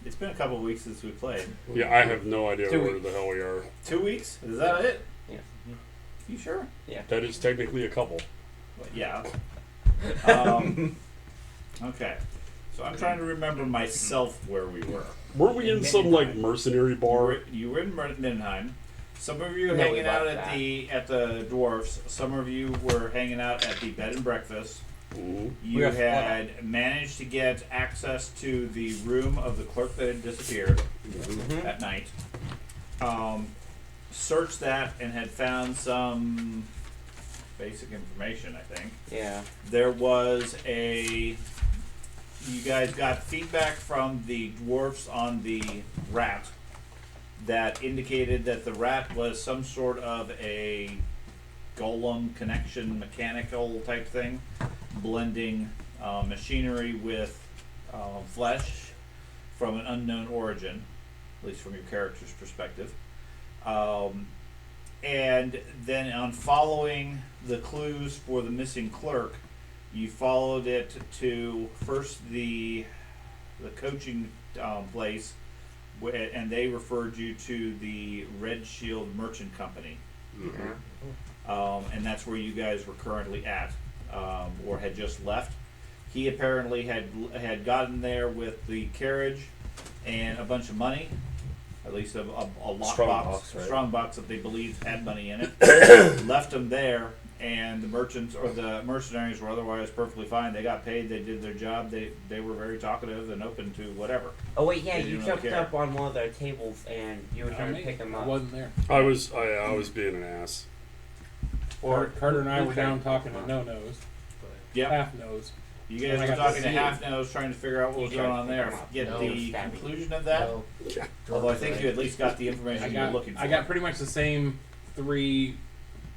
It's been a couple of weeks since we played. Yeah, I have no idea 2 where weeks. the hell we are. 2 weeks? Is that it? Yeah. You sure? That is technically a couple. Well, yeah. Okay. So I'm trying to remember myself where we were. Weren't we in some like mercenary bar? You were in Mindenheim. Some of you were No, we hanging out left at the dwarfs. Some of you were hanging out at the bed and breakfast. Mm-hmm. You had managed to get access to the room of the clerk that had disappeared at night. Searched that and had found some basic information, I think. Yeah. There was you guys got feedback from the dwarfs on the rat that indicated that the rat was some sort of a golem connection, mechanical type thing, blending machinery with flesh from an unknown origin, at least from your character's perspective. And then on following the clues for the missing clerk, you followed it to first the coaching place, and they referred you to the Red Shield Merchant Company. And that's where you guys were currently at, or had just left. He apparently had gotten there with the carriage and a bunch of money, at least a lockbox, right? strong box that they believed had money in it. Left them there, and the merchants or the mercenaries were otherwise perfectly fine. They got paid. They did their job. They were very talkative and open to whatever. Oh wait, yeah, They you didn't jumped really care. up on one of their tables and you were trying to pick them I up. wasn't there. I was being an ass. Carter and I were okay. down talking to No Nose, Yep. Half Nose. You guys And I were got to talking to see Half Nose, trying to figure out what was You going tried on to there. pick 'em up. Get No. the Stab me. conclusion of that. No. Although I think you at least got the information you were looking for. I got pretty much the same 3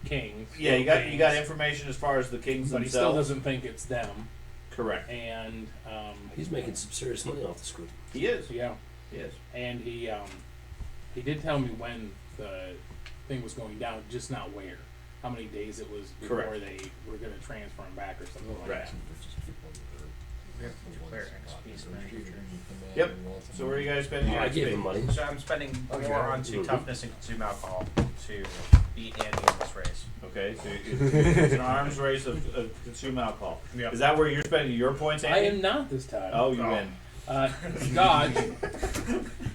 kings. Yeah, you got information as far as the kings But he still themselves. doesn't think it's them. Correct. And He's making some serious money off this group. He is. yeah, He is. and he did tell me when the thing was going down, just not where. How many days it was before Correct. they were going to transfer him back or something like Right. that. Yep. So where are you guys spending your I gave XP? him money. So I'm spending more onto toughness and consume alcohol to beat Andy in this race. Okay, so it's an arms race of consume alcohol. Yep. Is that where you're spending your points, I Andy? am not this time. Oh, you win.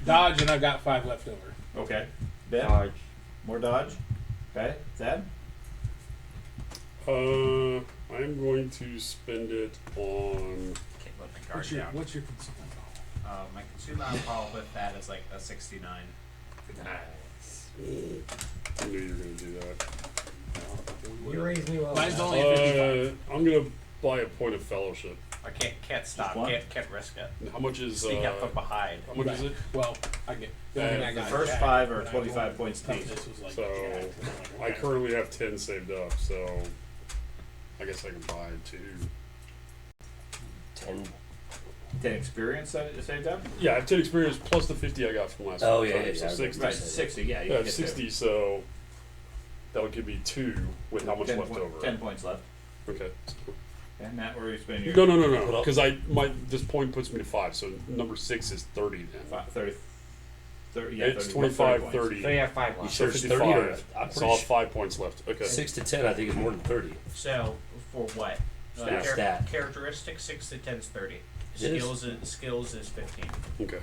Dodge, and I've got 5 left over. Okay. Ben? Dodge. More dodge? Okay. Thad? I'm going to spend it on. Can't let my guard down. What's your consume alcohol? My consume alcohol with that is like a 69. I knew you were going to do that. You raised me well. Mine's only 55. I'm going to buy a point of fellowship. I can't stop. one? Can't risk it. How much is Sneak out from behind. how much is it? Well, I get the only thing I The got first jacked, 5 are but I 25 rolled points toughness each. was like So jacked. I'm I like, okay. currently have 10 saved up, so I guess I can buy 2. 10. 10 experience saved up? Yeah, I have 10 experience plus the 50 I got from last Oh, time, yeah, so yeah. 60. Right, 60, yeah. You Yeah, I can have get 60, so that would give me 2 with how much 10 left over. 10 points left. Okay. Okay, Matt, where are you spending your... No, because this point puts me to 5, so number 6 is 30 then. 30, yeah, It's 30, 25, 30 30. So you have 5 You left. sure So it's 30 or 55. I'm So pretty I'll have sure 5 points left. Okay. 6 to 10 I think is more than 30. So for what? Stat. Characteristics 6 to 10 is 30. It is. Skills is 15. Okay.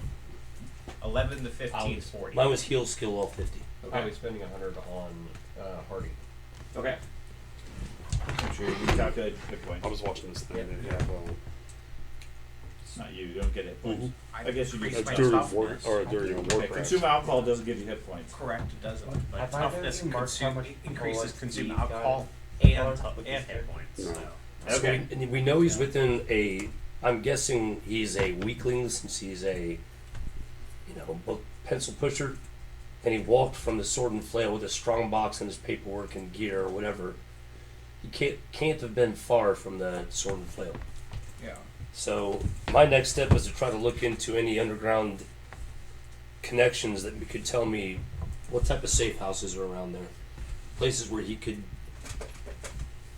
11 to 15 is 40. Mine was heal skill all 50. Okay. spending 100 on Hardy. Okay. I'm sure you calculate hit points. I was watching this thing. Yep. And it had, It's not you don't get hit points. I guess you increased get my during toughness. during a Okay, Warcraft. consume alcohol doesn't give you hit points. Correct, it doesn't. But Have I toughness ever marked how much increases people consume like the, alcohol with and this hit points. No. So. Okay. So we know he's within a. I'm guessing he's a weakling since he's a, pencil pusher, and he walked from the sword and flail with a strong box and his paperwork and gear or whatever. He can't have been far from the sword and flail. Yeah. So my next step was to try to look into any underground connections that could tell me what type of safe houses are around there, places where he could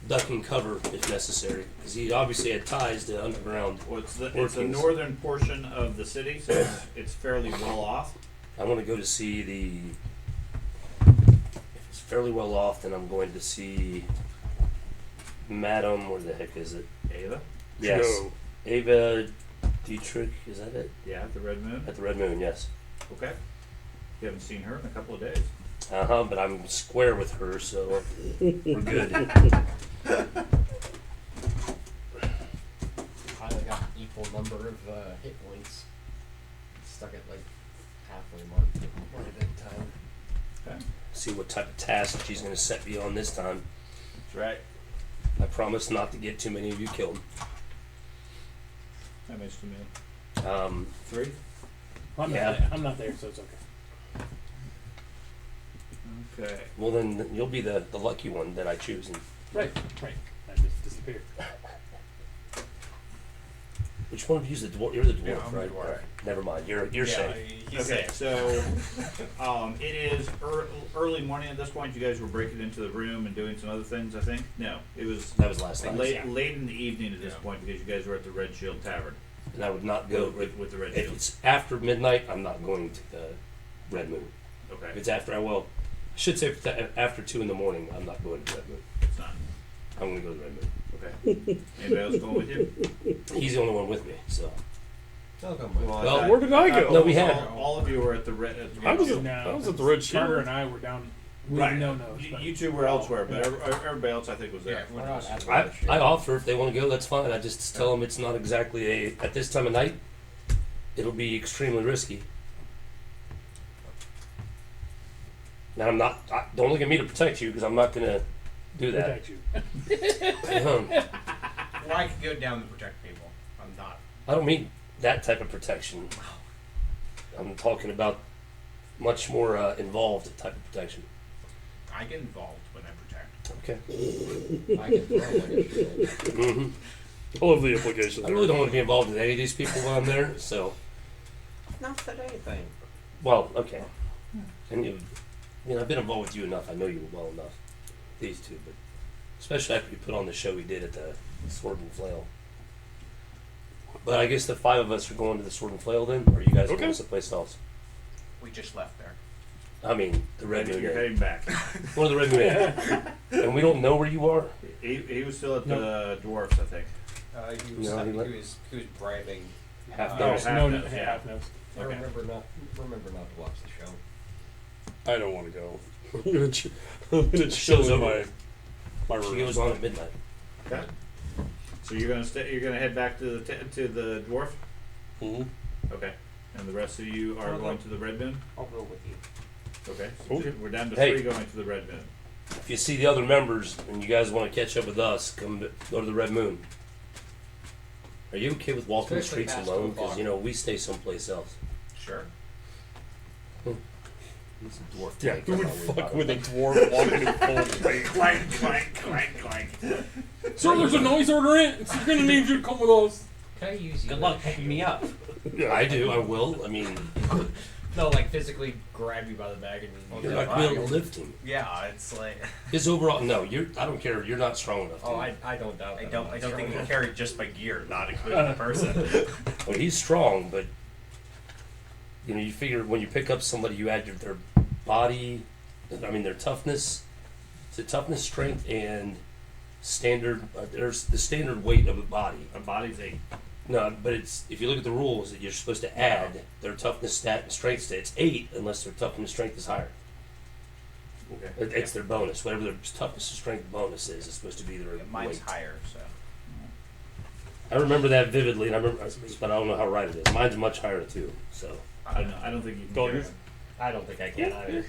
duck and cover if necessary, because he obviously had ties to underground. Well, it's the workings. northern portion of the city, so it's fairly well off. I want to go to see the. If it's fairly well off, then I'm going to see Madam. Where the heck is it? Ava? Yes, Joe. Ava Dietrich. Is that it? Yeah, the Red Moon. At the Red Moon, yes. Okay. You haven't seen her in a couple of days. But I'm square with her, so we're good. I got an equal number of hit points. Stuck at like halfway mark quite a bit of time. Okay. See what type of task she's going to set me on this time. That's right. I promise not to get too many of you killed. That makes too many. 3? I'm not there, so it's okay. Okay. Well, then you'll be the lucky one that I choose. And Right. I just disappeared. which one of you's the dwarf? You're the dwarf, Yeah, I'm the right? dwarf. Never mind. You're safe. He's Okay, safe. so it is early morning at this point. You guys were breaking into the room and doing some other things, I think. No, it was That was last night. late in the evening at this Yeah. point because you guys were at the Red Shield Tavern And I would not go. with the Red If Shield. it's after midnight, I'm not going to the Red Moon. If Okay, it's after, I should say after 2 in the morning, I'm not going to the Red Moon. it's not. I'm going to go to the Red Moon. Okay. Anybody else going with you? He's the only one with me, so. I'll come with. Well, Well, thought- where did I go? No, we all- had- all of you were at the Red. I was Shield. I was at the Red Shield. Carter and I were down. We Right. didn't know no. You two were elsewhere, but everybody else I think was there. We're not at the I Red Shield. offer if they want to go, that's fine. I just tell them it's not exactly at this time of night, it'll be extremely risky. Now I'm not, don't look at me to protect you because I'm not going to do that. Protect you. Well, I could go down to protect people. I'm not. I don't mean that type of protection. I'm talking about much more involved type of protection. I get involved when I protect. Okay. I can throw like a shield. hmm I love the implications. I really don't want to be involved with any of these people while I'm there, so. Not that anything. Well, okay. And I've been involved with you enough. I know you well enough. These two, but especially after we put on the show we did at the Sword and Flail. But I guess the 5 of us are going to the Sword and Flail then, or you guys are Okay. going someplace else? We just left there. I mean, the Red Moon. You're Inn. heading back. One of the Red Moon. Inn. And we don't know where you are. He was still at the Dwarfs, I think. He was, No, he was bribing. Half Oh, nose. half No, nose, yeah. half nose. I Okay. remember not to watch the show. I don't want to go. I'm gonna chill Show's in over. my She room. goes on at midnight. Okay. So you're gonna stay. You're gonna head back to the dwarf. Mhm. Okay. And the rest of you are I'll going go. to the Red Moon. I'll go with you. Okay. So Okay. we're down to Hey. 3 going to the Red Moon. If you see the other members and you guys want to catch up with us, go to the Red Moon. Are you okay with walking the Especially streets past alone? 2 o'clock. Because we stay someplace else. Sure. He's a dwarf. Yeah, tank, who I'm would not worried fuck about with a him. dwarf walking in full plate? Clank, clank, clank, clank. Sir, there's a noise order in. So you're gonna need you to come with us. Can I use you? Good as luck a picking me shield? up. I do. I will. I mean, No, like physically grab you by the bag and you're not gonna be able to lift him. Yeah, it's like His overall, no, I don't care. You're not strong enough. Oh, dude. I don't doubt. I that. don't I'm think strong you carry just by gear, not including the person. Well, he's strong, but you figure when you pick up somebody, you add their body. I mean, their toughness. It's a toughness, strength, and standard. There's the standard weight of a body. A body's 8. No, but it's if you look at the rules, that you're supposed to add their toughness stat and strength stat. It's 8 unless their toughness and strength is higher. Okay. It's their bonus. Whatever their toughness and strength bonus is, it's supposed to be their Mine's weight. higher, so. I remember that vividly, and but I don't know how right it is. Mine's much higher too, so I don't think you can. Go carry again. him. I don't think I can either.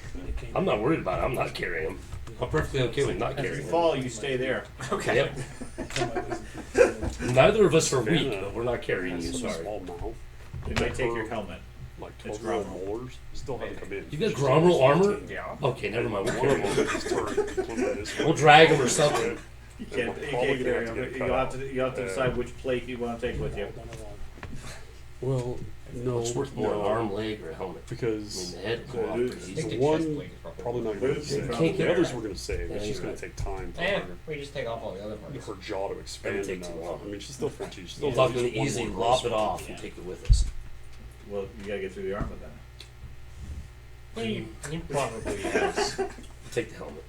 I'm not worried about it. I'm not carrying him. I'm perfectly okay with not If you carrying him. fall, you stay there. Okay. Yep. Neither of us are weak, but we're not carrying you. Has some Sorry. small mouth, It might take your helmet. like It's 12 year ground. molars. Still haven't come in. You got Gromrel armor? Yeah. Okay, never mind. We'll One of carry them him. is turret. We'll drag him or something. You We're can't probably gonna carry have to him. get You'll cut have to decide which plate you want to take with you. Well, no, What's worth more, no, an arm, leg, or a helmet? I mean, because the head will come off The- pretty I easy. think the one- chest plate is probably not going to Boots, save. you The can't get others it. we're going to save. Yeah, It's just you're going to take time for And we just take off all the other parts. her jaw to expand take too enough. long. I mean, she's still Frenchie. She's We're still talking just one easily more lop gross it off one. and take it with us. Well, you gotta get through the armor then. He probably has. Take the helmet.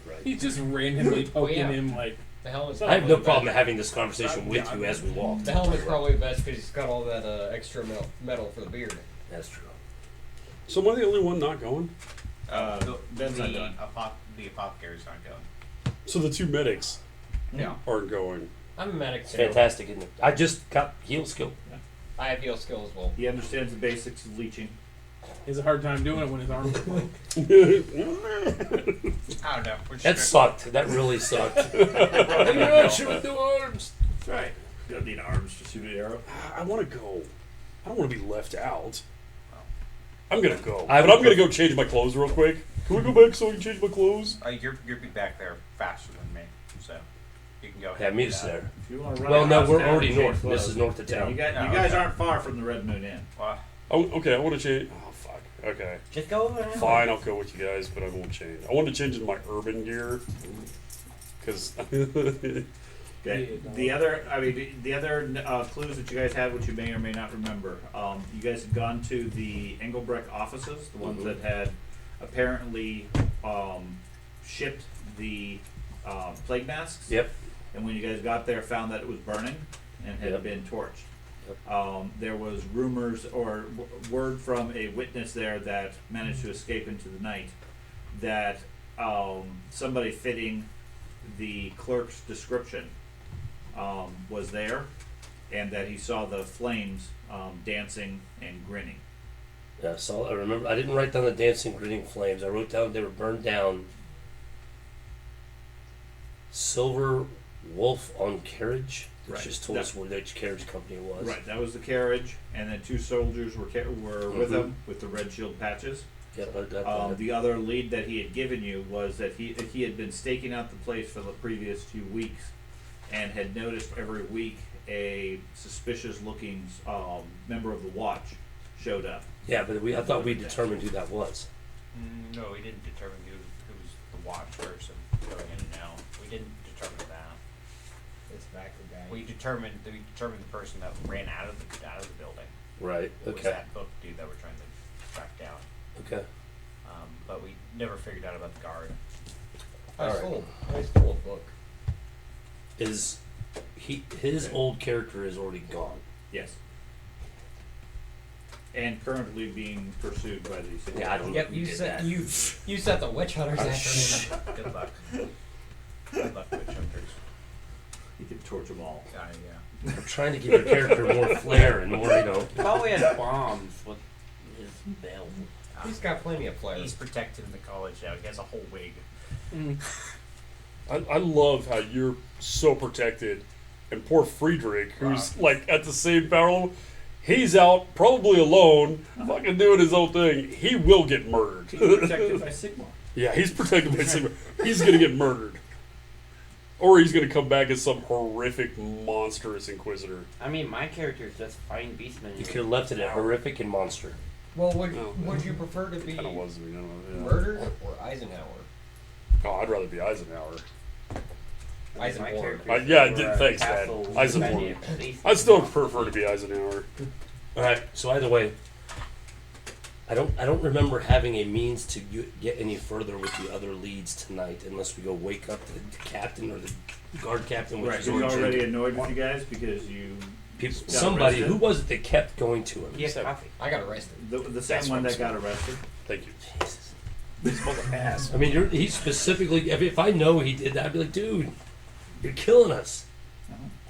You're right. He's just randomly poking yeah. him like. The helmet's I have no probably problem best. having this conversation with you as we walk. The helmet's probably best because he's got all that extra metal for the beard. That's true. So am I the only one not going? Ben's not done. The apothecary's not going. So the two medics No. aren't going. I'm a medic It's too. fantastic, isn't it? I just got heal skill. I have heal skill as well. He understands the basics of leeching. He has a hard time doing it when his arms are broke. I don't know. We're That just sucked. That really sucked. Shoot the arms. That's right. You don't need arms to shoot an arrow. I want to go. I don't want to be left out. I'm gonna go. I But would I'm gonna go change my clothes real quick. Can we go back so I can change my clothes? you'll be back there faster than me, so you can go ahead. Yeah, and meet do us that. there. If you want to run Well, no, across we're town already and change north. clothes. This is north of Yeah, town. you No, guys okay. aren't far from the Red Moon Inn. Well, Oh, okay, I want to change. Oh, fuck. Okay. Just go over. Fine, I'll go with you guys, but I won't change. I want to change into my urban gear. Because. Okay. The other clues that you guys had, which you may or may not remember, you guys had gone to the Engelbrecht offices, the ones that had apparently shipped the plague masks. Yep. And when you guys got there, found that it was burning and had Yep. been torched. Yep. There was rumors or word from a witness there that managed to escape into the night that somebody fitting the clerk's description was there, and that he saw the flames dancing and grinning. Yeah, so I remember. I didn't write down the dancing, grinning flames. I wrote down they were burned down. Silver Wolf on carriage. It Right. just told us where which carriage company it was. Right, that was the carriage, and then two soldiers were with Mhm. him with the red shield patches. Yep, I got that. The other lead that he had given you was that he had been staking out the place for the previous 2 weeks, and had noticed every week a suspicious-looking member of the watch showed up. Yeah, but I thought we determined who that was. no, we didn't determine who was the watch person going in and out. We didn't determine that. It's back the guy. We determined the person that ran out of the building. Right. Was Okay. that book dude that we're trying to track down. Okay. But we never figured out about the guard. I Alright. stole a book. Is his old character is already gone? Yes. And currently being pursued by these. Yeah, I don't know. Yep, who you did set that. you set the witch hunters after him. Good luck. Good luck, witch hunters. You can torch them all. Yeah. I'm trying to give your character more flair and more, Probably has bombs with his belt. He's got plenty of flair. He's protected in the college now. He has a whole wig. I love how you're so protected, and poor Friedrich, who's like at the same barrel, he's out probably alone, fucking doing his own thing. He will get murdered. He's protected by Sigmar. Yeah, he's protected by Sigma. He's gonna get murdered, or he's gonna come back as some horrific, monstrous inquisitor. I mean, my character is just fine beastman. You could have left it at horrific and monster. Well, No. would you prefer to be Kind of was, you know. Yeah. murdered or Eisenhower? Oh, I'd rather be Eisenhower. My Eisenhower. character. Yeah, I did. Thanks, man. Eisenhower. I still prefer to be Eisenhower. All right. So either way, I don't remember having a means to get any further with the other leads tonight, unless we go wake up the captain or the guard captain, which Right, is he's Origin. already annoyed with you guys because you. Somebody arrested? who was it that kept going to him? Yes, coffee. I got arrested. The same That's one what that got I'm arrested. Thank you. Jesus. He's supposed to pass. I mean, he specifically. If I know he did that, I'd be like, dude, you're killing us.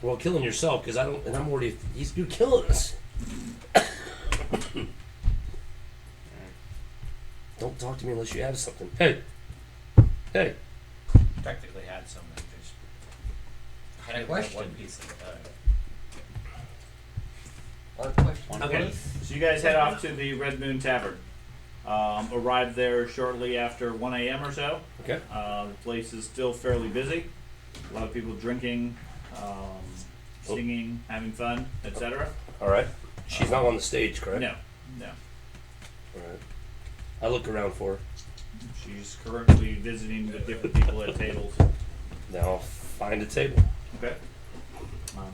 Well, killing yourself because I don't, and I'm already. You're killing us. Don't talk to me unless you have something. Hey. Technically had some. Just I had a had question. one piece of One question. Okay. So you guys head off to the Red Moon Tavern. Arrived there shortly after 1 a.m. or so. Okay. The place is still fairly busy. A lot of people drinking, singing, having fun, etc. All right. She's not on the stage, correct? No. All right. I look around for her. She's currently visiting with different people at tables. Now I'll find a table. Okay.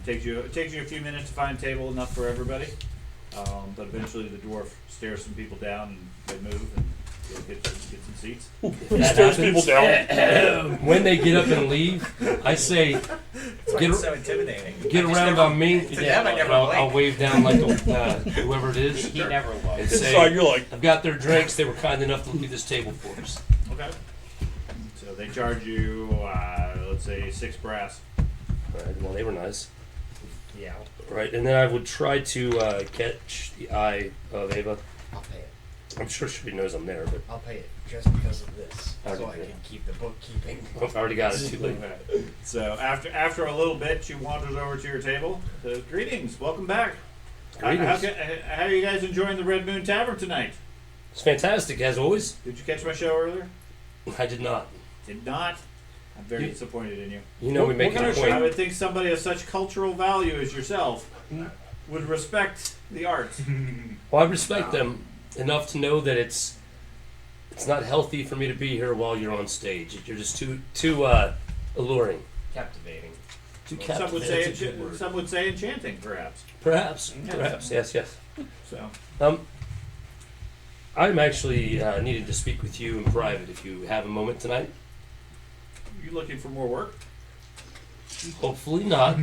Takes you a few minutes to find a table enough for everybody. But eventually the dwarf stares some people down and they move and get some seats. He stares people down. When they get up and leave, I say, That's why Get it's a- so intimidating. get I just around never- on me. To them, I never I'll blink. wave down like whoever it is. He never And looked. say, So you're like, I've got their drinks. They were kind enough to leave this table for us. Okay. So they charge you, let's say 6 brass. All right. Well, they were nice. Yeah, Right. And then I would try to catch the eye of Ava. I'll pay it. I'm sure she knows I'm there, but I'll pay it just because of this, so I Okay. can keep the bookkeeping. I already got it too late. So after a little bit, she wanders over to your table. Says, "Greetings, welcome back. Greetings. How are you guys enjoying the Red Moon Tavern tonight? It's fantastic, as always. Did you catch my show earlier? I did not. Did not. I'm very You- disappointed in you. You know, we What make kind it a of I point. would think somebody of such cultural value as yourself would respect the arts. Well, I respect them enough to know that it's not healthy for me to be here while you're on stage. You're just too alluring, Captivating. too Some would captivating. say some would say enchanting, perhaps. Perhaps, yes. So I'm actually needing to speak with you in private. If you have a moment tonight, you looking for more work? hopefully not.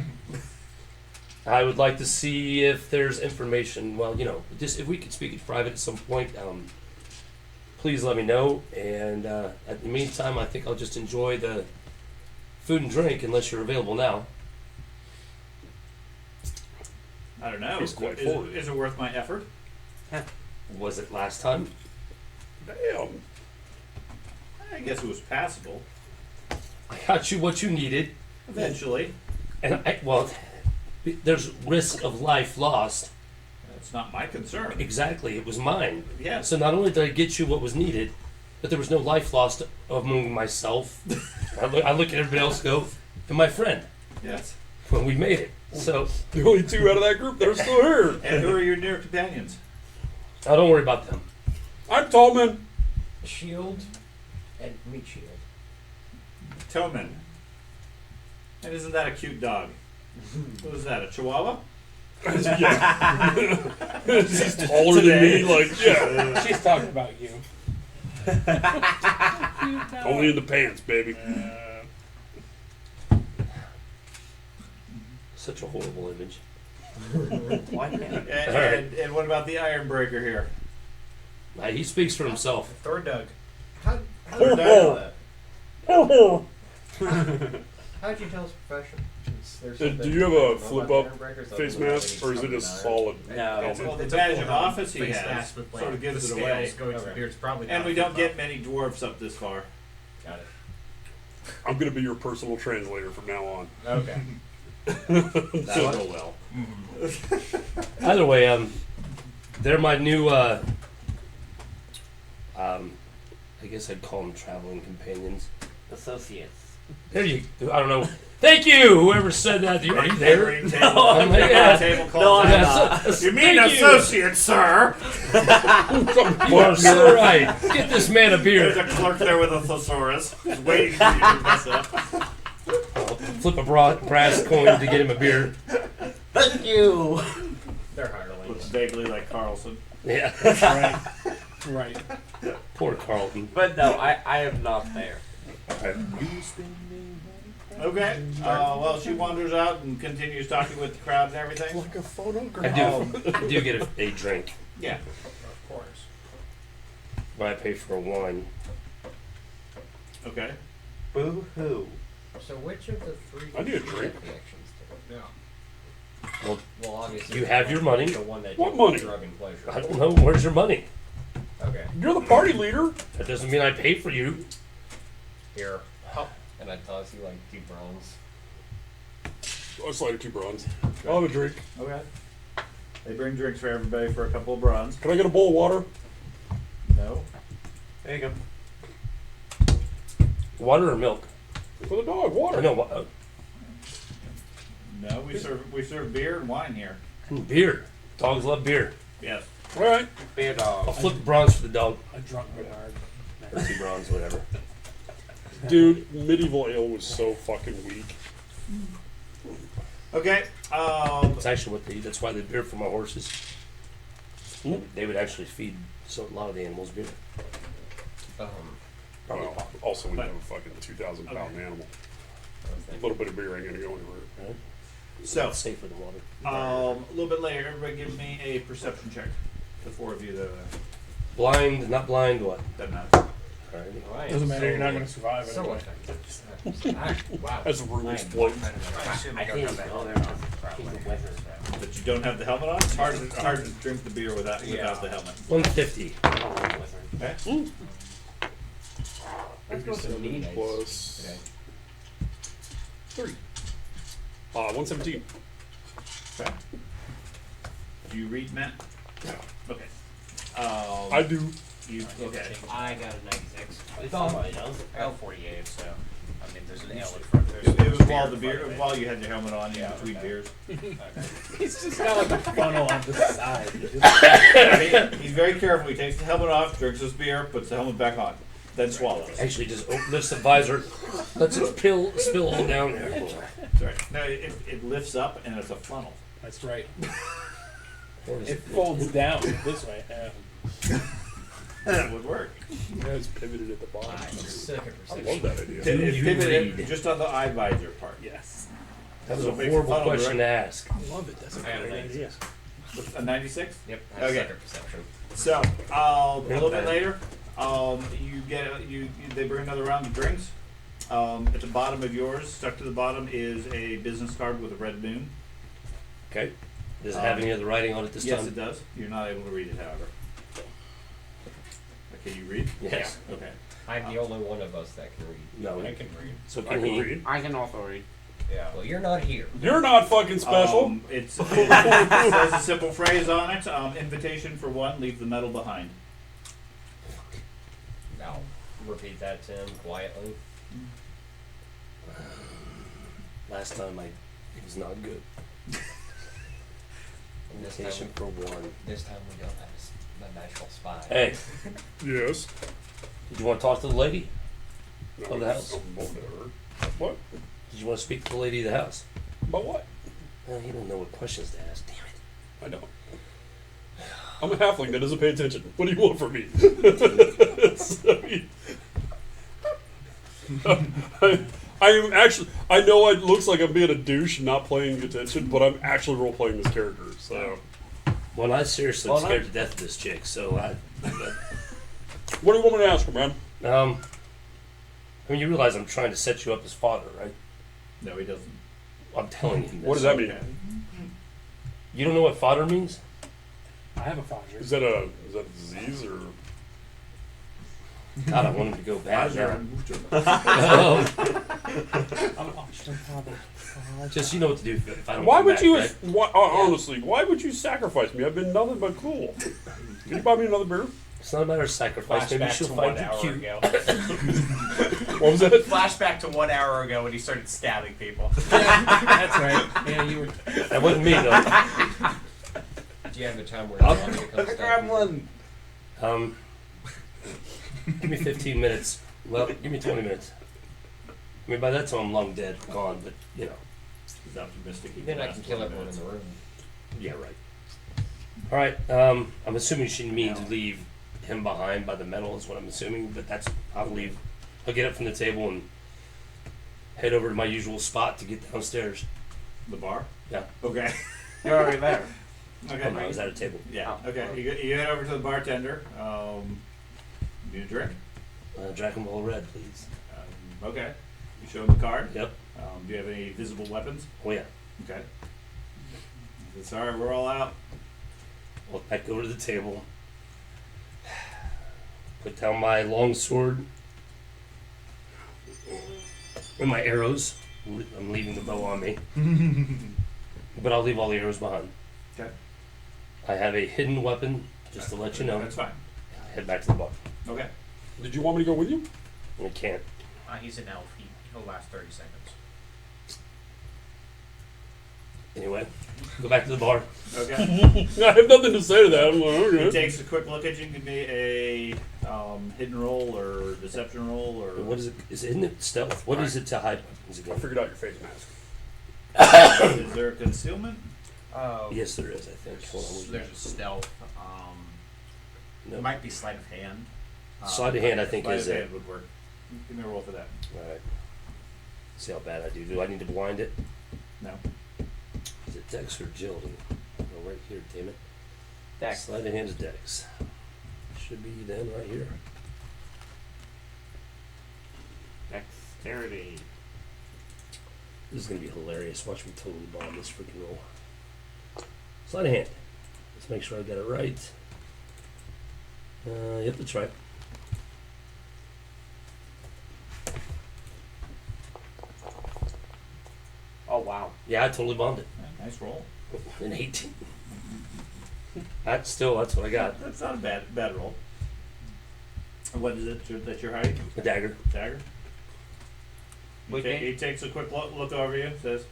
I would like to see if there's information. Well, just if we could speak in private at some point. Please let me know. And at the meantime, I think I'll just enjoy the food and drink unless you're available now. I don't know. He's quite Is, forward. is it worth my effort? Was it last time? damn. I guess it was passable. I got you what you needed. Eventually. And there's risk of life lost. That's not my concern. Exactly, it was mine. Yes. So not only did I get you what was needed, but there was no life lost among myself. I look at everybody else, go, and my friend. Yes. Well, we made it. So The only 2 out of that group that are still here. And who are your near companions? don't worry about them. I'm Tallman. Shield and meat shield. Toman. And isn't that a cute dog? What is that, a chihuahua? Yeah. He's taller than me, like, yeah. She's talking about you. Only in the pants, baby. Such a horrible image. Why can't And, I? and what about the Ironbreaker here? He speaks for himself. Thor Doug. How Oh, did oh. Oh, how'd you tell his profession? do you have a flip-up face mask, or is it just solid? No. Well, the badge of office he Face has mask with, like, sort of gives the it away. scales going to the beard. It's probably And not we don't flip-up. get many dwarves up this far. Got it. I'm gonna be your personal translator from now on. Okay. That'll go well. Either way, they're my new, I guess I'd call them traveling companions. Associates. There you, I don't know. Thank you, whoever said that. Are you there? Entering table, I'm here. table calls No, out. I'm Yes, You mean thank associate, sir? You are so right. Get this man a There's beer. a clerk there with a thesaurus, just waiting for you to mess up. I'll flip a brass coin to get him a beer. Thank you. They're Looks hirelings. vaguely like Carlson. Yeah, Right. poor Carlton. But no, I am not there. Okay. Well, she wanders out and continues talking with the crowd and everything. Like a photograph. I do get a drink, Yeah. Of course. but I pay for a wine. Okay. Boo hoo. So which of the 3 I need a drink. reactions to it? Yeah. Well, Well, obviously. you have your money. The one that What you money? drug and pleasure. I don't know. Where's your money? Okay. You're the party leader. That doesn't mean I pay for you. Here. And I toss you like 2 bronze. I'll slide 2 bronze. I'll have a drink. Okay. They bring drinks for everybody for a couple of bronze. Can I get a bowl of water? No. There you go. Water or milk? For the dog, water. No, No, we serve beer and wine here. beer. Dogs love beer. Yes. All right. Beer I'll dog. flip the bronze for the dog. A drunk Bernard. Or 2 bronze, whatever. Dude, medieval ale was so fucking weak. Okay. It's actually what they eat. That's why they beer for my horses. They would actually feed a lot of the animals beer. Probably Well, also, we have a fucking 2,000-pound animal. A little bit of beer ain't gonna go anywhere. Right? So, It's safer than water. a little bit later, everybody give me a perception check. The 4 of you that Blind, not blind, what? doesn't matter. Alrighty. Right. Doesn't matter, you're not going to survive So anyway. effective. Wow. As the room explodes. I assume I you don't think have that oh, helmet they're on. he's Probably. a wizard. But you don't have the helmet on. It's hard to drink the beer without Yeah. the helmet. 150. Okay. Let's go to the meat. Plus Okay. 3. 117. Okay. Do you read, Matt? No. Okay. I do. You okay? I got a 96. Somebody does. I got 48, so I mean, there's an ale in front. It was while in the front beer of it. while you had your helmet on in Yeah, between okay. beers. Okay. He's just got like a funnel on the side. He's very careful. He takes the helmet off, drinks his beer, puts the helmet back on, then swallows. Actually, just lifts the visor, lets it spill all down there. That's right. No, it lifts up and it's a funnel. That's right. Or is It folds down this way. That would work. You guys pivoted at the bottom. Second I perception. love that idea. It's you pivoted read? just on the eye visor part. Yes. That was So a it makes horrible funnel question to ask. I love it. That's a I got a great idea. A 96. Yep. Okay. Second perception. So a little bit bad. later, you get they bring another round of drinks. At the bottom of yours, stuck to the bottom, is a business card with a red moon. Okay. Does it have any other writing on it this Yes, time? it does. You're not able to read it, however. Can you read? Yes. Okay. I'm the only one of us that can read. No. I can read. So I can can he? read. I can also read. Yeah. Well, you're not here. You're not fucking special. It says a simple phrase on it. Invitation for one, leave the medal behind. Now, repeat that to him quietly. Last time it was not good. And this Invitation time, for one. this time we don't have the natural spy. Hey, Yes. did you want to talk to the lady? No, Of the house. Whatever. What? Did you want to speak to the lady of the house? About what? You don't know what questions to ask. Damn it. I don't. I'm a halfling that doesn't pay attention. What do you want from me? I am actually. I know it looks like I'm being a douche and not paying attention, but I'm actually role playing this character. So, Well, I seriously am Well, scared to death of this chick. So what do you want me to ask her, man? I mean, you realize I'm trying to set you up as father, right? No, he doesn't. I'm telling you. What does that mean? You don't know what father means? I have a Fodger. Is that a disease or? God, I want him to go bad now. I'm Austin Father. Just you know what to do if I don't. Why come would back, you? right? Honestly, why would you sacrifice me? I've been nothing but cool. Can you buy me another beer? It's not a matter of sacrifice. Maybe Flashback she'll to find 1 you hour cute. ago. What was that? Flashback to 1 hour ago when he started stabbing people. That's right. Yeah, you were. That wasn't me though. Do you have a time where you want me to come stop you? Give me 15 minutes. Well, give me 20 minutes. I mean, by that time I'm long dead, gone. But you know. He's optimistic. He Then I last can kill 20 everyone in minutes. the room. Yeah, right. All right. I'm assuming she means to leave him behind by the metal is what I'm assuming. But I'll leave. I'll get up from the table and head over to my usual spot to get downstairs. The bar? Yeah. Okay. You're already there. Okay. Oh, no, I was at a table. Yeah. Oh. Okay. You head over to the bartender. Need a drink? Dragon Ball Red, please. Okay. You show him the card. Yep. Do you have any visible weapons? Oh yeah. Okay. It's all right. We're all out. Walk back over to the table. Put down my long sword and my arrows. I'm leaving the bow on me. But I'll leave all the arrows behind. Okay. I have a hidden weapon, just to let you know. That's fine. Head back to the bar. Okay. Did you want me to go with you? I can't. He's an elf. He'll last 30 seconds. Anyway, go back to the bar. Okay. I have nothing to say to that. I'm like, He okay. takes a quick look at you. Give me a hidden roll or deception roll or. What is it? Isn't it stealth? What is it to hide weapons I again? figured out your face mask. Is there a concealment? Yes, there is. I think. Hold on. There's a stealth. No. It might be sleight of hand. Sleight of hand, I think, Sleight is of it. hand would work. Give me a roll for that. All right. See how bad I do. Do I need to blind it? No. Is it Dex or agility? Oh, right here, damn it. Dex. Sleight of hand is Dex. Should be then right here. Dexterity. This is gonna be hilarious. Watch me totally bomb this freaking roll. Sleight of hand. Let's make sure I got it right. Yep, that's right. Oh wow. Yeah, I totally bombed it. Yeah, nice roll. An 18. That's what I got. That's not a bad roll. What is it that you're hiding? A dagger. Dagger. Wait, Nate. He takes a quick look over you. Says,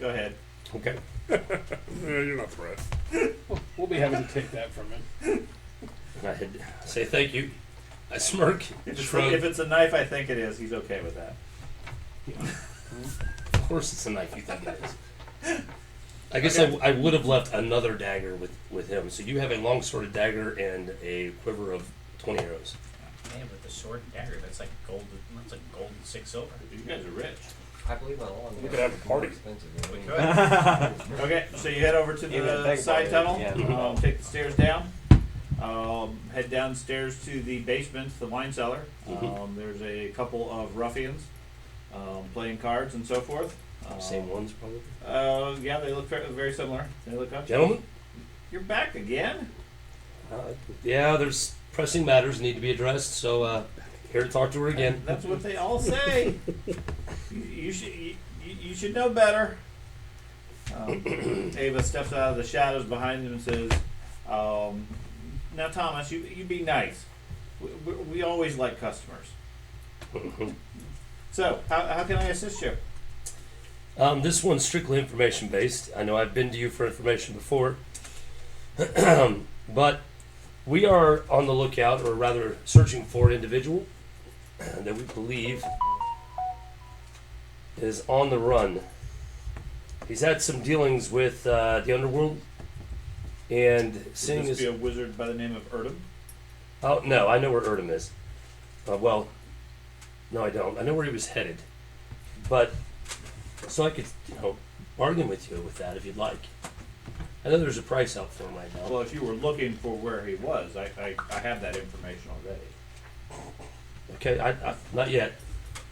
go ahead." Okay. You're not a threat. We'll be happy to take that from him. And I had say thank you. I smirk. Shrug. If it's a knife, I think it is. He's okay with that. Of course, it's a knife. You think it is? I guess I would have left another dagger with him. So you have a long-sworded dagger and a quiver of 20 arrows. Man, with the sword and dagger, that's like gold. That's like gold and 6 silver. You guys are rich. I believe that all. We could have a party. We could. Okay, so you head over to Even a the big side party, tunnel. yeah. Take the stairs down. Head downstairs to the basement, the wine cellar. Mhm. There's a couple of ruffians playing cards and so forth. Same ones, probably. Yeah, they look very similar. They look up. Gentlemen? You're back again. Yeah, there's pressing matters need to be addressed, so here to talk to her again. That's what they all say. You should know better. Ava steps out of the shadows behind him and says, "Now, Thomas, you be nice. We always like customers. So, how can I assist you?" This one's strictly information based. I know I've been to you for information before, but we are on the lookout, or rather searching for an individual that we believe is on the run. He's had some dealings with the underworld, and seeing Would this as be a wizard by the name of Erdem? oh no, I know where Erdem is. Well, no, I don't. I know where he was headed, but so I could bargain with you with that if you'd like. I know there's a price out for him right now. Well, if you were looking for where he was, I have that information already. Okay, I not yet.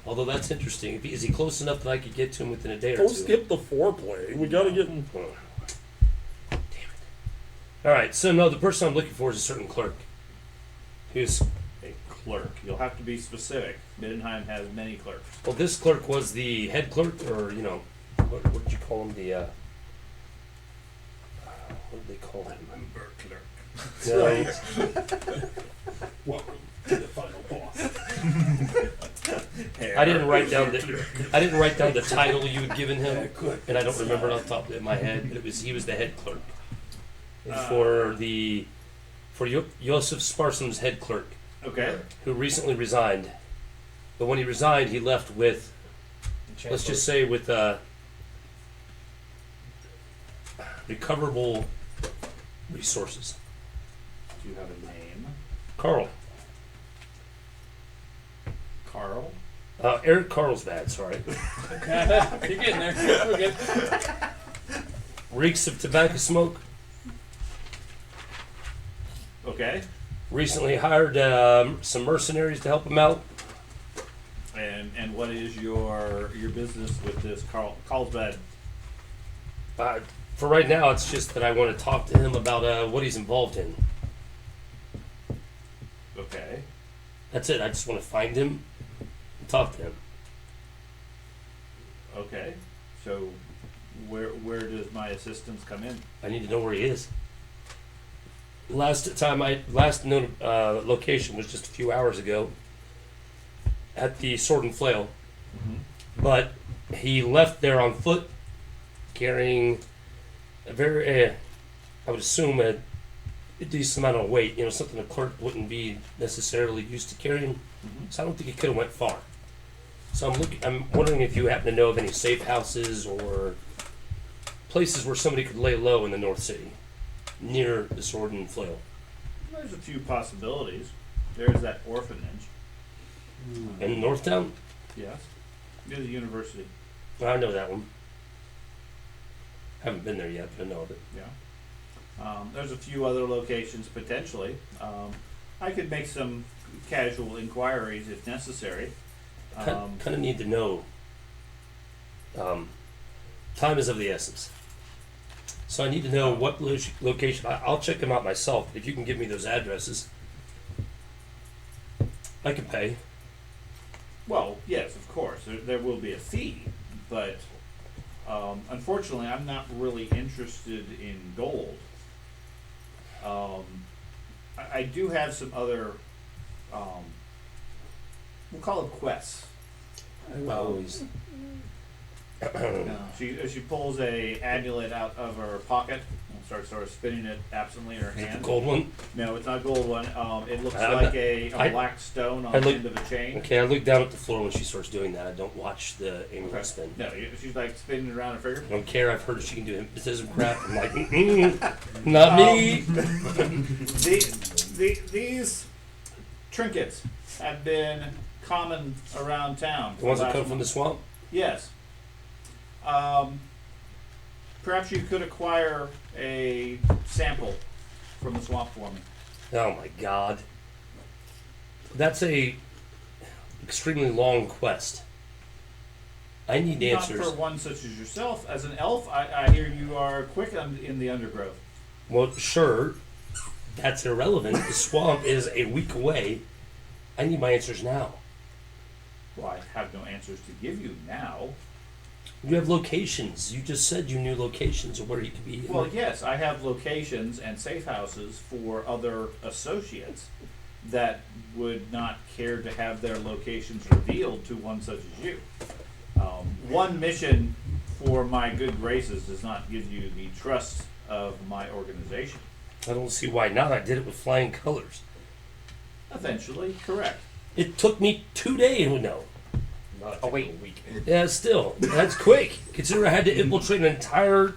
Although that's interesting. Is he close enough that I could get to him within a day or Don't two? skip the foreplay. We gotta get in. Oh. Damn it. All right. So no, the person I'm looking for is a certain clerk. Who's A clerk. You'll have to be specific. Middenheim has many clerks. well, this clerk was the head clerk, or what did you call him? The what did they call him? No, Welcome to the final boss. I didn't write down the title you had given him, and I don't remember it off the top of my head. But he was the head clerk for Joseph Sparson's head clerk, Okay. who recently resigned. But when he resigned, he left with, let's just say, with recoverable resources. Do you have a name? Carl, Carl? Eric Carlsbad, sorry, You're getting there. We're good. reeks of tobacco smoke. Okay. Recently hired some mercenaries to help him out. And what is your business with this Carlsbad? For right now, it's just that I want to talk to him about what he's involved in. Okay. That's it. I just want to find him and talk to him. Okay. So where does my assistance come in? I need to know where he is. Last known location was just a few hours ago at the Sword and Flail, but he left there on foot carrying a very, I would assume a decent amount of weight. You know, something a clerk wouldn't be necessarily used to carrying. So I don't think it could have went far. So I'm wondering if you happen to know of any safe houses or places where somebody could lay low in the North City, near the Sword and Flail. There's a few possibilities. There's that orphanage. In Northtown? Yes. Near the university. I know that one. Haven't been there yet, but I know of it. Yeah. There's a few other locations potentially. I could make some casual inquiries if necessary. Kind of need to know. Time is of the essence. So I need to know what location. I'll check them out myself. If you can give me those addresses, I can pay. Well, yes, of course. There will be a fee, but unfortunately, I'm not really interested in gold. I do have some other, we'll call it quests. I always. She pulls a amulet out of her pocket and starts sort of spinning it absently in her Is it the hand. gold one? No, it's not a gold one. It looks I'm like not- a I- black stone on I the look- end of a chain. Okay, I look down at the floor when she starts doing that. I don't watch the amulet spin. No, she's like spinning it around her finger. I don't care. I've heard she can do hypnotism crap. I'm like, not me. These trinkets have been common around town. The ones that last come from the swamp? Yes. Perhaps you could acquire a sample from the swamp for me. Oh my god. That's a extremely long quest. I need answers. Not for one such as yourself. As an elf, I hear you are quick in the undergrowth. Well, sure. That's irrelevant. The swamp is a week away. I need my answers now. Well, I have no answers to give you now. You have locations. You just said you knew locations of where you could be. Well, yes, I have locations and safe houses for other associates that would not care to have their locations revealed to one such as you. One mission for my good graces does not give you the trust of my organization. I don't see why not. I did it with flying colors. Eventually, correct. It took me 2 days. No. Oh, wait, a week. Yeah, still. That's quick. Consider I had to infiltrate an entire,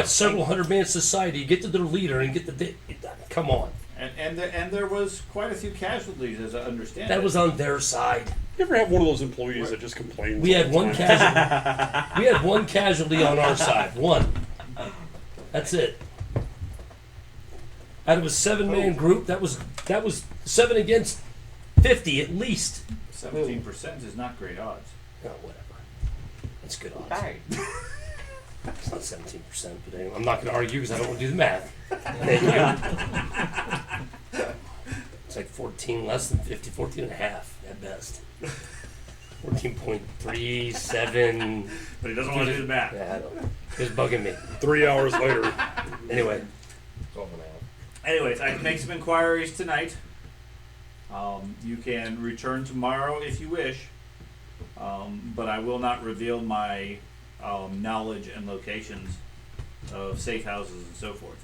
several hundred man society, get to their leader, and get the. Come on. And there was quite a few casualties, as I understand That it. was on their side. You ever have one of those employees that just complains? We all had the one time? casualty. We had one casualty on our side. One. That's it. Out of a 7-man group, that was 7 against 50 at least. 17% is not great odds. Oh, whatever. That's good odds. Alright. It's not 17%, but anyway, I'm not going to argue because I don't want to do the math. Thank you. It's like 14 less than 50, 14 and a half at best. 14.37. But he doesn't want to do the math. Yeah, I know. It was bugging me. 3 hours later. Anyway, 12 and a half. Anyways, I can make some inquiries tonight. You can return tomorrow if you wish, but I will not reveal my knowledge and locations of safe houses and so forth.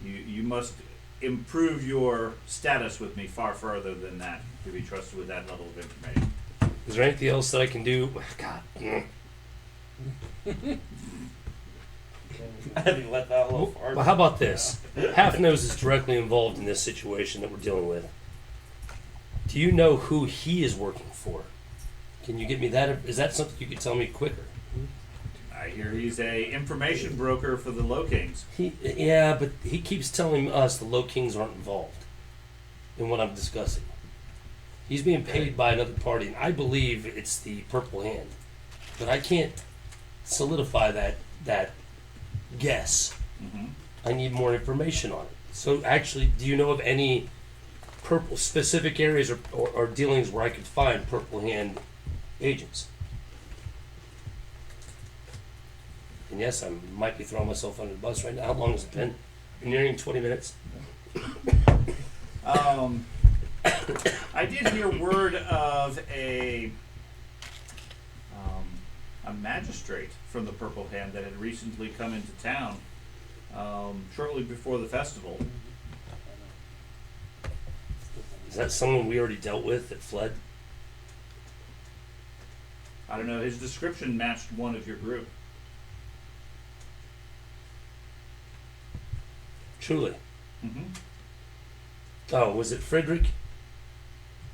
You must improve your status with me far further than that to be trusted with that level of information. is there anything else that I can do? God. You let that little fart. Well, how about this? Half Nose is directly involved in this situation that we're dealing with. Do you know who he is working for? Can you give me that? Is that something you could tell me quicker? I hear he's a information broker for the Low Kings. Yeah, but he keeps telling us the Low Kings aren't involved in what I'm discussing. He's being paid by another party, and I believe it's the Purple Hand. But I can't solidify that guess. Mm-hmm. I need more information on it. So actually, do you know of any purple specific areas or dealings where I could find Purple Hand agents? And yes, I might be throwing myself under the bus right now. How long has it been? Nearing 20 minutes. I did hear word of a a magistrate from the Purple Hand that had recently come into town shortly before the festival. Is that someone we already dealt with that fled? I don't know, his description matched one of your group. Truly. Mm-hmm. Oh, was it Frederick?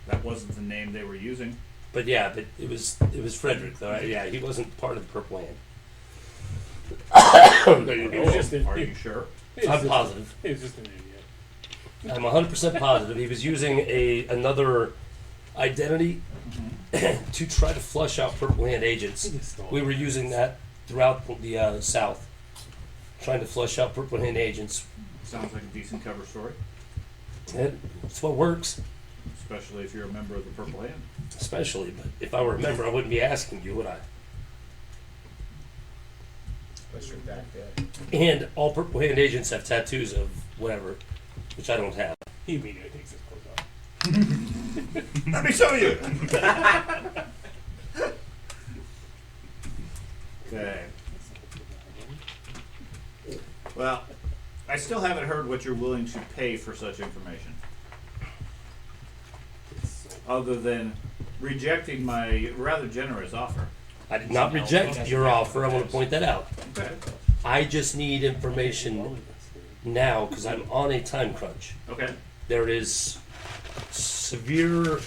That wasn't the name they were using. But yeah, but it was Frederick though. Right? Yeah, he wasn't part of the Purple Hand. There you It was go. just Are you sure? I'm positive. He was just an idiot. I'm 100% positive he was using another identity to try to flush out Purple Hand agents. We were using that throughout the South, trying to flush out Purple Hand agents. Sounds like a decent cover story, It's what works, especially if you're a member of the Purple Hand. especially. But if I were a member, I wouldn't be asking you, would I? Unless you're that good. And all Purple Hand agents have tattoos of whatever, which I don't have. He immediately takes his clothes off. Let me show you! Okay. Well, I still haven't heard what you're willing to pay for such information. Other than rejecting my rather generous offer. I did not reject your offer. I want to point that out. Okay. I just need information now because I'm on a time crunch. Okay. There is severe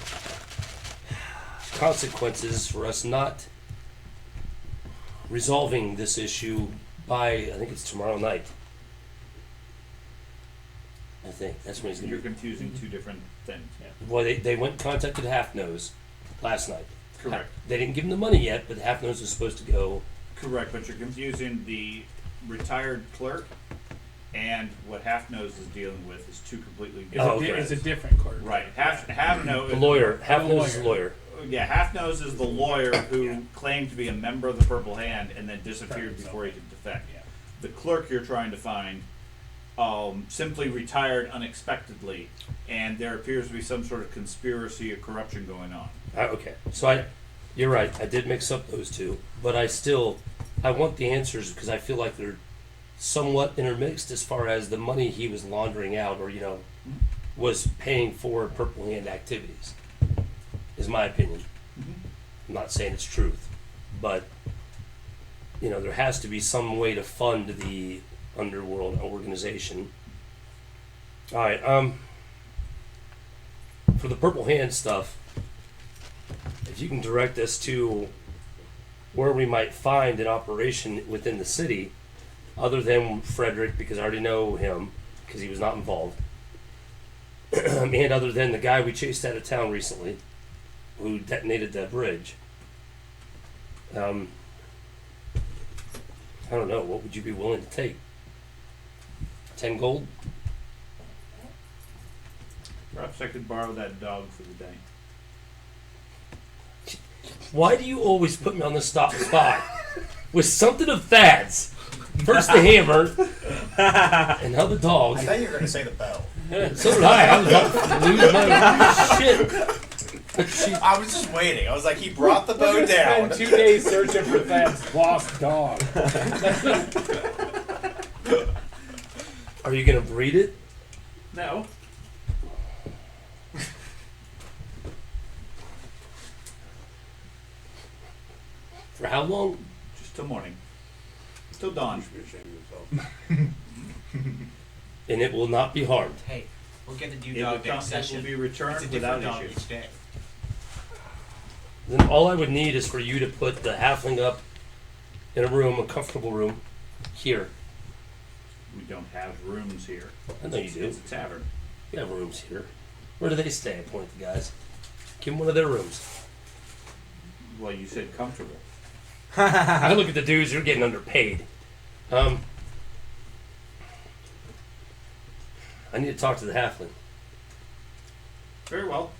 consequences for us not resolving this issue by, I think it's tomorrow night. I think that's when he's going You're to be. confusing two different things. Well, they went and contacted Half Nose last night. Correct. They didn't give him the money yet, but Half Nose was supposed to go. Correct, but you're confusing the retired clerk and what Half Nose is dealing with is two completely different Oh, okay. It's a different clerk. Right. Half Nose. The lawyer. Half Nose is a lawyer. Yeah, Half Nose is the lawyer who claimed to be a member of the Purple Hand and then disappeared before he could defect. Yeah. The clerk you're trying to find simply retired unexpectedly, and there appears to be some sort of conspiracy or corruption going on. Okay, so you're right. I did mix up those two, but I want the answers because I feel like they're somewhat intermixed as far as the money he was laundering out, or was paying for Purple Hand activities. Is my opinion. I'm not saying it's truth, but there has to be some way to fund the underworld organization. All right. For the Purple Hand stuff, if you can direct us to where we might find an operation within the city, other than Frederick, because I already know him, because he was not involved, and other than the guy we chased out of town recently, who detonated that bridge. I don't know. What would you be willing to take? 10 gold? Perhaps I could borrow that dog for the day. Why do you always put me on the spot with something of Thad's? First the hammer, and now the dog. I thought you were going to say the bow. So did I. I was about to lose my shit. I was just waiting. I was like, he brought the bow down. Spend 2 days searching for Thad's lost dog. Are you gonna breed it? No. For how long? Just till morning. Till dawn. And it will not be harmed. Hey, we'll get the new It will, dog next it will session. be It's a returned different without dog issue. each day. Then all I would need is for you to put the halfling up in a room, a comfortable room, here. We don't have rooms here. I know you do. It's a tavern. We have rooms here. Where do they stay? I point at the guys. Give them one of their rooms. Well, you said comfortable. I look at the dudes who are getting underpaid. I need to talk to the halfling. Very well.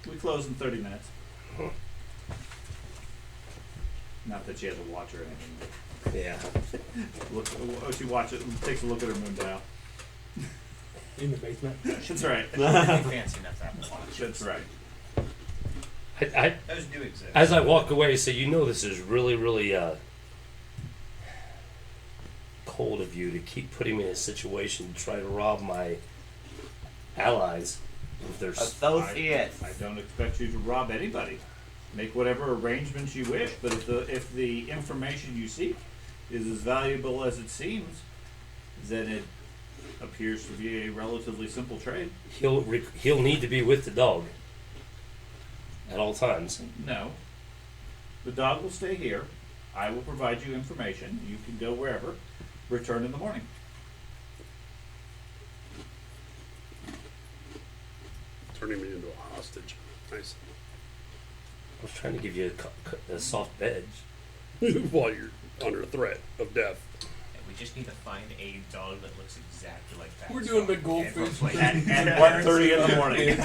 We close in 30 minutes. Not that she has a watch or anything. Yeah. Look, she watches it. Takes a look at her moon dial. In the basement. That's right. Nothing fancy enough to have to watch. That's right. Those do exist. As I walk away, say, you know, this is really, really cold of you to keep putting me in a situation to try to rob my allies. If there's Associates. I don't expect you to rob anybody. Make whatever arrangements you wish, but if the information you seek is as valuable as it seems, then it appears to be a relatively simple trade. he'll need to be with the dog at all times. No. The dog will stay here. I will provide you information. You can go wherever. Return in the morning. Turning me into a hostage. Nice. I was trying to give you a soft bed. While you're under threat of death. And we just need to find a dog that looks exactly like that. We're doing the dog. goldfish. At 1:30 in the morning.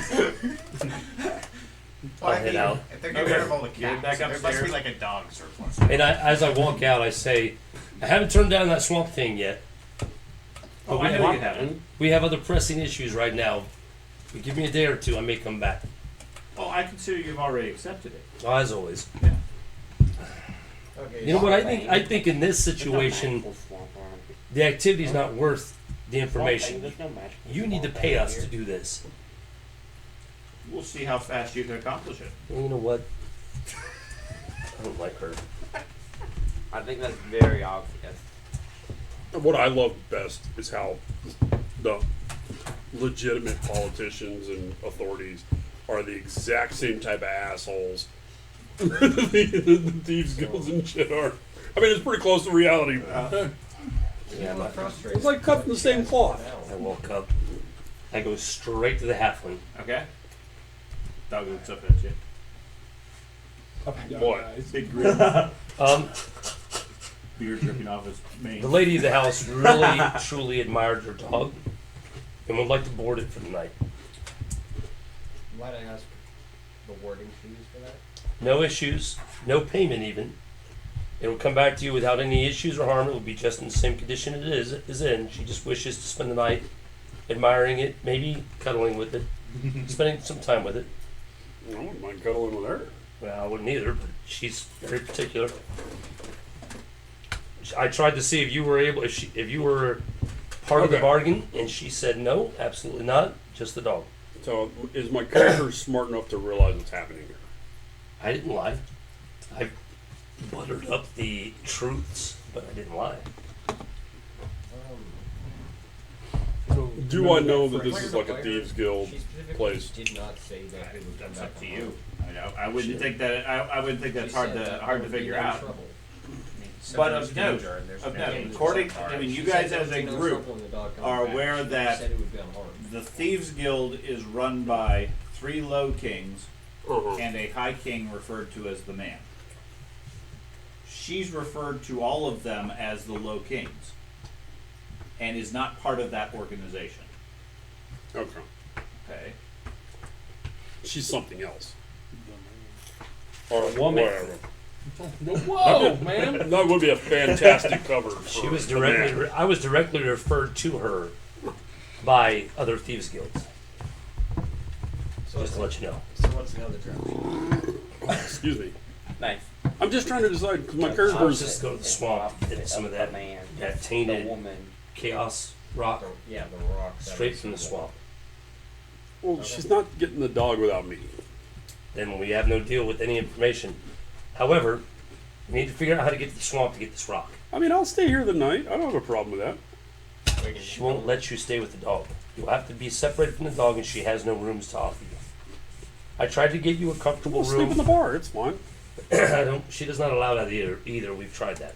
Well, I'll I head mean, out. if they're getting rid of all the Get it cats, back there must upstairs. be like a dog surplus. And as I walk out, I say, I haven't turned down that swamp thing yet. Oh, I know you haven't. We have other pressing issues right now. If you give me a day or two, I may come back. Oh, I consider you've already accepted it. As always. Okay, You know what I so- think? I think in this situation, the activity's not worth the information. You need to pay us to do this. We'll see how fast you can accomplish it. And you know what? I don't like her. I think that's very obvious. What I love best is how the legitimate politicians and authorities are the exact same type of assholes the thieves guilds and shit are. I mean, it's pretty close to reality. Yeah, It's like cut from the same cloth. I woke up. I go straight to the halfling. Okay? Dog looks up at you. What? Big grin. Beard dripping off his mane. The lady of the house really, truly admired her dog and would like to board it for the night. Might I ask the wording fees for that? No issues, no payment even. It will come back to you without any issues or harm. It will be just in the same condition it is in. She just wishes to spend the night admiring it, maybe cuddling with it, spending some time with it. I wouldn't mind cuddling with her. Well, I wouldn't either, but she's very particular. I tried to see if you were able, if you were part of the Okay. bargain, and she said no, absolutely not, just the dog. So, is my character smart enough to realize what's happening here? I didn't lie. I buttered up the truths, but I didn't lie. Do I know that this is like a thieves guild She specifically place? did not say that it would come That's back up to on you. her. I wouldn't think that. I wouldn't think that's She hard said to that hard to would be figure no out. trouble. But of note, according, I mean, you She guys said as there a would be no group trouble when the dog comes are back. aware She that said it would be unharmed. the Thieves Guild is run by 3 low kings and a high king referred to as the man. She's referred to all of them as the low kings and is not part of that organization. Okay. Okay. She's something else. Or a woman. Whatever. Whoa, man! That would be a fantastic cover. She for was the man. directly. I was directly referred to her by other thieves guilds. So Just to let you know. So what's the other trap? Excuse me. Nice. I'm just trying to decide because my I was character's. just go to the swamp, get some of that man. that The tainted woman. chaos rock Yeah, the rock. that straight was- from the swamp. Well, she's not getting the dog without me. Then we have no deal with any information. However, we need to figure out how to get to the swamp to get this rock. I mean, I'll stay here the night. I don't have a problem with that. She won't let you stay with the dog. You'll have to be separated from the dog, and she has no rooms to offer you. I tried to get you a comfortable We'll sleep in the room. bar. It's fine. I don't. She does not allow that either. We've tried that.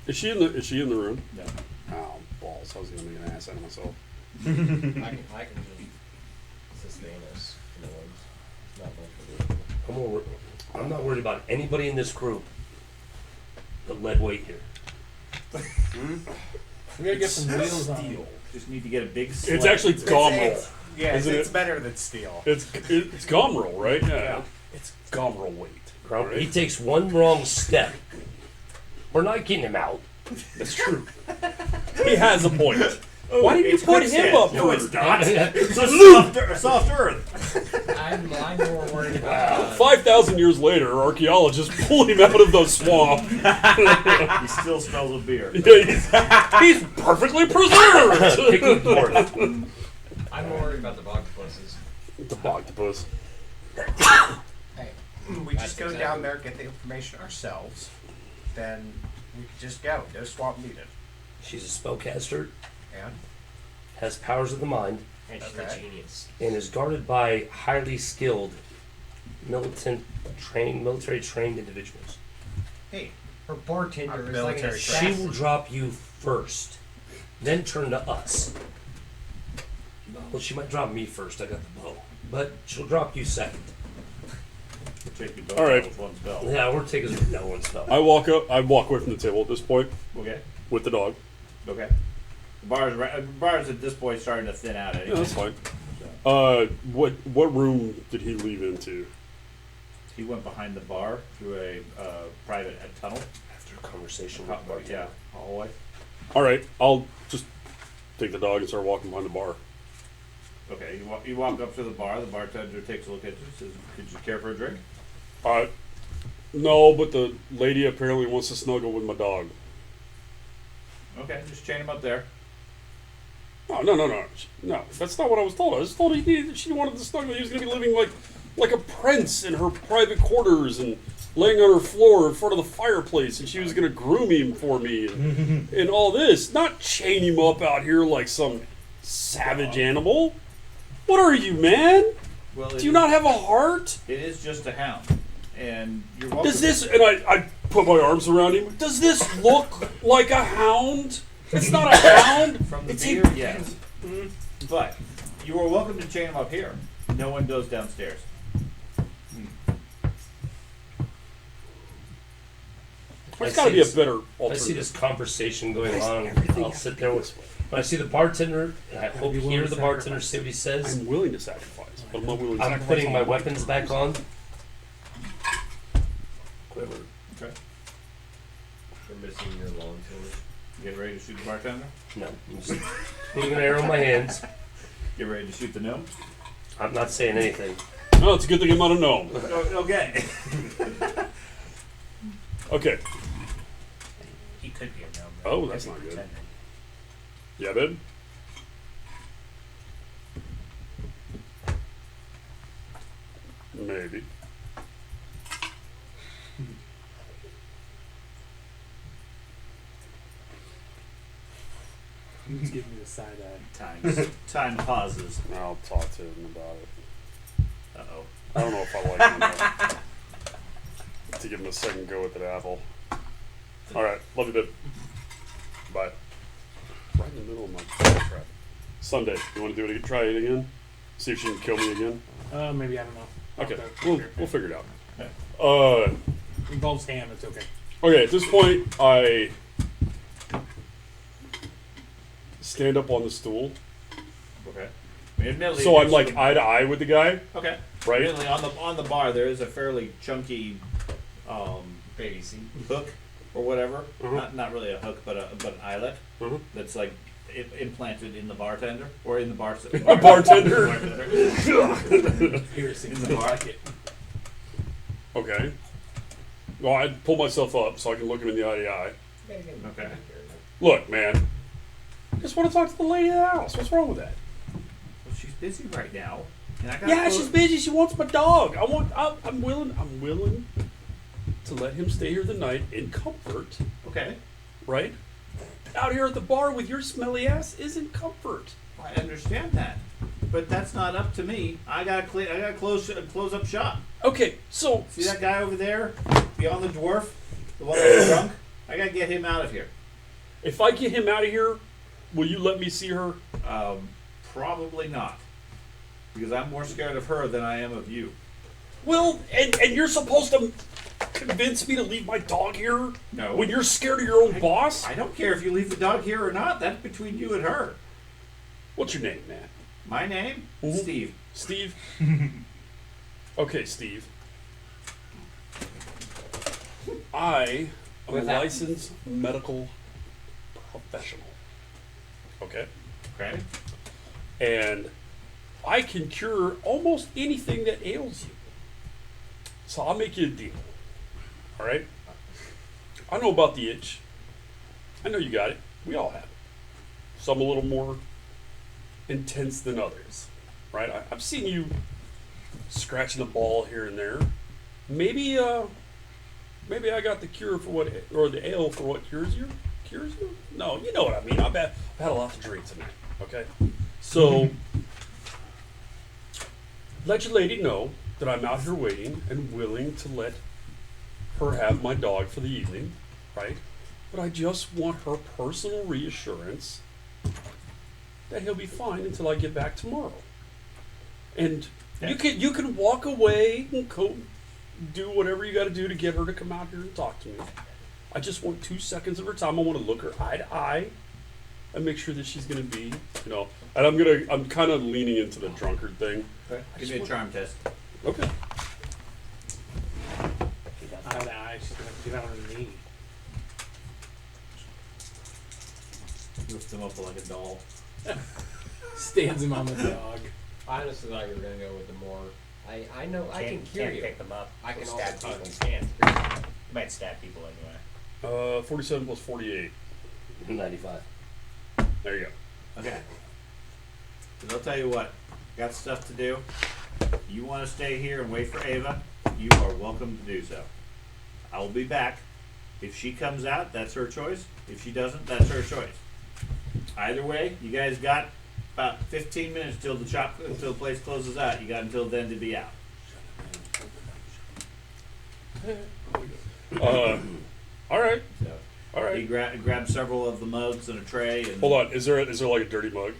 Is she in the room? No. Oh, balls! I was gonna make an ass out of myself. I can just sustain us in the woods. It's not much of a I'm not worried about anybody in this group that led weight here. We gotta get some wheels on. Steel. Just need to get a big sled. It's actually gum roll. Yeah, Isn't it's it? better than steel. It's gum roll, right? Yeah. It's gum roll weight. Grump, Right. he takes one wrong step. We're not getting him out. That's true. He has a point. Why didn't you It's put him quicksand. up No, first? it's not. It's It's a soft earth. I'm more worried about. 5,000 years later, archaeologists pull him out of the swamp. He still smells of beer. Yeah, he's perfectly preserved. Pickled dwarf. I'm more worried about the octopuses. The octopus. Hey, we just go down there, get the information ourselves, then we can just go. No swamp needed. She's a spellcaster, And has powers of the mind, And she's Okay. a genius. and is guarded by highly skilled, military trained individuals. hey, Her bartender Our is like an military She assassin. will drop you first, then turn to us. Well, she might drop me first. I got the bow, but she'll drop you second. Take you both All right. out with one spell. Yeah, we're taking that one spell. I walk away from the table at this point Okay. with the dog. Okay. The bar's at this point starting to thin out Yeah, anyway. that's fine. So, What room did he leave into? he went behind the bar through a private tunnel. After a conversation with Yeah, Bartender. hallway. All right, I'll just take the dog and start walking behind the bar. Okay, you walk up to the bar. The bartender takes a look at you. Says, "Could you care for a drink?" No, but the lady apparently wants to snuggle with my dog. Okay, just chain him up there. No, that's not what I was told. I was told she wanted to snuggle. He was going to be living like a prince in her private quarters and laying on her floor in front of the fireplace, and she was going to groom him for me and all this. Not chain him up out here like some savage animal. What are you, man? Well, Do you not have a heart? It is just a hound, and you're welcome. Does this, and I put my arms around him, does this look like a hound? It's not a hound. From the It's beer, a- yes. But you are welcome to chain him up here. No one goes downstairs. There's got to be a better I see alternative. this conversation going on. I'll sit there with. When I see the bartender, and I hope be willing hear to the bartender sacrifice. say what he says. I'm willing to sacrifice, but I'm not willing to I'm sacrifice. putting my weapons back on. Quiver. Okay. You're missing your long sword. Get ready to shoot the bartender. No, I'm just putting an arrow in my hands. Get ready to shoot the gnome. I'm not saying anything. No, it's a good thing I'm not a gnome. Okay. Okay. He could be a gnome. Oh, that's not good. Pretending. Yeah, babe? Maybe. He's giving me the side eye. Time pauses. I'll talk to him about it. Uh oh. I don't know if I like him enough to give him a second go at that apple. Alright, love you, babe. Bye. Right in the middle of my trap. Sunday, you want to do it again? Try it again? See if she can kill me again? Maybe, I don't know. Okay, I'll we'll figure it out. Involves ham, it's okay. Okay, at this point, I stand up on the stool. Okay. Admittedly, So I'm there's like some- eye to eye with the guy, Okay. right? Admittedly, on the bar there is a fairly chunky Baby seat. hook or whatever. Mhm. Not really a hook, but an eyelet Mhm. that's like implanted in the bartender or in the bar. A bartender. Piercing. In the bar. Like it. Okay. Well, I pull myself up so I can look him in the eye to eye. Okay. Look, man. I just want to talk to the lady of the house. What's wrong with that? Well, she's busy right now. And I gotta Yeah, close- she's busy. She wants my dog. I'm willing to let him stay here the night in comfort, Okay. right? Out here at the bar with your smelly ass isn't comfort. I understand that, but that's not up to me. I gotta close up shop. Okay, so See that guy over there, beyond the dwarf, the one that's drunk? I gotta get him out of here. if I get him out of here, will you let me see her? Probably not, because I'm more scared of her than I am of you. Well, and you're supposed to convince me to leave my dog here No. when you're scared of your own boss? I don't care if you leave the dog here or not. That's between you and her. What's your name, man? My name? Mhm. Steve. Steve? Okay, Steve. I am a Without- licensed medical professional. Okay? Okay. And I can cure almost anything that ails you. So I'll make you a deal. All right? I know about the itch. I know you got it. We all have it. Some a little more intense than others, right? I've seen you scratching the ball here and there. Maybe I got the cure for what, or the ale for what cures you? Cures you? No, you know what I mean. I've had a lot to drink tonight. Okay, so let your lady know that I'm out here waiting and willing to let her have my dog for the evening, right? But I just want her personal reassurance that he'll be fine until I get back tomorrow. And you can walk away and go do whatever you got to do to get her to come out here and talk to me. I just want 2 seconds of her time. I want to look her eye to eye and make sure that she's going to be, and I'm kind of leaning into the drunkard thing. Okay. Give me a charm test. Okay. Eye to eye, she's gonna get on her knee. Lift him up like a doll. Stands him on the dog. I honestly thought you were gonna go with the more. I know I can cure Can't you. pick them up. I can They'll also stab touch people. them. You might stab people anyway. 47 plus 48. 95. There you go. Okay. 'Cause I'll tell you what, got stuff to do. You want to stay here and wait for Ava? You are welcome to do so. I will be back. If she comes out, that's her choice. If she doesn't, that's her choice. Either way, you guys got about 15 minutes till the place closes out. You got until then to be out. All right. So All he right. grabbed several of the mugs and a tray. And Hold on. Is there like a dirty mug?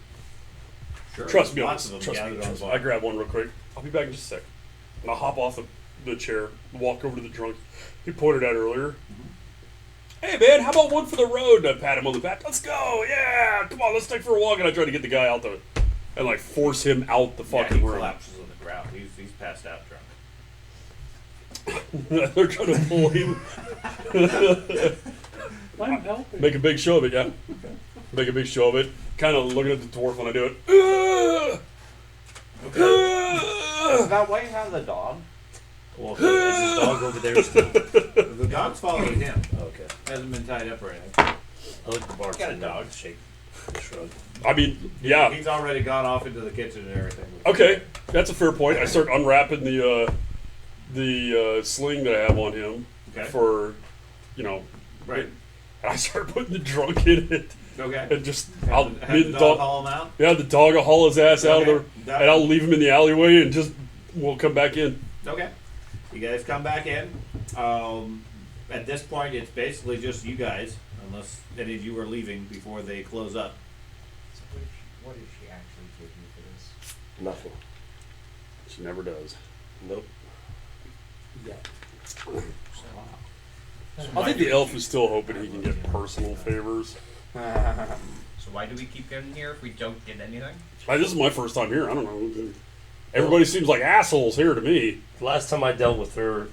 Sure, Trust me on lots this. of them Trust me. gathered on Trust me. bar. I grab one real quick. I'll be back in just a sec. And I'll hop off the chair, walk over to the drunk he pointed at earlier. Hey man, how about one for the road? And I pat him on the back. Let's go. Yeah, come on, let's take for a walk. And I try to get the guy out there and like force him out the Yeah, fucking he room. collapses on the ground. He's passed out drunk. They're trying to pull him. I'm helping. Make a big show of it, yeah. Make a big show of it. Kind of looking at the dwarf when I do it. Is that why you have the dog? Well, is his dog over there still? The dog's following him. Okay. Hasn't been tied up or anything. I like the bartender. Got a dog. Shake. Shrug. I mean, yeah. He's already gone off into the kitchen and everything. Okay, that's a fair point. I start unwrapping the sling that I have on him Okay. for, Right. I start putting the drunk in it Okay. and just I'll Have me the and the dog dog. haul him out. Yeah, the dog will haul his ass out of Okay. there, and I'll leave him in the alleyway and just we'll come back in. Okay. You guys come back in. At this point, it's basically just you guys, unless any of you are leaving before they close up. So what did she actually give you for this? Nothing. She never does. Nope. Yeah. I think the elf is still hoping he can get personal favors. So why do we keep getting here if we don't get anything? This is my first time here. I don't know. Everybody seems like assholes here to me. The last time I dealt with her,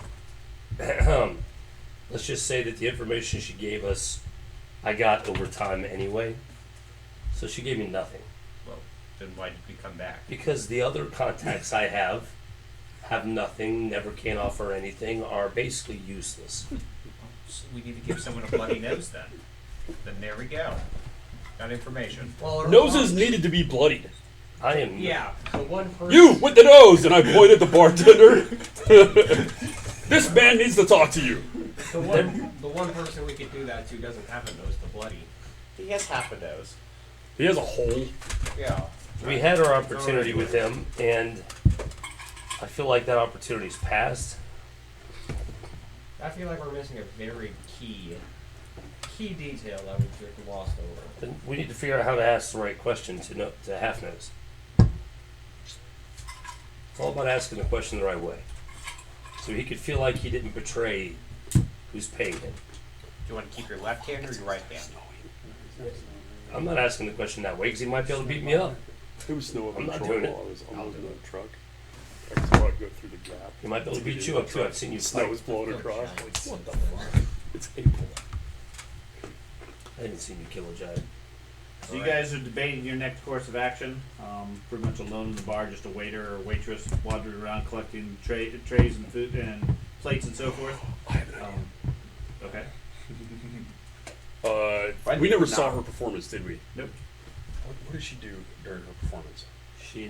let's just say that the information she gave us, I got over time anyway. So she gave me nothing. Well, then why did we come back? Because the other contacts I have nothing, never can offer anything, are basically useless. So we need to give someone a bloody nose then. Then there we go. Got information. Well, her Noses mom- needed to be bloodied. I am. Yeah. The one person. You with the nose, and I point at the bartender. This man needs to talk to you. The one person we could do that to doesn't have a nose to bloody. He has half a nose. He has a hole. Yeah. We had our opportunity with him, and I feel like that opportunity's passed. I feel like we're missing a very key detail that we've just glossed over. Then we need to figure out how to ask the right question to Half Nose. It's all about asking the question the right way, so he could feel like he didn't betray who's paying him. Do you want to keep your left hand or your right hand? I'm not asking the question that way because he might be able to beat me up. It was snow I'm not control doing it. while I was I'll almost do in it. the truck. I just thought I'd go through the gap. He might be able to beat you up too. I've seen you Snow fight. was blowing across. What the fuck? It's April. I haven't seen you kill a giant. So you guys are debating your next course of action. Pretty much alone in the bar, just a waiter or waitress wandering around collecting trays and food and plates and so forth. Okay. We never saw her performance, did we? Nope. What did she do during her performance? She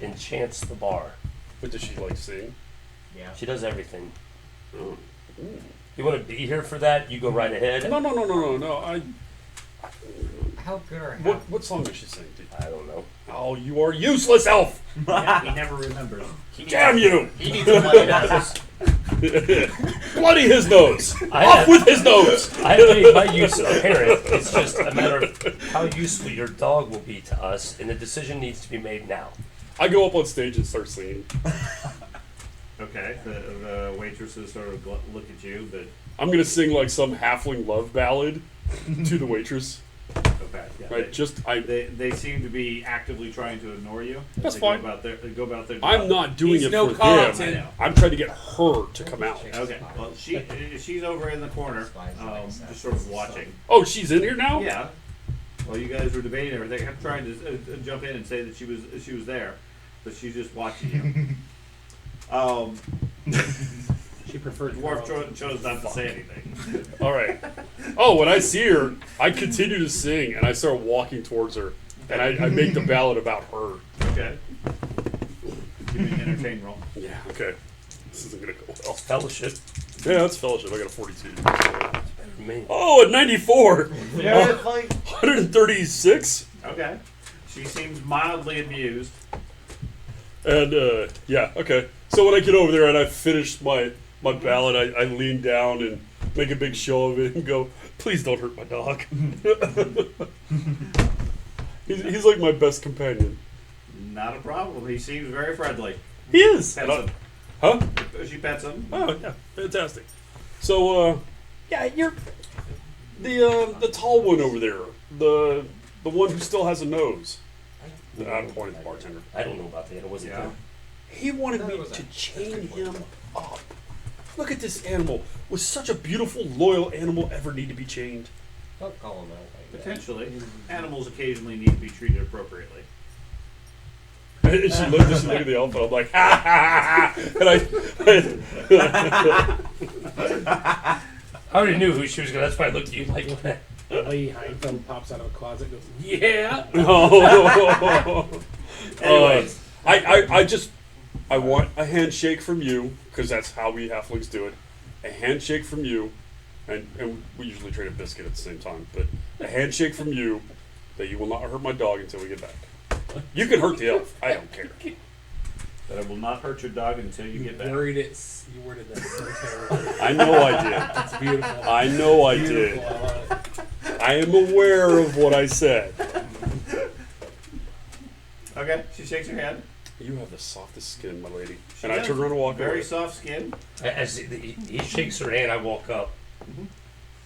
enchants the bar. What does she like sing? Yeah. She does everything. Ooh. You want to be here for that? You go right ahead. No. How good are What song does she sing? I don't know. Oh, you are useless, elf! He never remembers. Damn you! He needs a bloody nose. Bloody his nose! I Off have- with his nose! I have made my use apparent. It's just a matter of how useful your dog will be to us, and the decision needs to be made now. I go up on stage and start singing. Okay. The waitresses sort of look at you, but I'm gonna sing like some halfling love ballad to the waitress. okay. Yeah, Right? They seem to be actively trying to ignore you. as That's they fine. Go about their I'm job. not doing He's it no for content. them. I'm trying to get her to come out. Okay. Well, she's over in the corner, just sort of watching. Oh, she's in here now? Yeah. Well, you guys were debating everything. I'm trying to jump in and say that she was there, but she's just watching you. She preferred Dwarf chose not to say anything. All right. Oh, when I see her, I continue to sing and I start walking towards her, and I make the ballad about her. Okay. Give me an entertain roll. Yeah. Okay. This isn't gonna go well. Fellowship. Yeah, that's fellowship. I got a 42. Better than me. Oh, a 94. Yeah, it's like 136. Okay. She seems mildly amused. And yeah, okay. So when I get over there and I finish my ballad, I lean down and make a big show of it and go, "Please don't hurt my dog." he's like my best companion. Not a problem. He seems very friendly. He is. Pets And I- him. huh? She pets him. Oh yeah, fantastic. So yeah, you're the tall one over there, the one who still has a nose. I'm pointing at the bartender. I don't know about that. I wasn't Yeah. there. He wanted me That was to a chain him up. Look at this animal. Was such a beautiful, loyal animal ever need to be chained? Don't call him out like that. Potentially. Animals occasionally need to be treated appropriately. And she looked at the elf, and I'm like, ha ha ha! And I already knew who she was going to. That's why I looked at you like that. Lee Heinfeld pops out of a closet and goes, yeah! Anyways. I want a handshake from you, because that's how we halflings do it. A handshake from you, and we usually trade a biscuit at the same time, but a handshake from you that you will not hurt my dog until we get back. You can hurt the elf. I don't care. That I will not hurt your dog until you get back. You worded that so terribly. I know I did. That's beautiful. I know I Beautiful. did. I love it. I am aware of what I said. Okay, she shakes her head. You have the softest skin, my lady. She And I does. turn around and walk Very away. soft skin. As he shakes her hand, I walk up.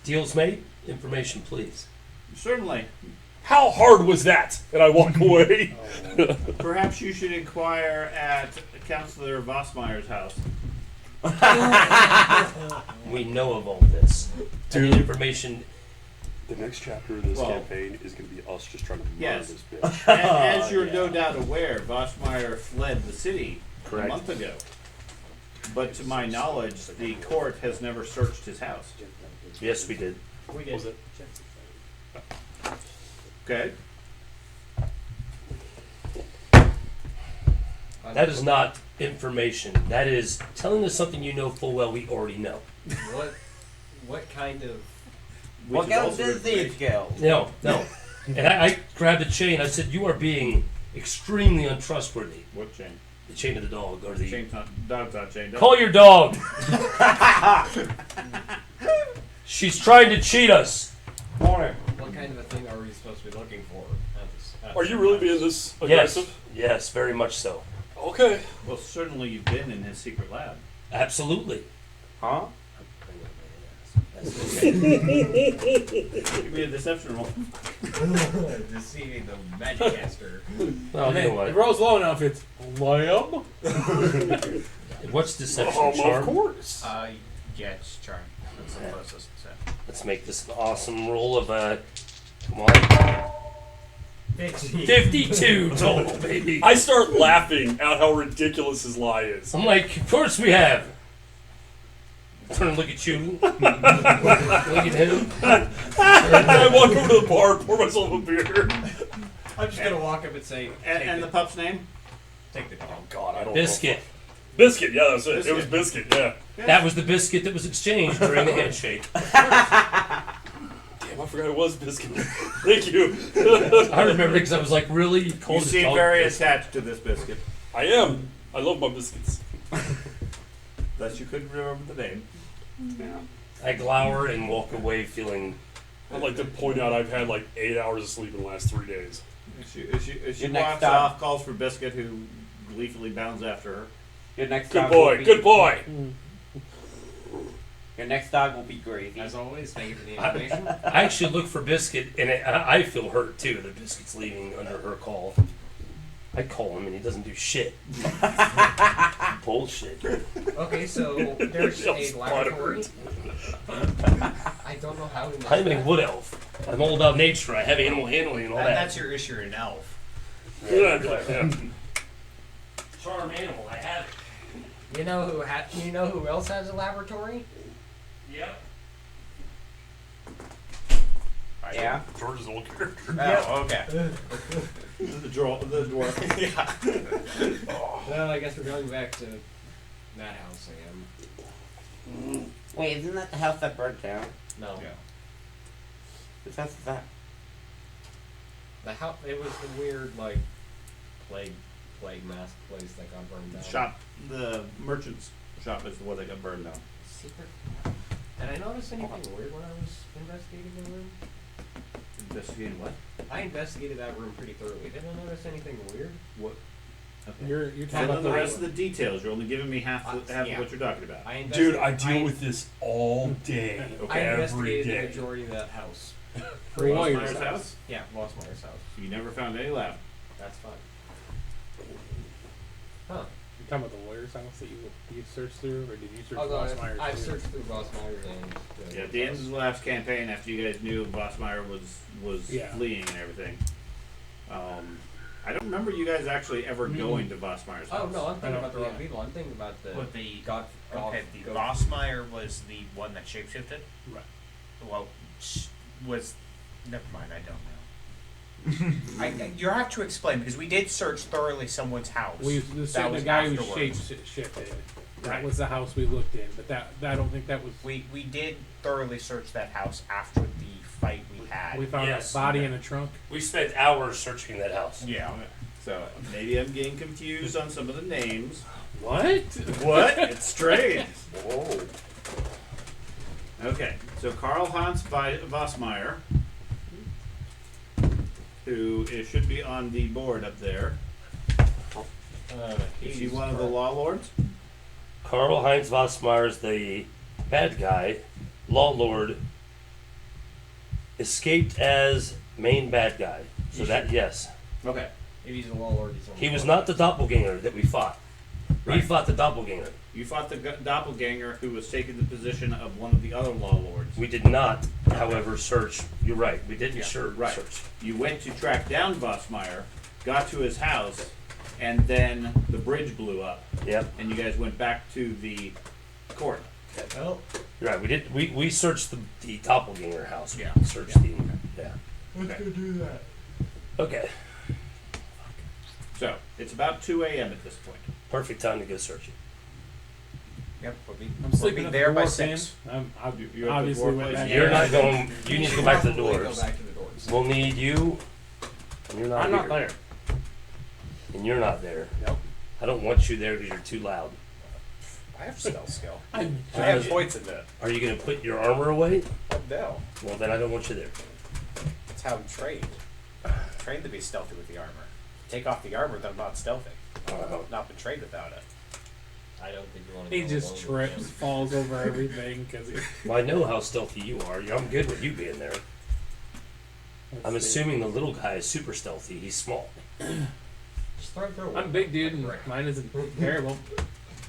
Deals made? Information, please. Certainly. How hard was that? And I walk away. Perhaps you should inquire at Councillor Vossmeyer's house. We know of all this. I need Dude. information. The next chapter of this Well- campaign is going to be us just trying to murder Yes. this bitch. As you're no doubt aware, Vossmeyer fled the city Correct. a month ago. But to my knowledge, the court has never searched his house. Yes, we did. We Was it? Okay? That is not information. That is telling us something you know full well we already know. What kind of Which is also information. go? No. And I grabbed the chain. I said, "You are being extremely untrustworthy." What chain? The chain of the dog, or the Chain's not, dog's not chained up. call your dog. She's trying to cheat us. what kind of a thing are we supposed to be looking for? Are you really being this Yes, aggressive? yes, very much so. Okay. Well, certainly you've been in his secret lab. Absolutely. Huh? That's okay. Give me a deception roll. Deceiving the magic caster. Well, you know If it what? rolls low enough, it's lamb. What's deception, Of charm? course. yeah, it's charm. That's the closest. So. Let's make this an awesome roll of come on. 52 total, baby. I start laughing at how ridiculous his lie is. I'm like, of course we have. Turn and look at you. Look at him. I walk over to the bar, pour myself a beer. I'm just gonna walk up and say, And the pup's name? take the dog. Oh God, I don't Biscuit. know. Biscuit, yeah, that's it. Biscuit. It was Biscuit, yeah. That was the biscuit that was exchanged during the handshake. Damn, I forgot it was Biscuit. Thank you. I remember because I was like, really? You You called his seem dog very biscuit? attached to this biscuit. I am. I love my biscuits. Thus you couldn't remember the name. Yeah. I glower and walk away feeling. I'd like to point out I've had like 8 hours of sleep in the last 3 days. As she Your next walks stop. off, calls for Biscuit, who gleefully bounds after her. Your next Good dog boy, will be, good boy. Your next dog will be Gravy. As always, thank you for the information. I actually look for Biscuit, and I feel hurt too that Biscuit's leaving under her call. I call him, and he doesn't do shit. Bullshit. Okay, so there's Just a laboratory. I don't know how we met I'm a that. wood elf. I'm all about nature. I have animal handling and all that. That's your issue, you're an elf. Yeah. Charm animal. I have it. You know who else has a laboratory? Yep. Yeah. George's old character. Oh, okay. The dwarf. Well, I guess we're going back to that house again. Wait, isn't that the house that burnt down? No. Yeah. Whose house is that? The house. It was the weird like plague mask place that got burned down. Shop, the merchant's shop is the one that got burned down. Secret. Did I notice anything weird when I was investigating the room? Investigating what? I investigated that room pretty thoroughly. Did I notice anything weird? What? Okay. You're Fill talking about in the rest of the details. You're only giving me half of Yeah. what you're talking about. Dude, I deal with this all day. I Every investigated the day. majority of that house. Lawyer's Rossmeyer's house. house? Yeah, Lost Myers house. You never found any lab. That's fine. Huh. You're talking about the lawyer's house that you searched through, or did you search Although Ross Myers? I've too? searched through Lost Myers and Yeah, at the end of the last campaign, after you guys knew Bossmeyer was Yeah. fleeing and everything, I don't remember you guys actually ever going to Bossmeyer's house. Oh no, I'm thinking I about the don't- wrong people. I'm thinking about the With the God. okay, the God- Rossmeyer was the one that shapeshifted. Right. Well, was never mind. I don't know. You have to explain because we did search thoroughly someone's house. We That the was guy who afterwards. shifted. That Right. was the house we looked in, but that I don't think that was. We did thoroughly search that house after the fight we had. We found Yes. a body in a trunk. We spent hours searching that house. Yeah. So maybe I'm getting confused on some of the names. What? What? It's strange. Whoa. Okay, so Karl Hans Vossmeyer, who should be on the board up there. Is he one of the law lords? Karl Heinz Vossmeyer's the bad guy. Law Lord escaped as main bad guy. So that, yes. Okay. If he's a law lord, he's on He the was board. not the doppelganger that we fought. We Right. fought the doppelganger. You fought the doppelganger who was taking the position of one of the other law lords. We did not, however, search. You're right. We didn't Right. search. You went to track down Vossmeyer, got to his house, and then the bridge blew up, Yep. and you guys went back to the court. Well, You're right. We did. We searched the doppelganger house. Yeah. We searched the. Yeah. let's go do that. Okay. So it's about 2 a.m. at this point. Perfect time to go search it. Yep. We'll be, I'm we'll sleeping be at there the by dwarf 6. inn. I You're at the obviously dwarf went place? back. You're there. not going. You need to go back to the Probably doors. Go back to the doors. We'll need you. And you're not I'm here. not there. And you're not there. Nope. I don't want you there because you're too loud. I have stealth skill. I I have points in that. Are you going to put your armor away? No. Well, then I don't want you there. That's how I'm trained. I'm trained to be stealthy with the armor. Take off the armor, then I'm not stealthy. I've not been trained without it. I don't think you want to. He just trips, falls over everything because he. Well, I know how stealthy you are. I'm good with you being there. I'm assuming the little guy is super stealthy. He's small. Just throw it through. I'm a big dude and mine isn't terrible.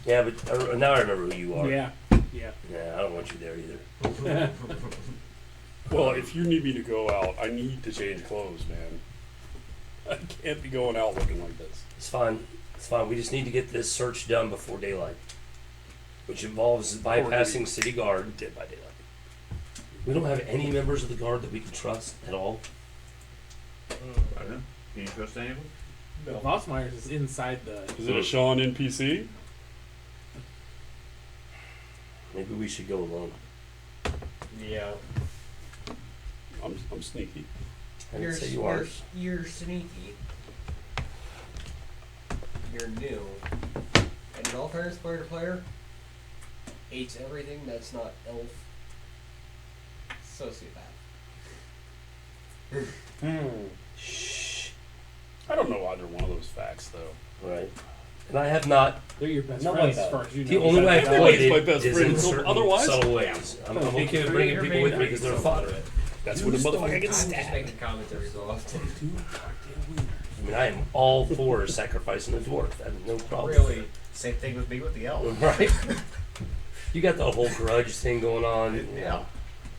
Yeah, but now I remember who you are. Yeah. Yeah. Yeah, I don't want you there either. Well, if you need me to go out, I need to change clothes, man. I can't be going out looking like this. It's fine. It's fine. We just need to get this search done before daylight, which involves bypassing city guard. Dead by daylight. We don't have any members of the guard that we can trust at all. I don't know. Can you trust anyone? Vossmeyer's is inside the. Is it a Sean NPC? Maybe we should go alone. Yeah. I'm sneaky. I didn't say you are. You're sneaky. You're new. And in all fairness, player to player, hates everything that's not elf. Sociopath. Shh. I don't know either one of those facts though. Right. And I have not. They're your best Nobody friends does. as far as you know. The only way I've Everybody's played my it best is friend, in so certain otherwise- subtle ways. I'm okay with bringing people with me because they're fodder. That's when the motherfucker I'm gets just stabbed. making comments every so often. I mean, I am all for sacrificing a dwarf. That is no problem. Really? Same thing with me with the elf. Right. You got the whole grudge thing going on. Yeah.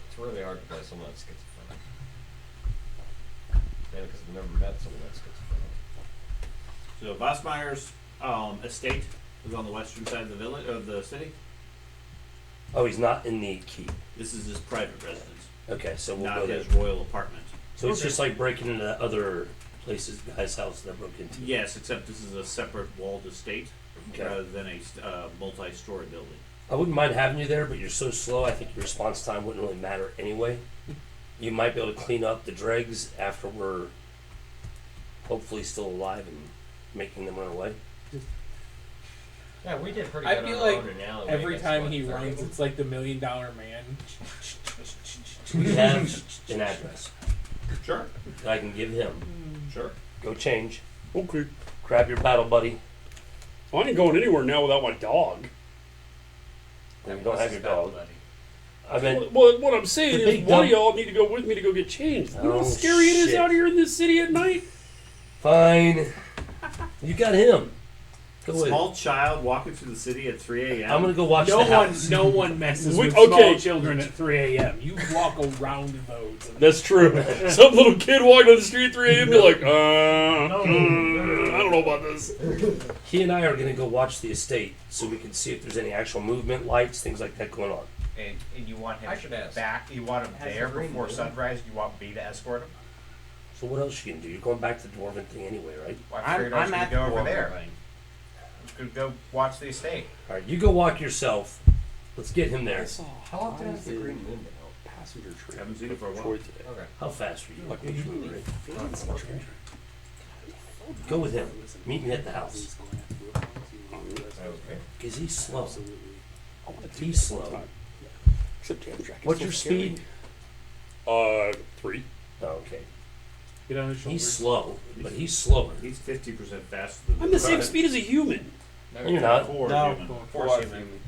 It's really hard to play someone that's schizophrenic. Maybe because I've never met someone that's schizophrenic. So Vossmeyer's estate is on the western side of the village of the city. Oh, he's not in the keep. This is his private residence, Okay, so we'll not go there. his royal apartment. So it's just like breaking into other places, guy's house that I broke into. Yes, except this is a separate walled estate Okay. rather than a multi-story building. I wouldn't mind having you there, but you're so slow, I think your response time wouldn't really matter anyway. You might be able to clean up the dregs after we're hopefully still alive and making them run away. Yeah, we did pretty I good feel on our like own in alleyway every against, time what, he 30 runs, of them? it's like the $1 Million Man. We have an address Sure, that I can give him. sure. Go change. Okay. Grab your battle buddy. I ain't going anywhere now without my dog. You don't have your dog. I meant, Well, what I'm saying The is, big one of dump- y'all need to go with me to go get changed. You know Oh, how scary it is shit. out here in this city at night? fine. You got him. Go with Small child walking through the city at 3 a.m. I'm gonna go watch No the one, house. no one messes We- with okay. small children at 3 a.m. You walk around those. That's true. Some little kid walking on the street at 3 a.m. be like, I don't know about this. He and I are gonna go watch the estate so we can see if there's any actual movement, lights, things like that going on. And you want him I should ask. back, you want him Has there the green before moon? sunrise, you want me to escort him? So what else you gonna do? You're going back to the dwarven thing anyway, right? Well, I figured I was I'm gonna at go the over dwarven there. thing. Could go watch the estate. All right, you go walk yourself. Let's get him there. How often has the green moon been out? Passenger train. Haven't seen it for a while. Detroit today. Okay. How fast are you? Like, What you really right? fancy. Go with him. Meet me at the house. Okay. Cause he's slow. I wanna take He's that slow. sometime. Except Amtrak is What's so your scary. speed? 3. Oh, okay. Get on his shoulders. He's slow, but he's slower. He's 50% faster than I'm the same Right. speed as a human. No, you're not. Four No, human. Force human.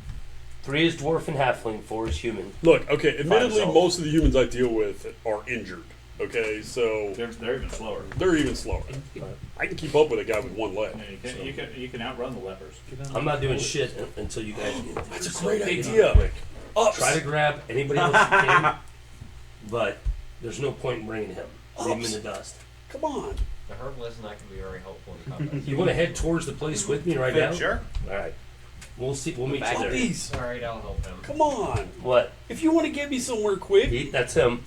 3 is dwarf and halfling. 4 is human. Look, okay, admittedly, Five most of the humans I deal with are injured. Okay, so They're even slower. they're even slower. I can keep up with a guy with one leg. Yeah, you can outrun the lepers. I'm not doing shit until you guys get there. That's a So great get on idea. quick. Ups. Try to grab anybody else you can, but there's no point in bringing him. Leave him in the dust. Come on. The herbalist and I can be very helpful in combat. You want to head towards the place with me right now? Sure. All right. We'll see. We'll meet you there. Puppies. Alright, I'll help him. Come on. What? If you want to get me somewhere quick, That's him.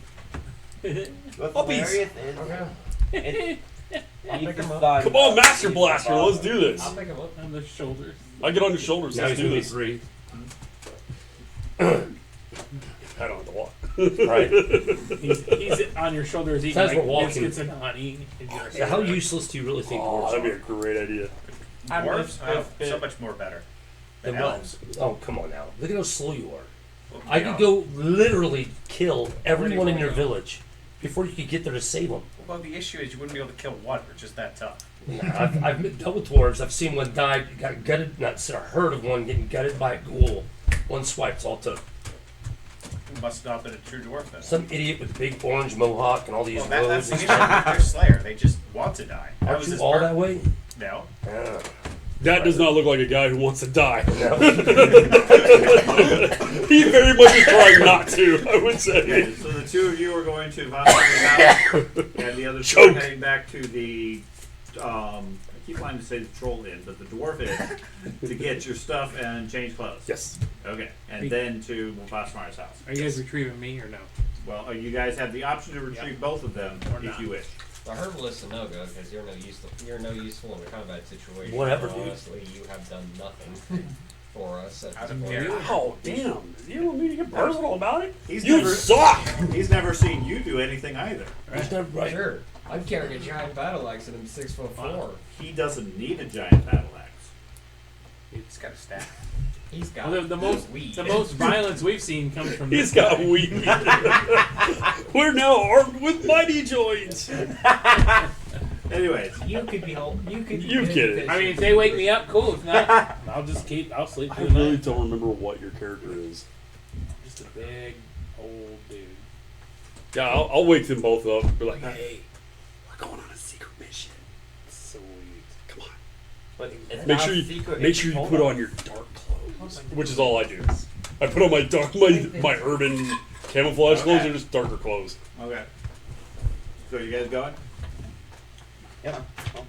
puppies. Okay. I'll pick him up. Come on, Master Blaster. Let's do this. I'll pick him up. On the shoulders. I get on your shoulders. Now Let's he's do gonna be this. 3. I don't have to walk. Right. He's on your shoulders eating Besides, like we're walking. biscuits and honey. And you're So how useless do you really think Oh, dwarves that'd be are? a great idea. Dwarves? So much more better than Then what? elves. Oh, come on now. Look at how slow you are. Well, I you could know, go literally kill everyone in Where do you your go? village before you could get there to save them. Well, the issue is you wouldn't be able to kill one. We're just that tough. I've dealt with dwarves. I've seen one die, got gutted, heard of one getting gutted by a ghoul. One swipe's all it took. You must not have been a true dwarf then. Some idiot with a big orange mohawk and all these Well, that's robes. the issue with their Slayer. They just want to die. That Aren't was you his all birth. that way? No. Ah, That does not look like a guy who wants to die. no. He very much is trying not to, I would say. Okay, so the two of you are going to Vossmeyer's house, and the other two are Choke. heading back to the I keep wanting to say the troll in, but the dwarf in to get your stuff and change clothes. Yes. Okay, and then to Vossmar's house. Are you guys retrieving me or no? Well, you guys have the option to retrieve both of them Or if not. you wish. The herbalist a no-go because you're no useful in a combat situation. Whatever, dude. Honestly, you have done nothing for us at Out this of point. character. Oh, damn. You don't need to get personal about it. He's You never suck! he's never seen you do anything either. Right. Sure, I'm carrying a giant battle axe and I'm 6'4". He doesn't need a giant battle axe. He's got a staff. He's got Well, the most weed. the most violence we've seen comes from He's this got guy. weed. We're now armed with mighty joints. Anyways, You could be whole. You could. You get it. I mean, if they wake me up, cool. If not, I'll sleep I through the really night. don't remember what your character is. Just a big old dude. Yeah, I'll wake them both up. Be like, hey, we're going on a secret mission. Sweet. Come on. But it's Make not sure you secret. make sure you put on your dark clothes, which is all I do. I put on my urban camouflage clothes and just darker clothes. okay. So you guys going? Yeah. Oh,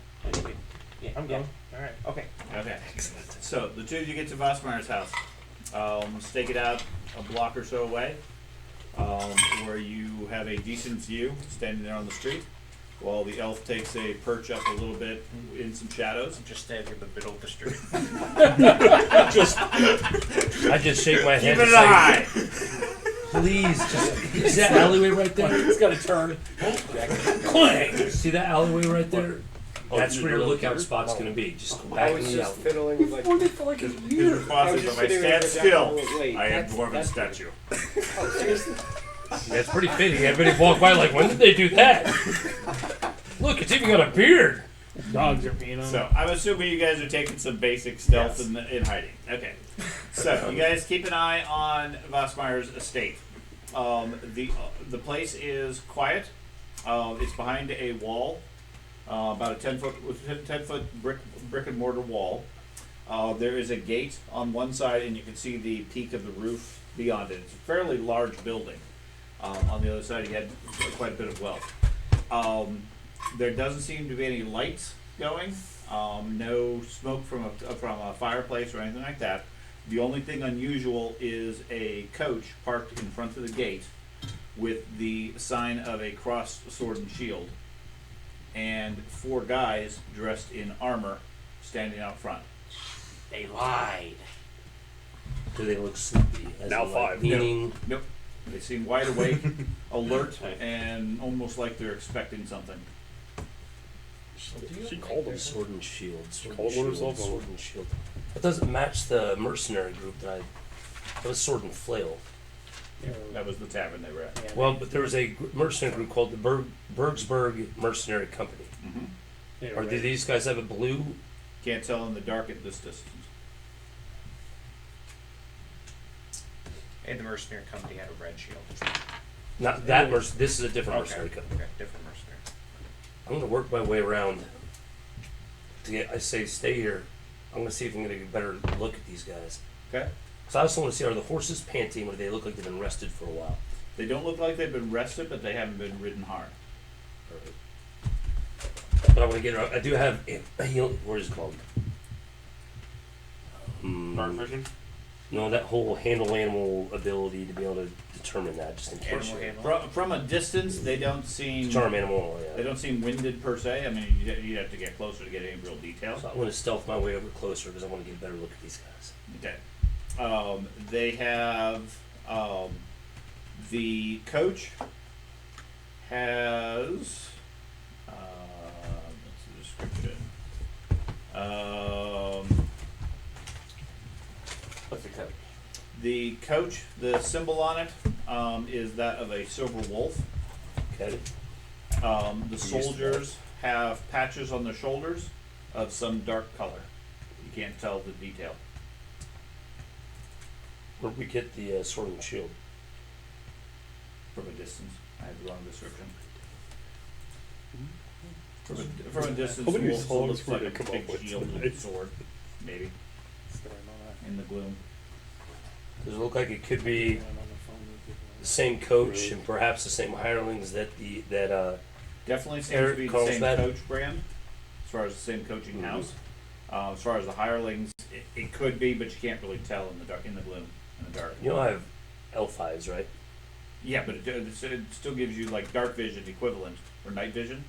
yeah. I'm going. All right. Okay. Okay. So the two of you get to Vossmar's house. Stake it out a block or so away, where you have a decent view standing there on the street, while the elf takes a perch up a little bit in some shadows. Just standing in the middle of the street. I just shake my head. Keep it and say, high. please, just is that alleyway right there? It's got to turn. Clang! See that alleyway right there? Oh, That's you where your really lookout care? spot's gonna be. Just go I back was in the just alley. fiddling with like. His response is, if I stand still, I am dwarven statue. Oh, seriously? That's pretty fitting. Everybody walk by like, when did they do that? Look, it's even got a beard. Dogs are peeing on So him. I'm assuming you guys are taking some basic stealth in hiding. Okay. So you guys keep an eye on Vossmeyer's estate. The place is quiet. It's behind a wall, about a 10-foot brick and mortar wall. There is a gate on one side, and you can see the peak of the roof beyond it. It's a fairly large building. On the other side, you had quite a bit of wealth. There doesn't seem to be any lights going. No smoke from a fireplace or anything like that. The only thing unusual is a coach parked in front of the gate with the sign of a crossed sword and shield, and 4 guys dressed in armor standing out front. They lied. Do they look sleepy? As Now in, like, 5. Leaning. Nope. They seem wide awake, alert, and almost like they're expecting something. She called him. Sword and shield. Sword called and shield. herself a- Sword and shield. That doesn't match the mercenary group that was sword and flail. That was the tavern they were at. Yeah, Well, but there was a mercenary group called the Bergsburg Mercenary Company. Mm-hmm. they were Or do right. these guys have a blue? Can't tell in the dark at this distance. And the mercenary company had a red shield. Not that merc. This is a different Okay. mercenary company. Okay, different mercenary. I'm gonna work my way around. To get, I say, stay here. I'm gonna see if I'm gonna get a better look at these guys. Okay. So I also want to see, are the horses panting, or do they look like they've been rested for a while? They don't look like they've been rested, but they haven't been ridden hard. But I want to get. I do have a healing. What is it called? Dark vision? No, that whole handle animal ability to be able to determine that, just in case. Animal handle. From a distance, they don't seem Charm animal. they Yeah. don't seem winded per se. I mean, you'd have to get closer to get any real detail. So I want to stealth my way over closer because I want to get a better look at these guys. Okay. They have the coach has what's the description? What's the code? The coach, the symbol on it is that of a silver wolf. Okay. The soldiers have patches on their shoulders of some dark color. You can't tell the detail. Where'd we get the sword and shield? From a distance. I have the wrong description. From a distance, How many wolf songs looks were like they a come big up with shield with a tonight? sword, maybe, Story on in the gloom. Does it look like it could be that. I'm on the phone with people. the same coach and perhaps the same hirelings that Definitely seems Eric to be the calls same that- coach brand. far as the same coaching house. As far as the hirelings, it could be, but you can't really tell in the dark, in the gloom, in the dark. You know I have elf eyes, right? Yeah, but it still gives you like dark vision equivalent or night vision.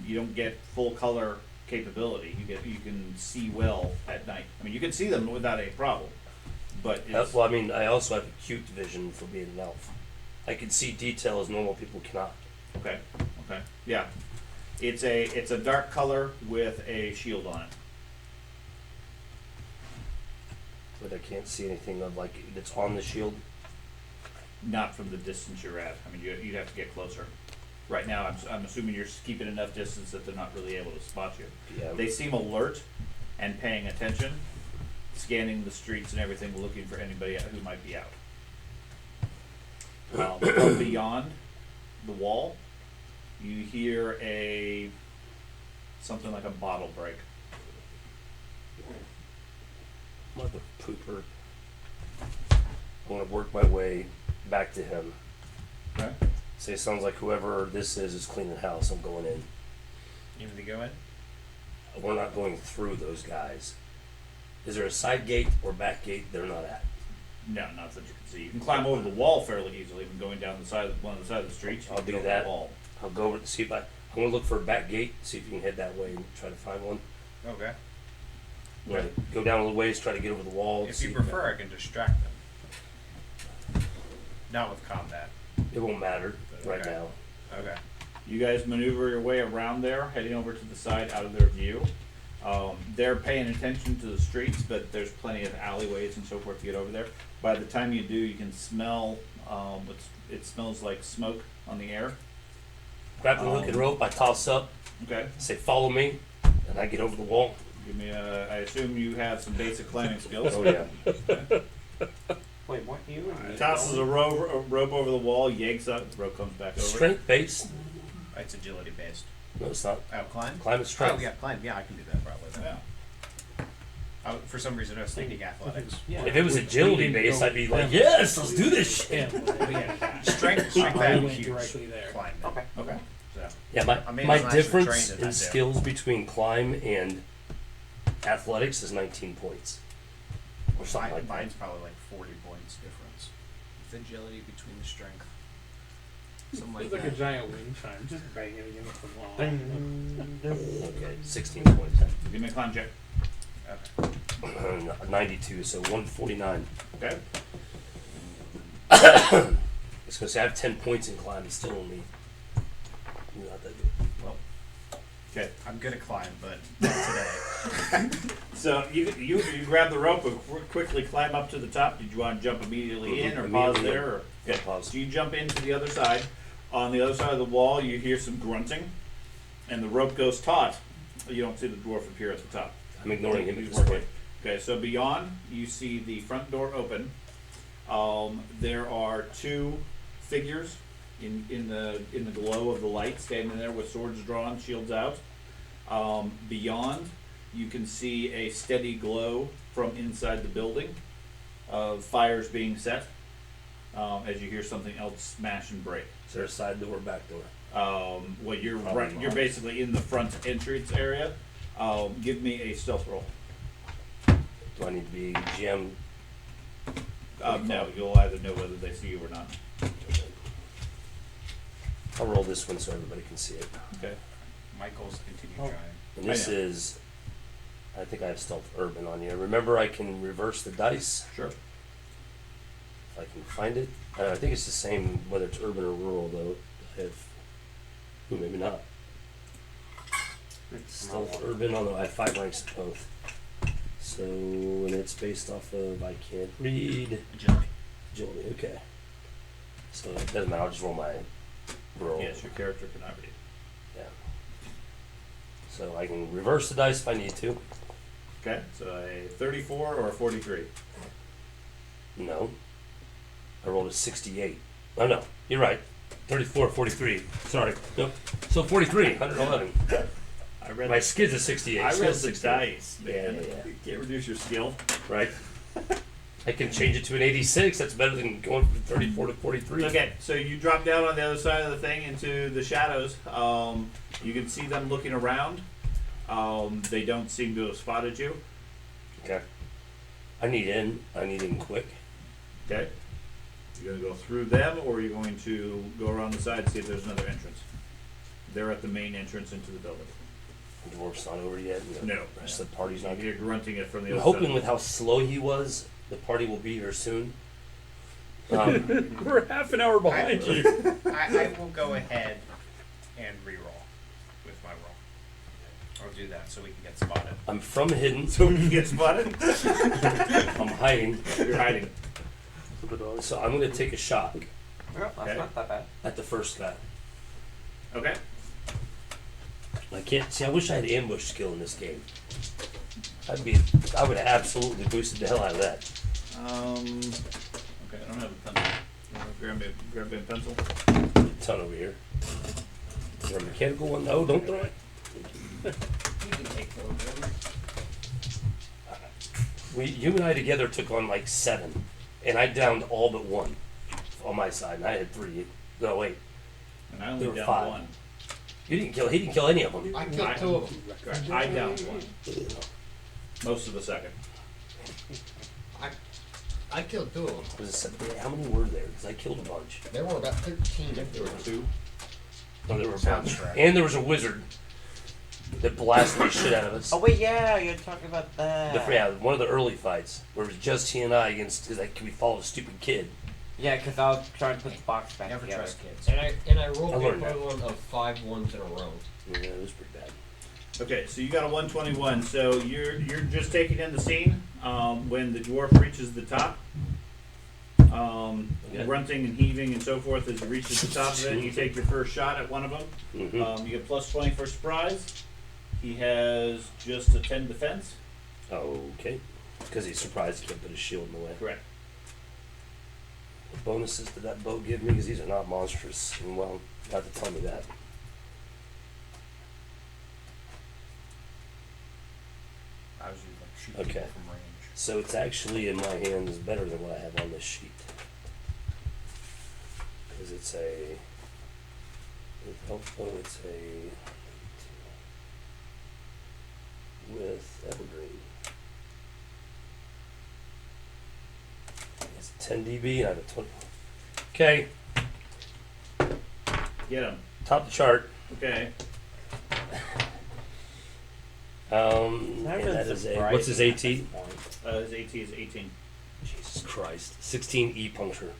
You don't get full color capability. You can see well at night. I mean, you can see them without a problem, but it's, Well, I mean, I also have acute vision for being an elf. I can see detail as normal people cannot. okay, yeah. It's a dark color with a shield on it. But I can't see anything of like that's on the shield. Not from the distance you're at. I mean, you'd have to get closer. Right now, I'm assuming you're keeping enough distance that they're not really able to spot you. Yeah. They seem alert and paying attention, scanning the streets and everything, looking for anybody who might be out. From beyond the wall, you hear something like a bottle break. Mother pooper. I want to work my way back to him. Okay. Say, it sounds like whoever this is cleaning house. I'm going in. You need to go in? We're not going through those guys. Is there a side gate or back gate they're not at? No, not that you can see. You can climb over the wall fairly easily, even going down the side of one of the side of the streets. You I'll can do get over that. the wall. I'll go over to see if I'm going to look for a back gate, see if you can head that way and try to find one. Okay. Right. Go down a little ways, try to get over the wall. If see you prefer, I can distract them. Not with combat. It won't matter right Okay. now. Okay. You guys maneuver your way around there, heading over to the side out of their view. They're paying attention to the streets, but there's plenty of alleyways and so forth to get over there. By the time you do, you can smell, it smells like smoke on the air. Grab the hook and rope, I toss up, Okay. say follow me, and I get over the wall. Give me I assume you have some basic climbing skills. Oh yeah. Wait, what? You? Tosses a rope over the wall, yanks up, the rope comes back over. Strength based? It's agility based. No, it's not. Oh, climb? Climb is strength. Oh, yeah, climb. Yeah, I can do that probably. Then. Yeah. For some reason, I was thinking athletics. Yeah. If it was We agility didn't based, go I'd be like, with yes, let's do this Yeah, shit. we had that. Strength We that went huge directly there. climb. Okay. Okay. So, Yeah, I mean, my I'm actually difference trained at in that, skills between climb and athletics is 19 points. Or something like that. mine's probably like 40 points difference. With agility between the strength. Something It's like like a that. giant wind chime, just banging against the wall. Okay, 16 points. Give me a climb check. Okay. 92, so 149. Okay. I was gonna say I have 10 points in climb. It's still only not that good. Well, Okay. I'm good at climb, but not today. So you grab the rope and quickly climb up to the top. Did you want to jump immediately in or pause Immediately. there? Or, Yeah, pause. So you jump into the other side. On the other side of the wall, you hear some grunting, and the rope goes taut. You don't see the dwarf appear at the top. I'm ignoring him at He's this working. point. Okay, so beyond, you see the front door open. There are two figures in the glow of the light, standing there with swords drawn, shields out. Beyond, you can see a steady glow from inside the building of fires being set. As you hear something else smash and break. Is there a side door, back door? Well, you're Probably right. You're not. basically in the front entrance area. Give me a stealth roll. Do I need to be GM? No, you'll either know whether they see you or not. I'll roll this one so everybody can see it. Okay. My goal is to continue Oh. trying. And this I know. is, I think I have stealth urban on here. Remember, I can reverse the dice Sure. if I can find it. I think it's the same whether it's urban or rural, though. I have, ooh, maybe not. Stealth urban, although I have 5 ranks in both. So, and it's based off of, I can't read. Agility. Agility, okay. So it doesn't matter, I'll just roll my roll. Yes, your character cannot read. Yeah. So I can reverse the dice if I need to. Okay. So a 34 or a 43. No. I rolled a 68. Oh no, you're right. 34, 43. Sorry. Nope. So 43, 111. I read. My skid's a 68. I Skid's read the 68. dice. Yeah, Man. yeah. You can't reduce your skill. Right. I can change it to an 86. That's better than going from 34 to 43. Okay, so you drop down on the other side of the thing into the shadows. You can see them looking around. They don't seem to have spotted you. Okay. I need in quick. Okay. You're going to go through them, or are you going to go around the side and see if there's another entrance? They're at the main entrance into the building. The dwarf's not over yet. No. The rest of the party's not You're here. grunting it from the I'm other hoping side. with how slow he was, the party will be here soon. We're half an hour behind you. I will go ahead and re-roll with my roll. I'll do that so we can get spotted. I'm from hidden. So we can get spotted? I'm hiding. You're hiding. So I'm going to take a shot Well, that's Okay. not that bad. at the first guy. Okay. I can't see. I wish I had ambush skill in this game. I would have absolutely boosted the hell out of that. Okay, I don't have a pencil. You wanna grab me a pencil. Ton over here. Is there a mechanical one? No, don't throw it. You can take one. You and I together took on like 7, and I downed all but 1 on my side, and I had 3. No, wait, And I only There were downed 5. 1. he didn't kill any of them. I killed 2 of them. Correct. I downed 1. Most of the second. I killed 2 of them. Was it, how many were there? Because I killed a bunch. There were about 13. There were 2. No, there were a Sounds bunch. correct. And there was a wizard that blasted the shit out of us. Oh wait, yeah, you're talking about that. Yeah, one of the early fights where it was just he and I against because we followed a stupid kid. Yeah, because I was trying to put the box back Never together. trust kids. And I rolled I the learned that. equivalent of 5 ones in a row. Yeah, it was pretty bad. Okay, so you got a 121. So you're just taking in the scene when the dwarf reaches the top. Okay. Grunting and heaving and so forth as he reaches the top of it. You take your first shot at one of them. Mm-hmm. You get plus 20 for surprise. He has just a 10 defense. Okay. Because he's surprised he can't put his shield in the way. Correct. What bonuses did that bow give me? Because these are not monstrous. And well, you have to tell me that. I was usually like shooting Okay. people from range. So it's actually in my hands better than what I have on this sheet. Because it's a. It's a. With evergreen. It's 10 dB and I have a 20. Okay, Get him. top the chart. Okay. And that is a. What's his AT? His AT is 18. Jesus Christ. 16 E puncture.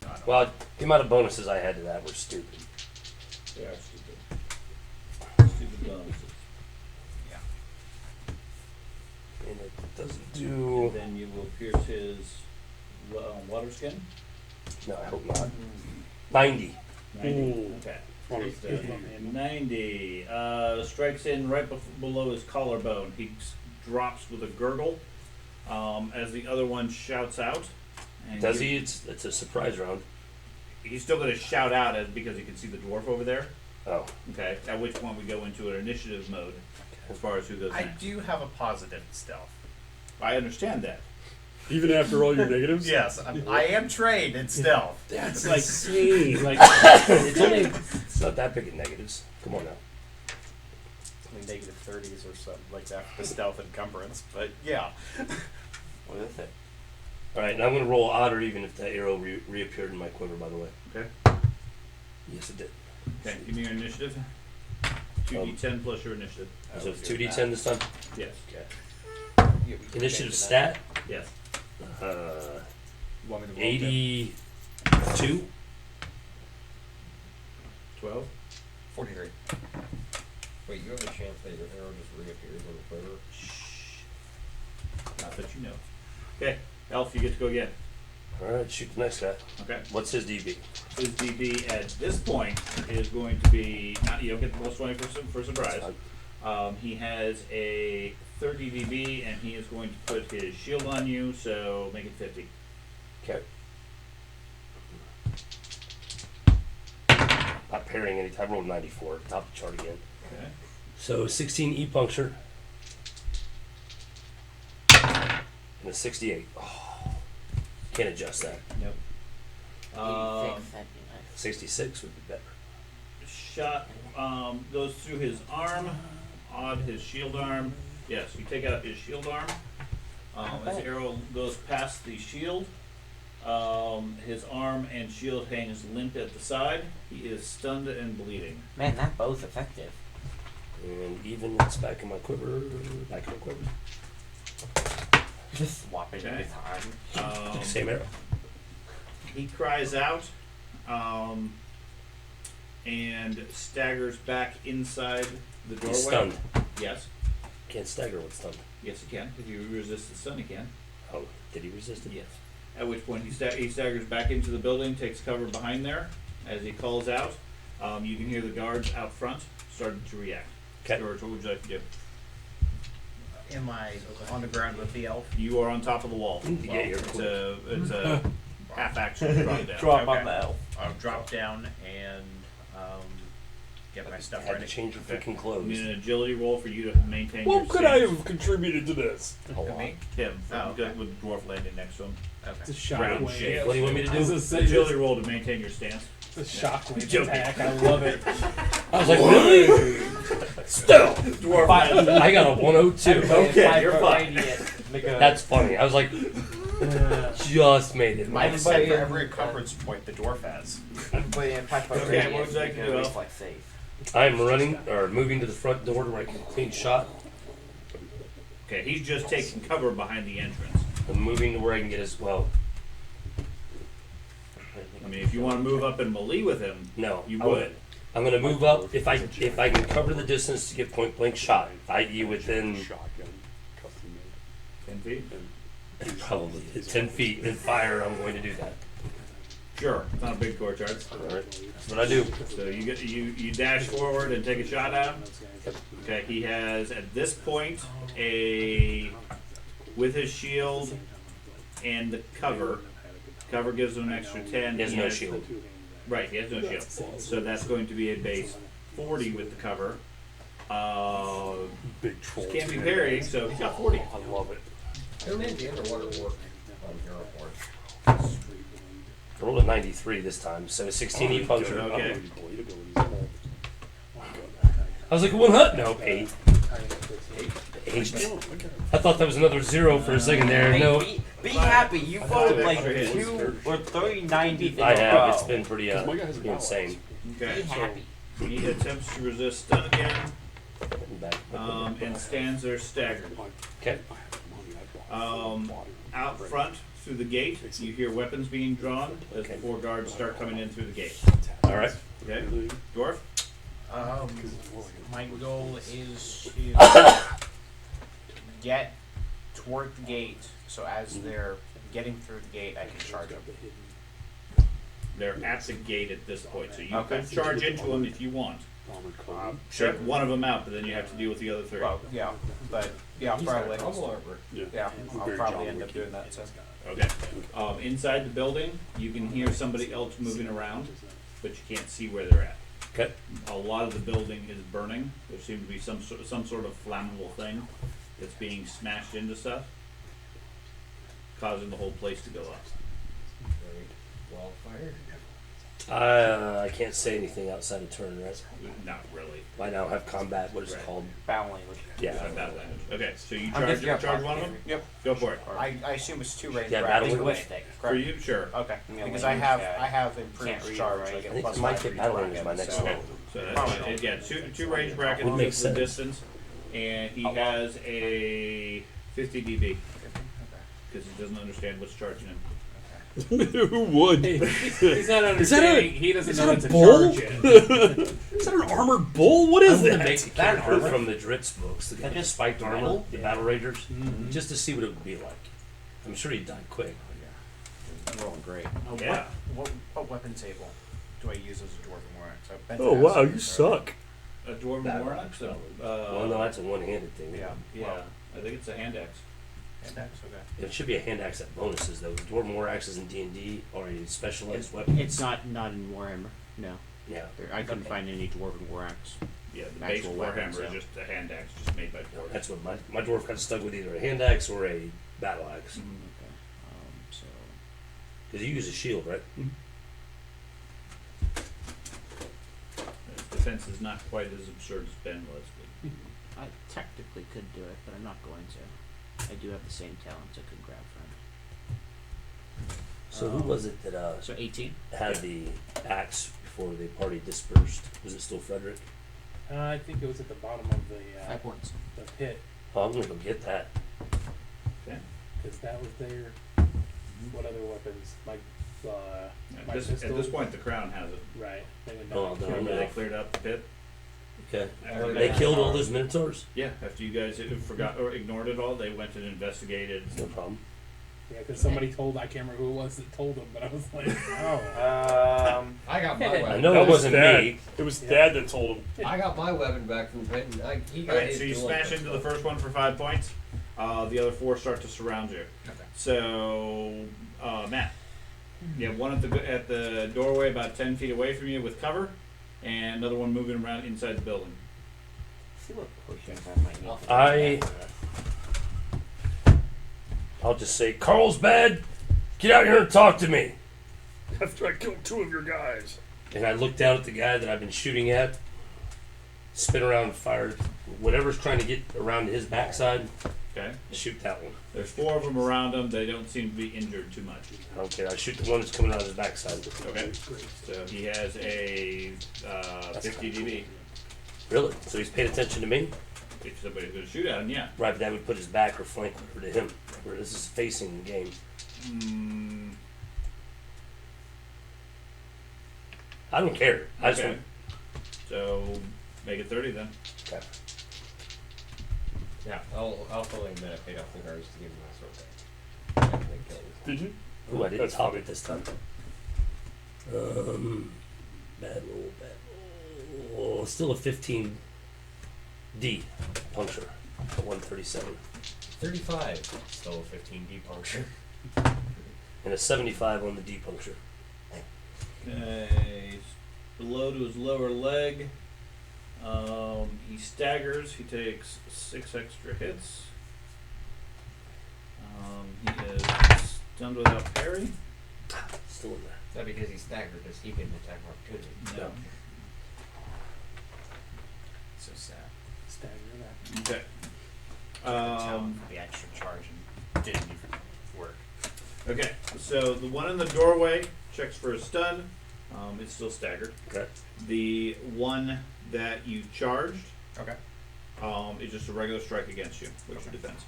No, I don't- Well, the amount of bonuses I had to that were stupid. They are stupid. Stupid bonuses. And it doesn't do. And then you will pierce his water skin. No, I hope not. 90. 90. Ooh. Okay. On Here's a- the 90. Strikes in right below his collarbone. He drops with a gurgle as the other one shouts out. And Does he? It's a surprise round. He's still going to shout out because he can see the dwarf over there. Oh. Okay. At which point we go into an initiative mode as far as who goes I next. do have a positive stealth. I understand that. Even after all your negatives? Yes, I am trained in stealth. That's like insane. Like, It's only. It's not that big in negatives. Come on now. Negative 30s or something like that for stealth encumbrance, but yeah. What is it? All right, now I'm going to roll odd or even if the arrow reappeared in my quiver, by the way. Okay. Yes, it did. Okay. Give me your initiative. 2d10 plus your initiative. So it's 2d10 this time? Yes. Okay. Yeah, we can Initiative change stat? Yes. Want me to roll 82. 12. 43. Wait, you have a chance that your arrow just reappears on the quiver? Not that you know. Okay. Elf, you get to go again. All right, shoot the next guy. Okay. What's his DB? His DB at this point is going to be, you don't get the plus 20 for surprise. He has a 30 DB and he is going to put his shield on you, so make it 50. Okay. Not parrying any time. I rolled 94. Top the chart again. Okay. So 16 E puncture. And a 68. Oh, can't adjust that. Nope. 86, that'd be nice. 66 would be better. Shot goes through his arm odd. His shield arm. Yes, you take out his shield arm. His arrow goes past the shield. His arm and shield hangs limp at the side. He is stunned and bleeding. Man, that bow's effective. And even it's back in my quiver. Back in my quiver. Just swap it Okay. every time. Same arrow. He cries out and staggers back inside the doorway. He's stunned. Yes. Can't stagger with stunned. Yes, he can. If you resist the stun, he can. Oh, did he resist it? Yes. At which point he staggers back into the building, takes cover behind there. As he calls out, you can hear the guards out front starting to react. Okay. George, what would you like to do? Am I on the ground with the elf? You are on top of the wall. You get your It's a half action drop down. Drop Okay. on the elf. I'll drop down and get my stuff Had to ready. change your Okay. freaking I clothes. need an agility roll for you to maintain your What could I stance. have contributed to this? A Could lot. be. Him, Oh, good okay. with dwarf landing next to him. It's a Okay. Round shockwave. shape. What do you want me to I was do? gonna say, Agility roll to maintain your stance. it's a shockwave Joking. attack. I love it. I was like, really? Still. Dwarf I got a 102. Okay, you're fine. That's funny. I was like, just made it. Mine is set for every encumbrance point the dwarf has. Everybody in 5 foot Okay, radius what would you like make to a do, Elf? reflex save. I'm running or moving to the front door to where I can clean shot. Okay, he's just taking cover behind the entrance. I'm moving to where I can get as well. I mean, if you want to move up and melee with him, No, you I would. wouldn't. I'm gonna move up if I can cover the distance to get point blank shot, i.e. within Shotgun, custom made. 10 feet? probably 10 feet and fire. I'm going to do that. Sure, it's not a big core charge. All right, that's what I do. So you dash forward and take a shot at him. Okay, he has at this point with his shield and the cover. Cover gives him an extra 10. He has no shield. Right, he has no shield. So that's going to be a base 40 with the cover. Big troll. Can't be parrying, so he's got 40. I love it. Who made the underwater work on Hero Board? I rolled a 93 this time, so 16 e puncture. Okay. I was like, 100. No, 8. 8. I thought that was another 0 for a second there. Hey, No, be happy. You rolled like extra hits. 2 or 3 90s in I a have. row. It's been pretty My guy has a insane. Okay, Be so happy. he attempts to resist stun again Back. and stands there staggered. Okay. Out front through the gate, you hear weapons being drawn as Okay. the 4 guards start coming in through the gate. All right. Okay, dwarf. My goal is to get toward the gate, so as they're getting through the gate, I can charge them. They're at the gate at this point, so you Okay. could charge into them if you want. Sure. Take one of them out, but then you have to deal with the other 3. Well, yeah, but yeah, probably. Over. Yeah, I'll probably end up doing that. So. Okay. Inside the building, you can hear somebody else moving around, but you can't see where they're at. Okay. A lot of the building is burning. There seems to be some sort of flammable thing that's being smashed into stuff, causing the whole place to go up. Wildfire. I can't say anything outside of turn, right? Not really. I now have combat. What is it Right. called? Battle language. Yeah. Battle language. Okay, so you I'm just- yeah, charge one of them? Yep. Go for it. I assume it's 2 range Yeah, rounds. battle Linguistic. For you, sure. Okay, Yeah, because language, I have Can't improved read, charge. right? I I get think plus I might 5 get for battle each language my bracket, next so- one. So Probably that's not. again two range brackets Would make for the sense. distance, and he has a 50 dB because he doesn't understand what's charging him. Who would? He's not Is understanding. He doesn't is know that it's a a bull? charge yet. Is that an armored bull? What is I'm gonna that? make a That character armor? from the Dritz books, the guy just spiked armor, Metal? the Battle Ragers, Mhm. just to see what it would be like. I'm sure he'd die quick. I'm rolling great. Yeah. What weapon table do I use as a dwarven warrax? I've been to Oh wow, Aspen, you so- suck. A dwarven Battle warlock. axe, So, well, no, that's a one-handed thing. Yeah. yeah, I think it's a hand axe. And that's okay. It should be a hand axe at bonuses though. Dwarven war axes in D&D are a specialized weapon. It's not in Warhammer. No, Yeah. I couldn't find any dwarven war axe. Yeah, the base Actual warhammer weapons, is yeah. just a hand axe, just made by dwarves. That's what my dwarf got stuck with, either a hand axe or a battle axe. Okay. So Because you use a shield, right? His defense is not quite as absurd as Ben was, but I technically could do it, but I'm not going to. I do have the same talents I could grab from. So who was it that So 18. had the axe before the party dispersed? Was it still Frederick? I think it was at the bottom of the 5 points. pit, Oh, I'm gonna go get that. because that was their. What other weapons? My At my this, pistol. at this point, the crown has it. Right. They went Oh, down. no. Remember they cleared up the pit? Okay. After They that- killed all those minotaurs? Yeah, after you guys forgot or ignored it all, they went and investigated. No problem. Yeah, because somebody told, I can't remember who it was that told them, but I was like, oh. I got my I weapon. know That it was wasn't Dad. me. It was Yeah. Dad that told him. I got my weapon back from the pit, and he got Alright, his. so you dual smash pistol. into the first one for 5 points. The other 4 start to surround you. Okay. So, Matt, you have one at the doorway about 10 feet away from you with cover, and another one moving around inside the building. See what potion I might need. I'll just say, Carlsbad, get out here and talk to me. After I killed 2 of your guys. And I look down at the guy that I've been shooting at, spin around and fire whatever's trying to get around his backside, Okay? shoot that one. There's 4 of them around him. They don't seem to be injured too much. I don't care. I shoot the one that's coming out of his backside. Okay? So he has a 50 DB. Really? So he's paid attention to me? If somebody's going to shoot at him, yeah. Right, but that would put his back or flank over to him, where this is facing the game. I don't care. I just Okay. want, So make it 30 then. okay. Yeah, I'll fully admit I paid off the guards to give him my sword back. Did you? Ooh, I didn't That's top funny. it this time. Bad roll, bad roll. Oh, still a 15 D puncture at 137. 35, still a 15D puncture. And a 75 on the D puncture. Okay, below to his lower leg. He staggers. He takes 6 extra hits. He is stunned without parry. Still in there. Is that because he staggered? Does he get an attack opportunity? No. So sad. Stagger that. Okay. For the extra charge and didn't even work. Okay. So the one in the doorway checks for a stun. It's still staggered. Okay. The one that you charged Okay. is just a regular strike against you. What's your defense?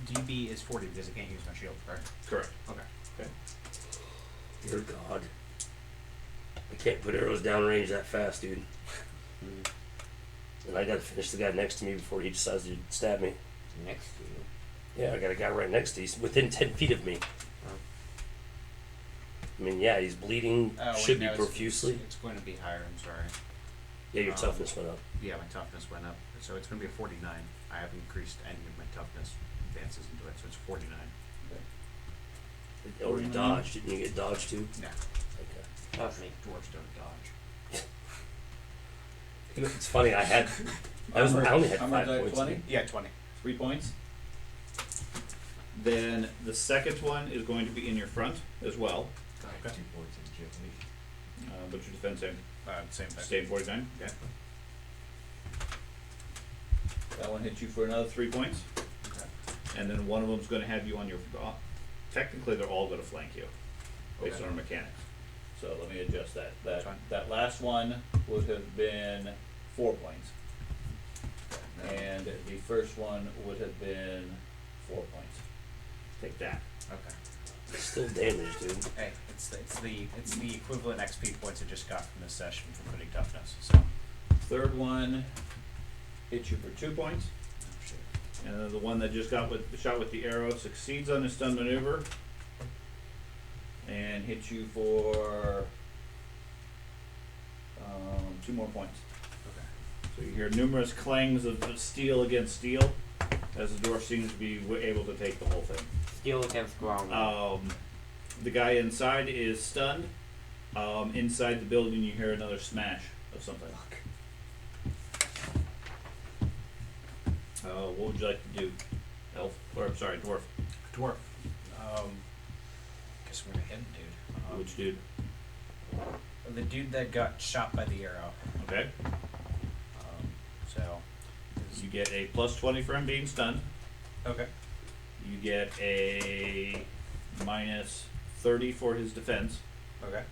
DB is 40 because I can't use my shield, correct? Correct. Okay. Dear God. I can't put arrows downrange that fast, dude. And I gotta finish the guy next to me before he decides to stab me. Next to you. Yeah, I got a guy right next to me. He's within 10 feet of me. I mean, yeah, he's bleeding, should be profusely. It's going to be higher, I'm sorry. Yeah, your toughness went up. Yeah, my toughness went up. So it's going to be a 49. I haven't increased any of my toughness advances into it, so it's 49. Or you dodged. Didn't you get dodged too? No. Okay. That was me. Dwarves don't dodge. You know, it's funny, I only had 5 points. 20? Yeah, 20. 3 points. Then the second one is going to be in your front as well. Okay. 2 points in agility. What's your defense aim? Same thing. Stay 49. Okay. That one hits you for another 3 points. Okay. And then one of them's going to have you on your. Technically, they're all going to flank you, based Okay. on our mechanics. So let me adjust that. That's fine. That last one would have been 4 points, and the first one would have been 4 points. Take that. Okay. Still damaged, dude. Hey, it's the equivalent XP points I just got from this session for putting toughness. So. Third one hits you for 2 points. And then the one that just got shot with the arrow succeeds on his stun maneuver and hits you for 2 more points. Okay. So you hear numerous clangs of steel against steel as the dwarf seems to be able to take the whole thing. Steel against ground. The guy inside is stunned. Inside the building you hear another smash of something. What would you like to do? Elf? Or, I'm sorry, dwarf. Dwarf. Guess we're gonna hit him, dude. Which dude? The dude that got shot by the arrow. Okay. So, 'cause You get a plus 20 for him being stunned. Okay. You get a minus 30 for his defense, Okay.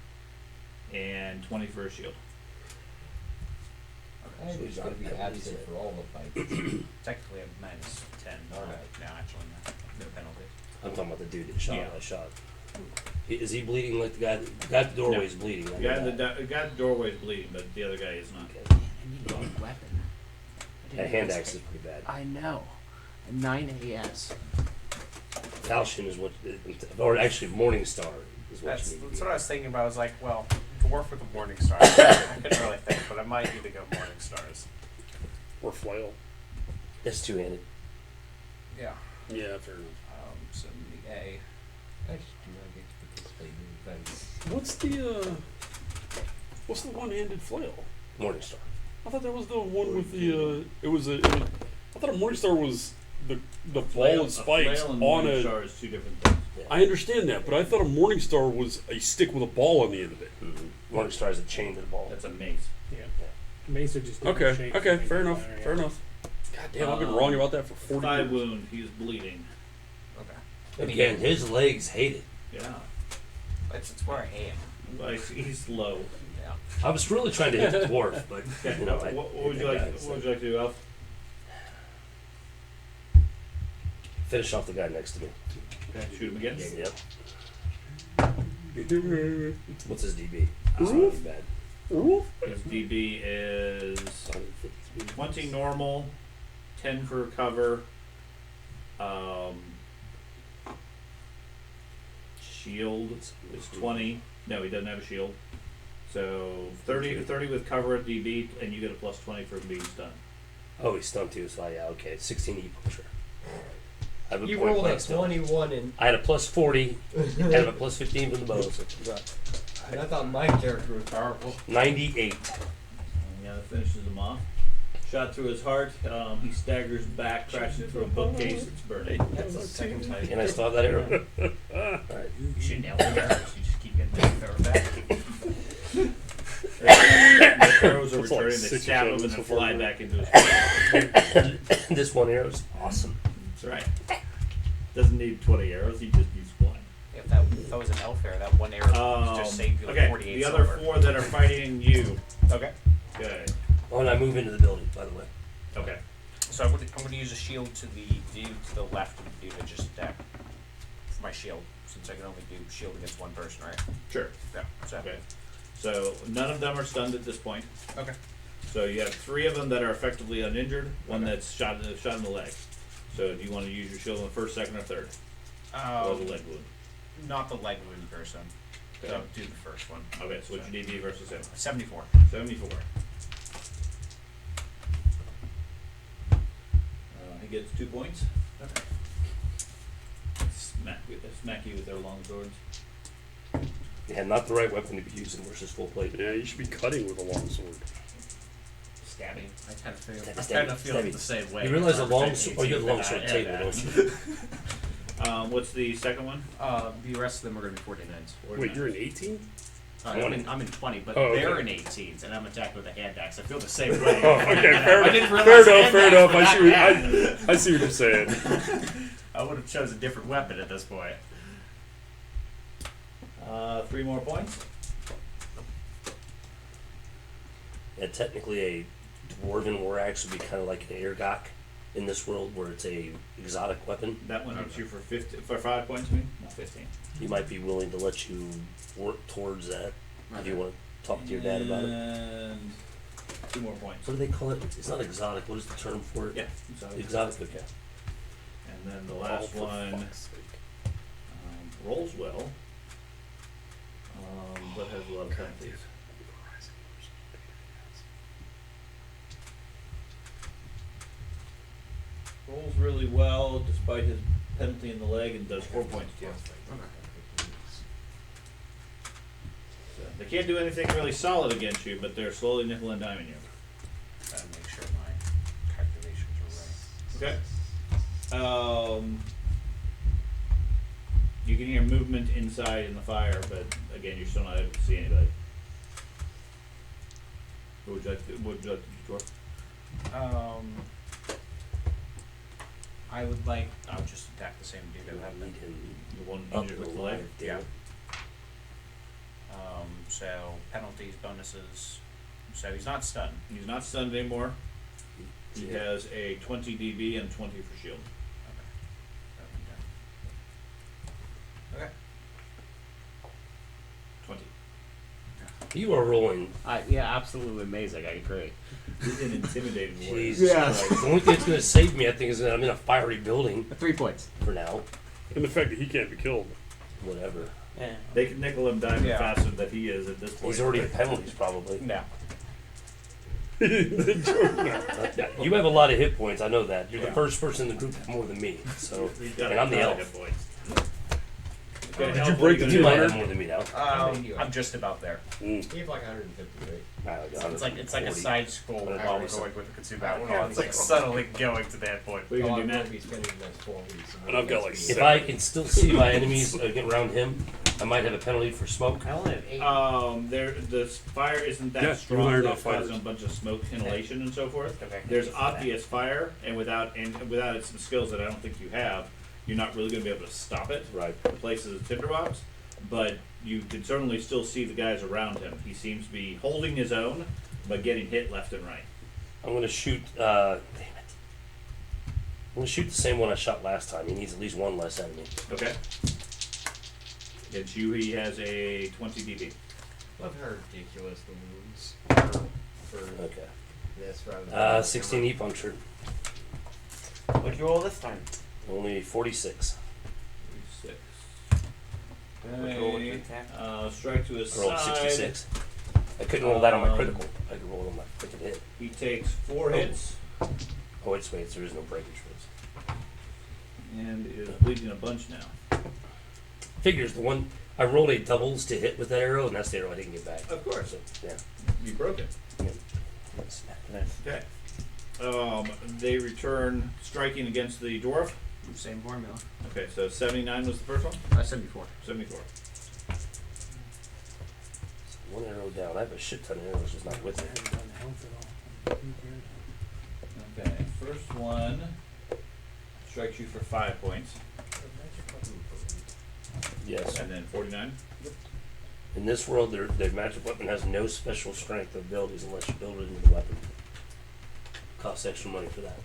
and 20 for his shield. I So think he's gotta got be penalties absent there. for all the fights. Technically, a minus 10. Alright. No, actually, no penalties. I'm talking about the dude that shot. Yeah. I shot. Is he bleeding like the guy? The guy at the doorway is bleeding. The I guy, know the, that. the guy at the doorway is bleeding, but the other guy is not. Okay. Man, I need a new weapon. I That didn't hand realize- axe is pretty bad. I know. A 9 AS. Falchion is what, or actually Morningstar is what That's you need. that's to what I was thinking about. I was like, well, dwarf with a morning star. I couldn't really think, but I might need to go morning stars. Or flail. That's two-handed. Yeah. Yeah, fair enough. So the A. I just do not get to participate in events. What's the one-handed flail? Morningstar. I thought that was the one with the. I thought a Morningstar was the ball and spikes flail and on a. Morningstar is two different things. Yeah. I understand that, but I thought a Morningstar was a stick with a ball on the end of it. Mm-hmm. Morningstar is a chain to the ball. That's a mace. Yeah. Mace are just different Okay, shapes okay, and fair things enough, like that, fair yeah. enough. God damn, I've been wrong about that for 40 Thigh years. wound. He's bleeding. Okay. Again, his legs hate it. Yeah. It's where I am. Like, he's low. Yeah. I was really trying to hit the dwarf, but Okay. you know, what would you like? What would you like to do, Alf? finish off the guy next to me. Okay. Shoot him again. Yep. What's his DB? It's not too bad. His DB is 20 normal, 10 for cover. Shield is 20. No, he doesn't have a shield. So 30 with cover at DB, and you get a plus 20 for being stunned. Oh, he's stunned too, so yeah, okay. 16 E pusher. I have a You point rolled a blank still. 21 and I had a plus 40 and a plus 15 from the bow, so I thought my character was powerful. 98. Yeah, that finishes him off. Shot through his heart. He staggers back, crashes through a bookcase. It's burning. That's the second time. Can I still have that arrow? Alright. You should nail the arrows. You just keep getting the arrow back. The arrows are That's like returning. They 6 stab him shows and then so far. fly back into his face. This one arrow's awesome. That's right. Doesn't need 20 arrows. He just needs one. If that was an elf arrow, that one arrow just saved you like Okay, 48 the other silver. 4 that are fighting you. Okay. Okay. Oh, and I move into the building, by the way. Okay. So I'm going to use a shield to the dude to the left of the dude that just attacked for my shield, since I can only do shield against one person, right? Sure. Yeah. So. Okay. So none of them are stunned at this point. Okay. So you have 3 of them that are effectively uninjured. One Okay. that's shot in the leg. So do you want to use your shield in the first, second, or third? Or the leg wound. Not the leg wound person. Okay. So do the first one. Okay. So what's your DB versus him? 74. 74. He gets 2 points. Okay. Smack you with their long swords. Yeah, not the right weapon to be using versus full plate. Yeah, you should be cutting with a long sword. Stabbing. I kind of feel. Stabby, I kind of stabby, feel stabby. the same way. You realize a long sword. sword, oh, you have a long sword table, don't you? What's the second one? The rest of them are going to be 49s. Wait, you're an 18? I'm in 20, but Oh, okay. they're in 18s, and I'm attacked with a hand axe. I feel the same way. Oh, okay, fair I didn't enough. realize Fair enough, hand fair axe enough. were that bad. I see what you're saying. I would have chosen a different weapon at this point. 3 more points. Yeah, technically a dwarven war axe would be kind of like an airgok in this world where it's a exotic weapon. That one hits you for 5 points. Not 15. He might be willing to let you work towards that if you want to talk to your dad about it. And 2 more points. What do they call it? It's not exotic. What is the term for it? Yeah. So, Exotic, okay. and then the last Oh, for one fuck's sake. rolls well, but has a lot of penalties. Rolls really well despite his penalty in the leg and does 4 points to you. So they can't do anything really solid against you, but they're slowly nickel and diming you. Gotta make sure my calculations are right. Okay. You can hear movement inside in the fire, but again, you're still not able to see anybody. What would you like to do, Dwarf? I would like. I'll just attack the same dude I I have need been. him The one up injured and with the leg. alive. Damn Yeah. it. So penalties, bonuses. So he's not stunned. He's not stunned anymore. He Yeah. has a 20 DB and 20 for shield. Okay. 20. You are rolling. Yeah, absolutely amazing. I agree. He's an intimidating warrior. Jesus Yes. Christ. The only thing that's going to save me, I think, is that I'm in a fiery building 3 points. for now. And the fact that he can't be killed. Whatever. Yeah. They can nickel him dime Yeah. faster than he is at this point. He's already at penalties, probably. No. You have a lot of hit points. I know that. You're Yeah. the first person in the group to have more than me. So, He's got and I'm the a ton of elf. hit points. Did Elf, you what break are the you You gonna might do? have more than me now. I'm just about there. Mm. He have like 150, right? It's like a 40. side scroll But while we're it's going with the consumer That alcohol. one It's like has- subtly going to that point. What are you Oh, gonna I'm do, going Matt? to be spending the next 4 weeks. And I've got like Next If week. I can still see my enemies get around him, I might have a penalty for smoke. I only have 8. The fire isn't that Yeah, you strong. and I are not That's causing fighters. a bunch of smoke inhalation and so forth. Okay. There's obvious fire, and without some skills that I don't think you have, you're not really going to be able to stop it. Right. The place is a tinderbox, but you can certainly still see the guys around him. He seems to be holding his own, but getting hit left and right. I'm going to shoot. Damn it. I'm going to shoot the same one I shot last time. He needs at least one less enemy. Okay. Against you, he has a 20 DB. Love how ridiculous the wounds for Okay. this rather than 16 E puncture. What'd you roll this time? Only 46. 6. What'd you roll with your attack? Strike to his I rolled side. 66. I couldn't roll that on my critical. I could roll it on my freaking hit. He takes 4 hits Oh, wait, there is no breakage for this. and is bleeding a bunch now. Figures the one I rolled a doubles to hit with that arrow, and that's the arrow I didn't get back. Of course. So, yeah. You broke it. Nice. Okay. They return striking against the dwarf. Same formula. Okay, so 79 was the first one? 74. 74. One arrow down. I have a shit ton of arrows, just not with me. Okay, first one strikes you for 5 points, Yes. and then 49. In this world, their magic weapon has no special strength or abilities unless you build it into the weapon. Costs extra money for that.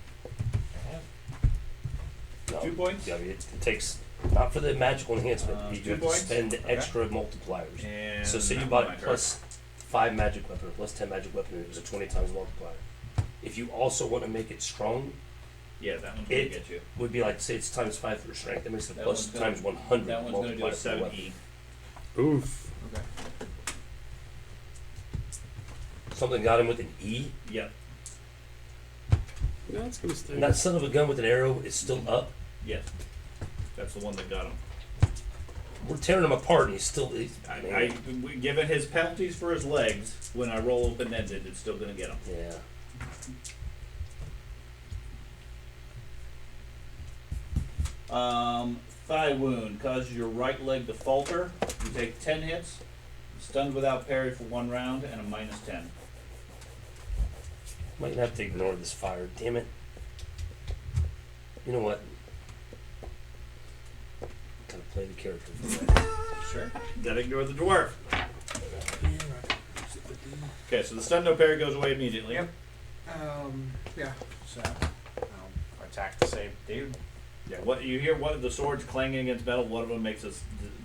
No, 2 points? Yeah, it takes, not for the magical enhancement, you 2 have to points? spend Okay. extra multipliers. And So say you not bought my it turn. plus 5 magic weapon or plus 10 magic weapon, it was a 20 times multiplier. If you also want to make it strong, Yeah, that one's going It- to get you. would be like, say it's times 5 for strength, that makes it That plus one's gonna- times 100 That one's going to do a multiplier for the 7E. Oof. Okay. weapon. Something got him with an E, Yep. Yeah, it's gonna stay. and that son of a gun with an arrow is still up. Yes. That's the one that got him. We're tearing him apart, and he's Given his penalties for his legs, when I roll open-ended, it's still going to get him. yeah. Thigh wound causes your right leg to falter. You take 10 hits, stunned without parry for 1 round, and a minus 10. Might have to ignore this fire. Damn it. You know what? Gotta play the character for that. Sure. Gotta ignore the dwarf. Okay, so the stun no parry goes away immediately. Yep. Yeah. So I'll attack the same dude. Yeah. What you hear? One of the swords clanging against metal. One of them makes a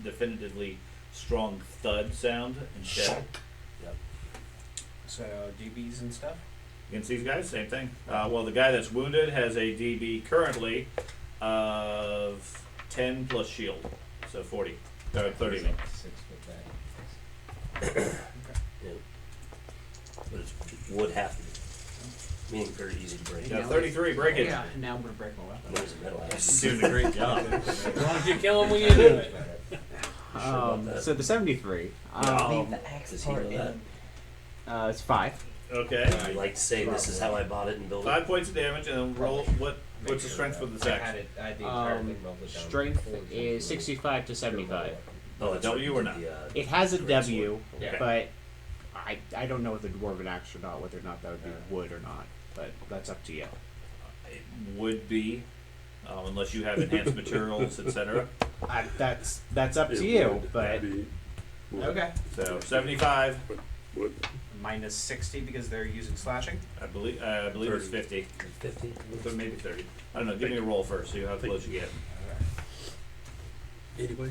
definitively strong thud sound instead. Yep. So DBs and stuff. Against these guys, same thing. Well, the guy that's wounded has a DB currently of 10 plus shield, so 40. 30. He's like 6 foot back. Yeah. But it would have to be. Meaning very easy to break. Yeah, 33 breakage. Yeah, now I'm gonna break my weapon. There's a metal axe. Doing a great job. As long as you kill him when you do it. about that? So the 73. Leave the axe Does he part know in. It's 5. Okay. I like to say this is how I bought it and built 5 it. points of damage, and then roll. What's the strength for the I had sex? it. I had the entire thing melted down. Strength Forward is something. 65 to 75. Oh, that's W right, or not? the, It has a Great W, Yeah. but I don't know with the dwarven axe or not, whether or not that would be wood or not. But that's up to you. It would be. unless you have enhanced materials, etc. That's up to you, but That'd be- Okay. So 75. What? Minus 60 because they're using slashing. I believe it's 50. 50. So maybe 30. I don't know. Give me a roll first. See how close you get. Anyway.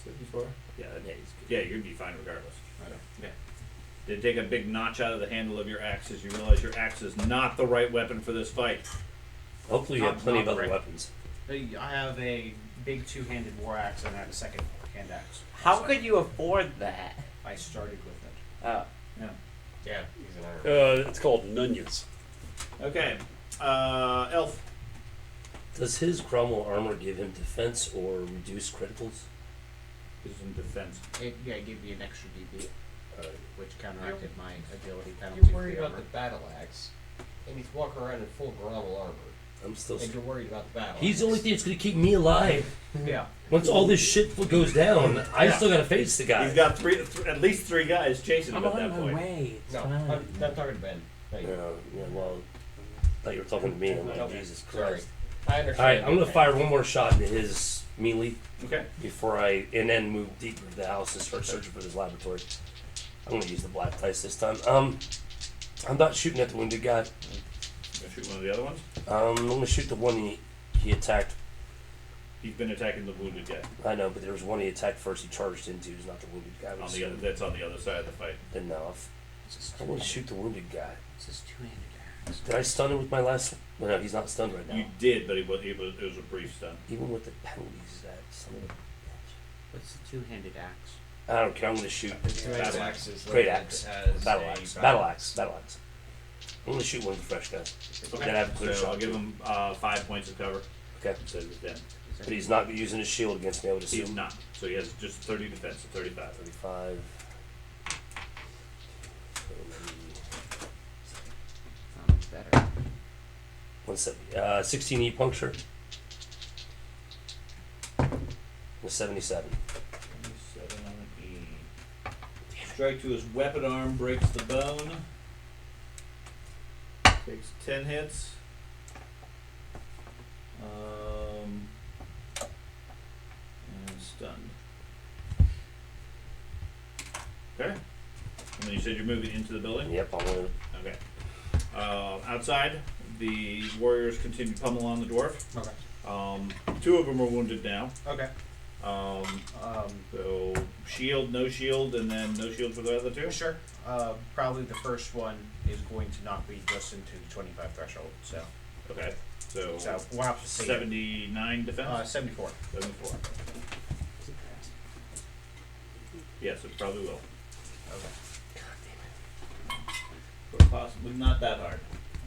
74. Yeah, he's good. Yeah, you'd be fine regardless. Yeah. Did take a big notch out of the handle of your axe as you realize your axe is not the right weapon for this fight. Hopefully you have Not- plenty of not other great. weapons. I have a big two-handed war axe and I have a second hand axe. How So could you afford that? I started with it. Oh. Yeah, he's an iron. It's called Nunyas. Okay. Elf. Does his Cromwell armor give him defense or reduce criticals? Is in defense. It gave me an extra DP, which counteracted my agility penalty. You're for worried the about armor. the battle axe, and he's walking around in full Grommel armor, I'm still. and you're worried about the battle He's the axe. only thing that's gonna keep me alive. Yeah. Once all this shit goes down, I still gotta face the guy. He's got at least three guys chasing him I'm at on that my point. way. It's No, fine. I'm talking to Ben. Thank you. Yeah, well, I thought you were talking to me. I'm like, Okay, Jesus sorry. Christ. I understand. Alright, I'm gonna Okay. fire one more shot into his melee Okay. before and then move deeper into the house and start searching for this laboratory. I'm gonna use the black dice this time. I'm not shooting at the wounded guy. Gonna shoot one of the other ones. I'm gonna shoot the one he attacked. He's been attacking the wounded guy. I know, but there was one he attacked first. He charged into. He's not the wounded guy. On the other, that's on the other side of the fight. Then no, I want to shoot the wounded guy. This is two-handed axe. Did I stun him with my last? Well, no, he's not stunned right now. You did, but it was a brief stun. Even with the penalties, that son of a bitch. What's the two-handed axe? I don't care. I'm gonna shoot. Battle axe is Great listed axe. as Battle a axe. Battle axe. Battle axe. I'm gonna shoot one of the fresh guys. Okay. Then I have a clear So shot. I'll give him 5 points of cover Okay. instead of 10. But he's not using his shield against me. I would He's assume. not. So he has just 30 defense, so 35. 35. Not much better. 170. 16 E puncture. 77. 27 on an E. Strike to his weapon arm, breaks the bone. Takes 10 hits. And stunned. Okay. And then you said you're moving into the building? Yep, I'm gonna. Okay. Outside, the warriors continue to pummel on the dwarf. Okay. 2 of them are wounded now. Okay. So shield, no shield, and then no shield for the other 2? Sure. Probably the first one is going to knock me just into the 25 threshold. So Okay. So, we'll have to see. 79 defense? 74. 74. Yes, it probably will. Okay. But possibly not that hard.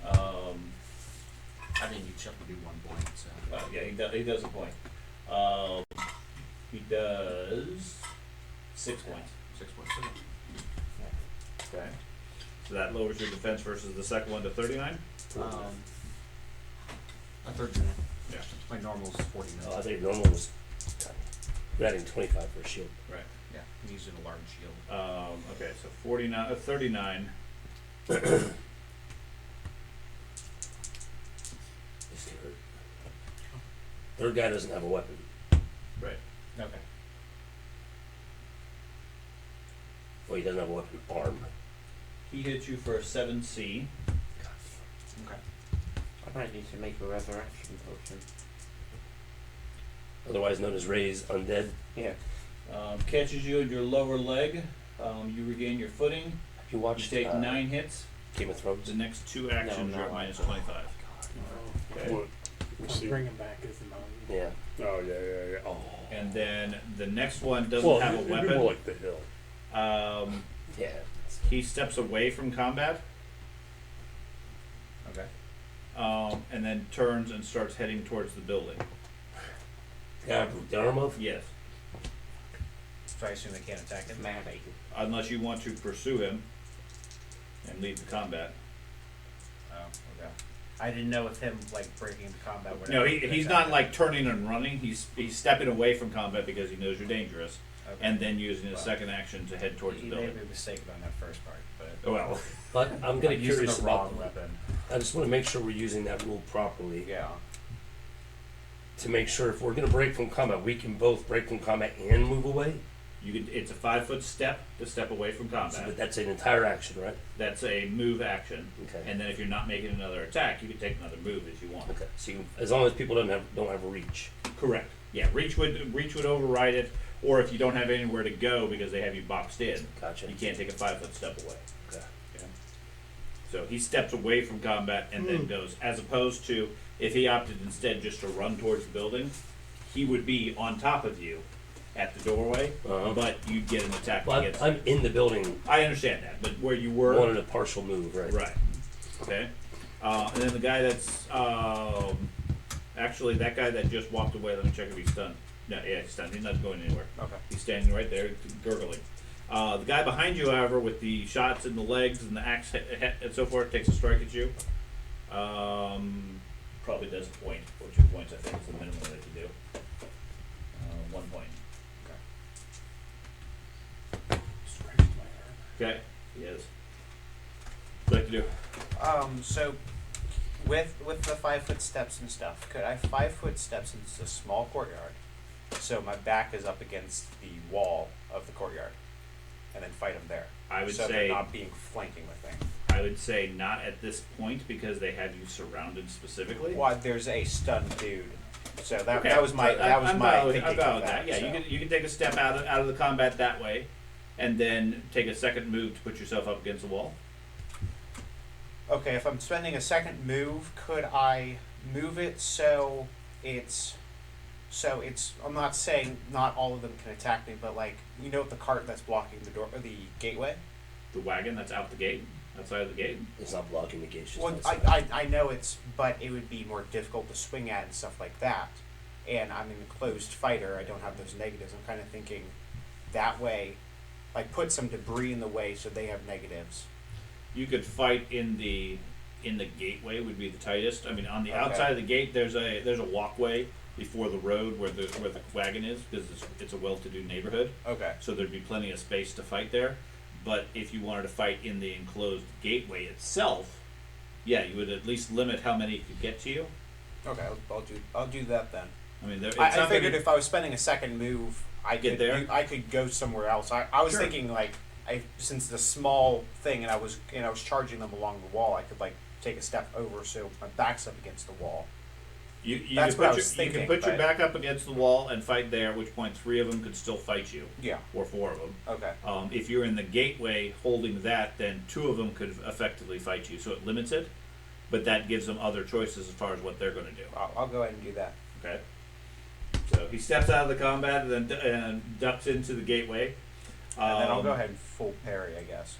I think you should do 1 point. So. Yeah, he does a point. He does 6 points. 6 points. Okay. So that lowers your defense versus the second one to 39? A third unit. Yeah. My normal is 49. I think normal was. You're adding 25 for a shield. Right. Yeah, I'm using a large shield. Okay, so 39. This could hurt. Third guy doesn't have a weapon. Right. Okay. Well, he doesn't have a weapon arm. He hits you for a 7C. Okay. I might need to make a resurrection potion. Otherwise known as Ray's Undead. Yeah. Catches you in your lower leg. You regain your footing. Have you You watched take 9 hits. Game of Thrones? The next 2 actions No, are not minus like 25. Okay. What? Let's I'll see. bring him back as the mom. Yeah. Oh yeah. Oh. And then the next one doesn't Well, have a it'd be weapon. more like the hill. Yeah. He steps away from combat. Okay. And then turns and starts heading towards the building. Yeah, the arm of? Yes. So I assume they can't attack him. Maybe. Unless you want to pursue him and leave the combat. Oh, okay. I didn't know with him like breaking into combat. No, whatever, he's not like turning and running. He's stepping away from combat because he knows you're dangerous, Okay. and then using his second action to head towards the You may building. be mistaken on that first part, but Well, But I'm gonna I'm using curious the about wrong weapon. I just want to make sure we're using that rule properly. Yeah. To make sure if we're going to break from combat, we can both break from combat and move away. You could. It's a 5-foot step to step away from So, combat. but that's an entire action, right? That's a move action. Okay. And then if you're not making another attack, you can take another move as you want. Okay. So you, as long as people don't have reach. Correct. Yeah, reach would override it, or if you don't have anywhere to go because they have you boxed in, Gotcha. you can't take a 5-foot step away. Okay. Okay. So he steps away from combat and then goes, as opposed to if he opted instead just to run towards the building, he would be on top of you at the doorway, Uh-huh. but you'd get an attack Well, against. I'm in the building. I understand that, but where you were, Wanted a partial move, right? right? Okay. And then the guy that's actually that guy that just walked away. Let me check if he's stunned. No, yeah, he's stunned. He's not going anywhere. Okay. He's standing right there, gurgling. The guy behind you, however, with the shots in the legs and the axe and so forth, takes a strike at you. Probably does a point or 2 points. I think is the minimum that you do. 1 point. Okay. He is. What do you like to do? So with the 5-foot steps and stuff, could I 5-foot steps into a small courtyard, so my back is up against the wall of the courtyard, and then fight them there? I would so say they're not being flanking with me. I would say not at this point because they have you surrounded specifically. Well, there's a stunned dude, so that Okay. that was my I'm valid- thinking I'm valid of that. Yeah, so. you can take a step out of the combat that way, and then take a second move to put yourself up against the wall. Okay, if I'm spending a second move, could I move it so it's I'm not saying not all of them can attack me, but like the cart that's blocking the door or the gateway? The wagon that's out the gate, outside of the gate. It's not blocking the gate. It's just Well, outside. I know but it would be more difficult to swing at and stuff like that. And I'm an enclosed fighter, I don't have those negatives. I'm kind of thinking that way, like put some debris in the way so they have negatives. You could fight in the gateway would be the tightest. I mean, on the Okay. outside of the gate, there's a walkway before the road where the wagon is because it's a well-to-do neighborhood. Okay. So there'd be plenty of space to fight there. But if you wanted to fight in the enclosed gateway itself, yeah, you would at least limit how many could get to you. Okay, I'll do that then. I mean, it's I not figured gonna- if I was spending a second move, I Get could there? I could go somewhere else. I was Sure. thinking like since the small thing and I was charging them along the wall, I could like take a step over so my back's up against the wall. You That's could what I put was you thinking, can put your but- back up against the wall and fight there, at which point 3 of them could still fight you, Yeah. or 4 of them. Okay. If you're in the gateway holding that, then 2 of them could effectively fight you, so it limits it, but that gives them other choices as far as what they're going to do. I'll go ahead and do that. Okay. So he steps out of the combat and then ducks into the gateway. And then I'll go ahead and full parry, I guess,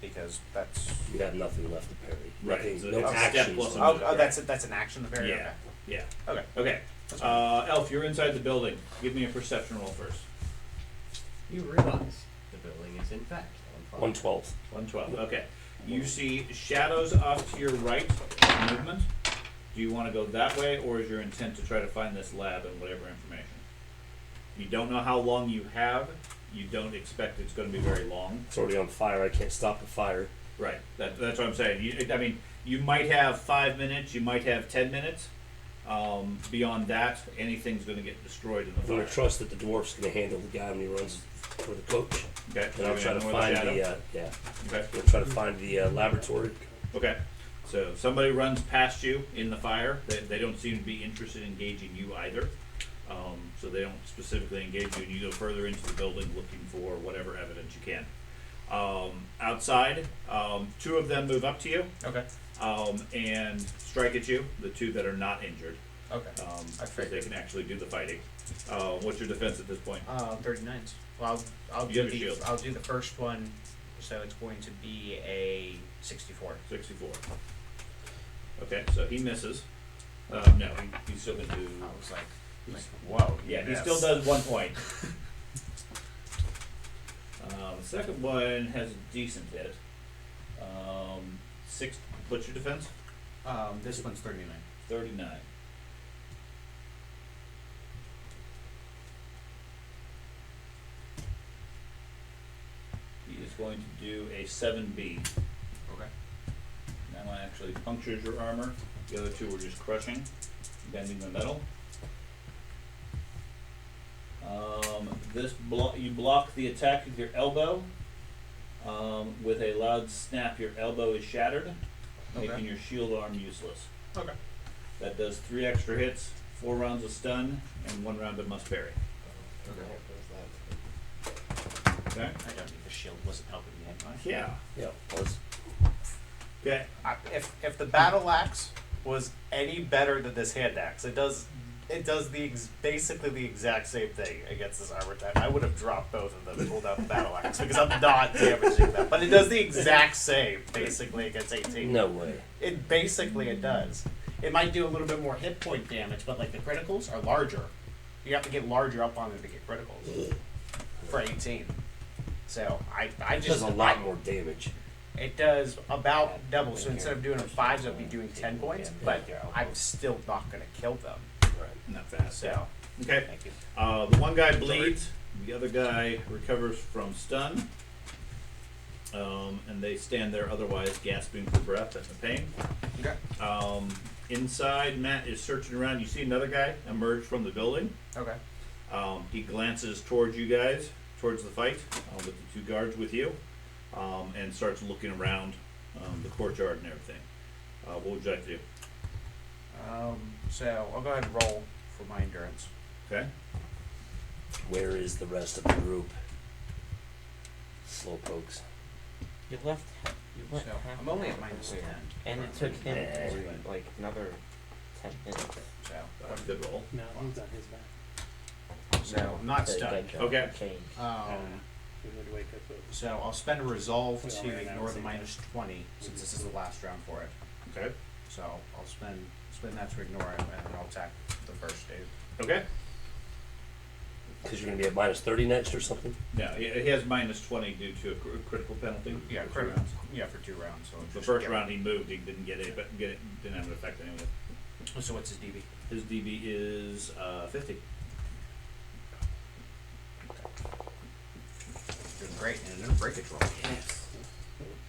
because that's. You have nothing left to parry. Right, Nothing, so no it's a step actions. plus a left. move. Oh, that's an action to parry. Yeah. Yeah. Okay. Okay. That's fine. Elf, you're inside the building. Give me a perception roll first. You realize the building is in fact on fire. 1/12. 112. Okay. You see shadows off to your right, movement. Do you want to go that way, or is your intent to try to find this lab and whatever information? You don't know how long you have. You don't expect it's going to be very long. It's already on fire. I can't stop the fire. Right. That's what I'm saying. I mean, you might have 5 minutes. You might have 10 minutes. Beyond that, anything's going to get destroyed in the I'm going fire. to trust that the dwarf's going to handle the guy when he runs for the coach. Okay. And I'll try to find the Okay. We'll try to find the laboratory. Okay. So somebody runs past you in the fire. They don't seem to be interested in engaging you either. So they don't specifically engage you, and you go further into the building looking for whatever evidence you can. Outside, 2 of them move up to you Okay. and strike at you. The 2 that are not injured, Okay. so they can actually do the fighting. What's your defense at this point? 39s. Well, I'll You do have a shield. I'll do the first one, so it's going to be a 64. 64. Okay, so he misses. No, he's still gonna do. I was like Whoa. Yeah, he yes. still does 1 point. The second one has a decent hit. 6. What's your defense? This one's 39. 39. He is going to do a 7B. Okay. Now one actually punctures your armor. The other two were just crushing, bending the metal. You block the attack with your elbow. With a loud snap, your elbow is shattered, making your shield arm useless. Okay. That does 3 extra hits, 4 rounds of stun, and 1 round of must parry. Okay. I don't need the shield. Wasn't helping me anyway. Yeah. Yeah, plus Okay. If the battle axe was any better than this hand axe, it does basically the exact same thing against this armor type. I would have dropped both of them and pulled out the battle axe because I'm not damaging them. But it does the exact same basically against 18. no way. It does. It might do a little bit more hit point damage, but like the criticals are larger. You have to get larger up on them to get criticals for 18. So I It just does a lot more damage. It does about double. So instead of doing a 5, I'll be doing 10 points. But I'm still not going to kill them. Not fast. So Okay. thank you. The one guy bleeds. The other guy recovers from stun. And they stand there otherwise gasping for breath and the pain. Okay. Inside, Matt is searching around. You see another guy emerge from the building. Okay. He glances towards you guys, towards the fight, with the 2 guards with you, and starts looking around the courtyard and everything. What would you like to do? So I'll go ahead and roll for my endurance. Okay. Where is the rest of the group? Slowpokes. You left. You went. So half I'm only an at hour minus earlier. 10. And it took him like another 10 minutes. So That's a good roll. No, he's on his back. I'm not So you stunned. got Okay. change. We would wake up with So I'll spend a resolve We all to ran out ignore at the the same minus 20 since this is the last round for it. Okay. So I'll spend that to ignore it, and then I'll attack the first dude. Okay. Because you're going to be at minus 30 next or something? Yeah, he has minus 20 due to a critical penalty. Yeah, for 2 critical. rounds. Yeah, for 2 rounds. So The just first get- round he moved, he didn't get it, but didn't have an effect anyway. So what's his DB? His DB is 50. Doing great, and another breakage roll.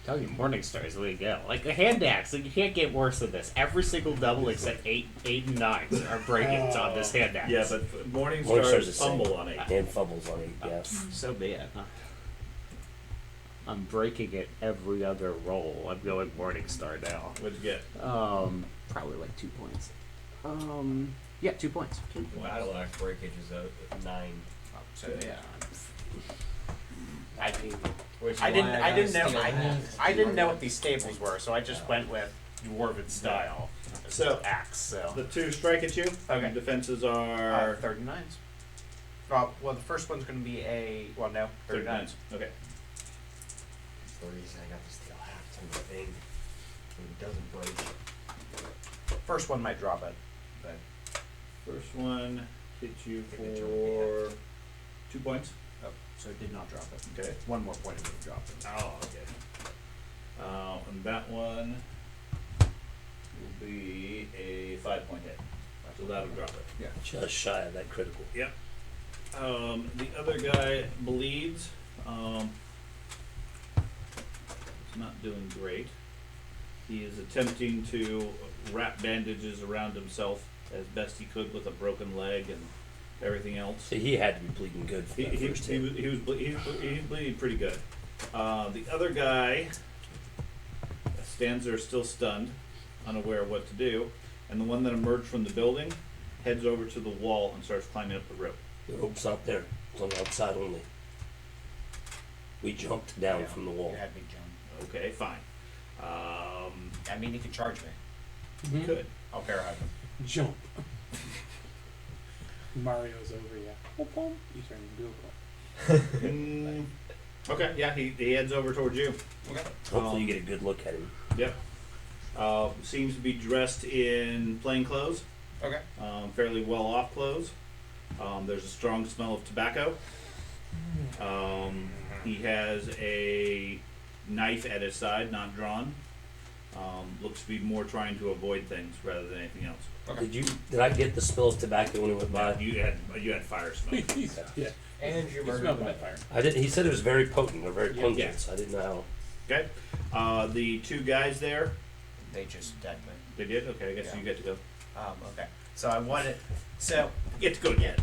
Tell you, Morningstar is the way to go. Like a hand axe, like you can't get worse than this. Every single double except 8 and 9s are break-ins on this hand axe. Yeah, but Morningstar Morningstar's the is same. fumble on 8. And fumbles on 8, yeah. So be it. I'm breaking it every other roll. I'm going Morningstar now. What'd you get? Probably like 2 points. Yeah, 2 points. Battle axe breakage is a 9. So yeah. Which I didn't know. steal that. I didn't know what these stables were, so I just went with dwarven style. So- axe. So The 2 strike at you. Okay. Your defenses are 39s. Well, the first one's going to be a 39s. 39. Okay. That's the reason I got to steal half ton of thing. It doesn't break. First one might drop it, but First one hits you If it for 2 points. so it did not drop it. Okay. 1 more point it would have dropped it. Oh, okay. And that one will be a 5-point hit. So that'll drop it. Just shy of that critical. Yep. The other guy bleeds. He's not doing great. He is attempting to wrap bandages around himself as best he could with a broken leg and everything else. So he had to be bleeding good for that first hit. He's bleeding pretty good. The other guy stands there still stunned, unaware of what to do, and the one that emerged from the building heads over to the wall and starts climbing up the rope. The rope's not there. It's on the outside only. We jumped down Yeah. from the wall. You had me jump. Okay, fine. I mean, he can charge me. Mm-hmm. Good. I'll pair hide him. Jump. Mario's over you. You turn Google. Okay, yeah, he heads over towards you. Okay. Hopefully you get a good look at him. Yep. Seems to be dressed in plain clothes, Okay. fairly well off clothes. There's a strong smell of tobacco. He has a knife at his side, not drawn. Looks to be more trying to avoid things rather than anything else. Okay. Did I get the smell of tobacco when it went by? You had fire smell. Yeah. And you You murdered smelled him. that fire. I didn't. He said it was very potent or very Yeah. pungent. Yeah. So I didn't know how. Okay. The 2 guys there They just decked me. They did? Okay, I guess Yeah. you get to go. Okay. So I wanted. So You get to go again.